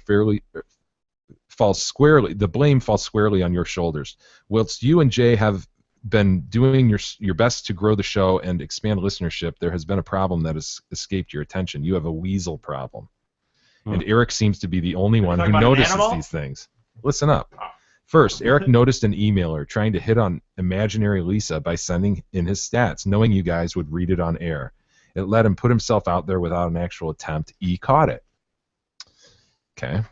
falls squarely on your shoulders. Whilst you and Jay have been doing your best to grow the show and expand listenership, there has been a problem that has escaped your attention. You have a weasel problem. And Eric seems to be the only one who notices these things. Listen up. First, Eric noticed an emailer trying to hit on Imaginary Lisa by sending in his stats, knowing you guys would read it on air. It let him put himself out there without an actual attempt. E caught it. Okay.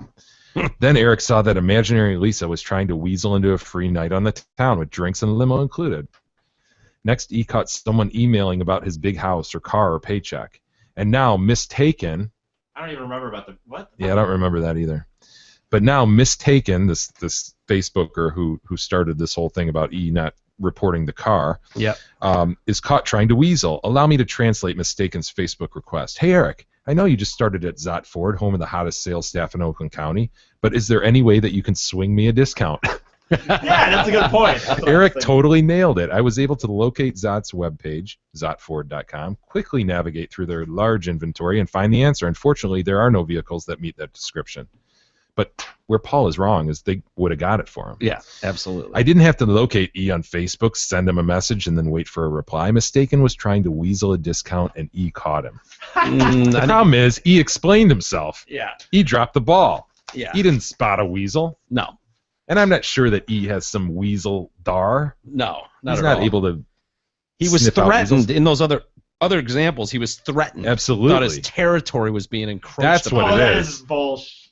Then Eric saw that Imaginary Lisa was trying to weasel into a free night on the town with drinks and limo included. Next, he caught someone emailing about his big house or car or paycheck. And now, mistaken... I don't even remember about the... What? Yeah, I don't remember that either. But now, mistaken, this Facebooker who started this whole thing about E not reporting the car, is caught trying to weasel. Allow me to translate Mistaken's Facebook request. Hey, Eric. I know you just started at Zott Ford, home of the hottest sales staff in Oakland County, but is there any way that you can swing me a discount? Yeah, that's a good point. Eric totally nailed it. I was able to locate Zott's webpage, zottford.com, quickly navigate through their large inventory, and find the answer. Unfortunately, there are no vehicles that meet that description. But where Paul is wrong is they would have got it for him. Yeah, absolutely. I didn't have to locate E on Facebook, send him a message, and then wait for a reply. Mistaken was trying to weasel a discount, and E caught him. The problem is, E explained himself. Yeah. E dropped the ball. Yeah. E didn't spot a weasel. No. And I'm not sure that E has some weasel dar. No, He's not able to. He was sniff out threatened weasels. in those other examples. He was threatened. Absolutely. Thought his territory was being encroached That's upon. what it That is. is bullshit.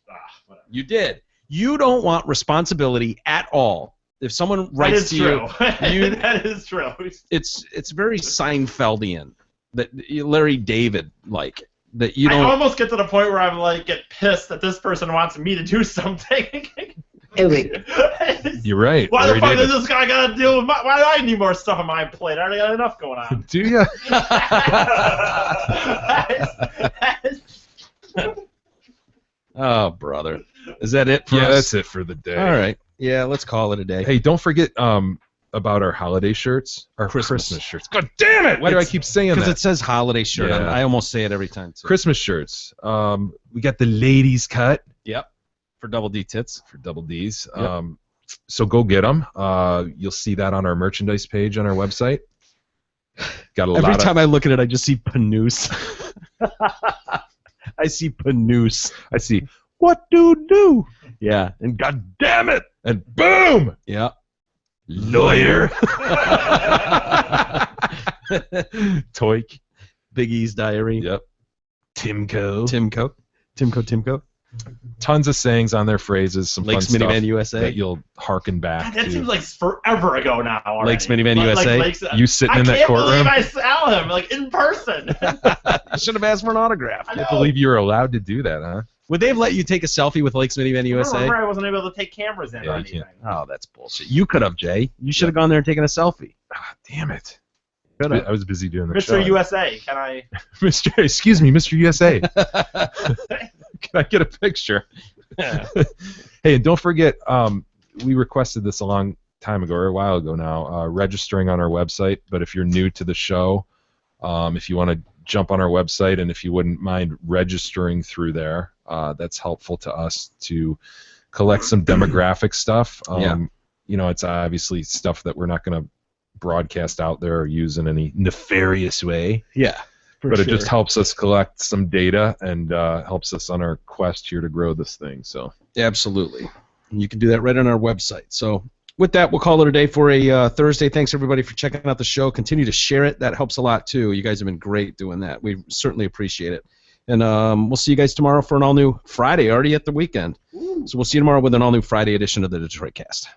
You did. You don't want responsibility at all. If someone writes to you, That is true. it's very Seinfeldian, that Larry David like that you I don't. almost get to the point where I'm like, get pissed that this person wants me to do something. You're right. Why Larry the fuck David. does this guy gotta deal with why do I need more stuff on my plate? I already got enough going on. Do you? Oh, brother. Is that it for Yeah, us? that's it for the day. All right. Yeah, let's call it a day. Hey, don't forget about our holiday shirts, our Christmas shirts. God damn it! Why do I keep saying that? Because it says holiday shirt. Yeah. I almost say it every time, too. Christmas shirts. We got the ladies cut. Yep. For double D tits. For double Ds. Yep. So go get them. You'll see that on our merchandise page on our website. Got a Every lot time I look at it, I just see Panoose. I see Panoose. I see, what do? Yeah. And God damn it. And boom! Yeah. Lawyer. Toik. Big E's Diary. Yep. Timco. Timco. Tons of sayings on their phrases. Some Lakes fun Minivan stuff USA. that you'll harken back That to. seems like forever ago now. Already. Lakes Minivan USA? You sitting in that courtroom? I can't believe I saw him like in person. You should have asked for an autograph. I can't believe you were allowed to do that, huh? Would they have let you take a selfie with Lakes Minivan USA? Remember, I wasn't able to take cameras in Yeah, or you anything. can't. Oh, that's bullshit. You could have, Jay. You should have gone there and taken a selfie. Ah, damn it. I was busy doing the show. Mr. USA, can I? Excuse me, Mr. USA. Can I get a picture? Hey, and don't forget, we requested this a long time ago, or a while ago now, registering on our website. But if you're new to the show, if you want to jump on our website, and if you wouldn't mind registering through there, that's helpful to us to collect some demographic stuff. You know, it's obviously stuff that we're not going to broadcast out there or use in any nefarious way. Yeah. But it just helps us collect some data and helps us on our quest here to grow this thing. So absolutely. And you can do that right on our website. So with that, we'll call it a day for a Thursday. Thanks, everybody, for checking out the show. Continue to share it. That helps a lot, too. You guys have been great doing that. We certainly appreciate it. And we'll see you guys tomorrow for an all-new Friday, already at the weekend. Ooh. So we'll see you tomorrow with an all-new Friday edition of the Detroit Cast.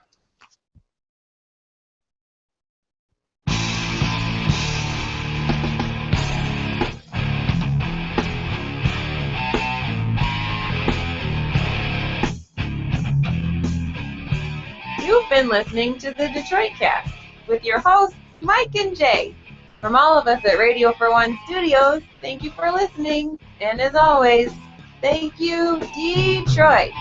You've been listening to the Detroit Cast with your hosts, Mike and Jay. From all of us at Radio for One Studios, thank you for listening. And as always, thank you, Detroit.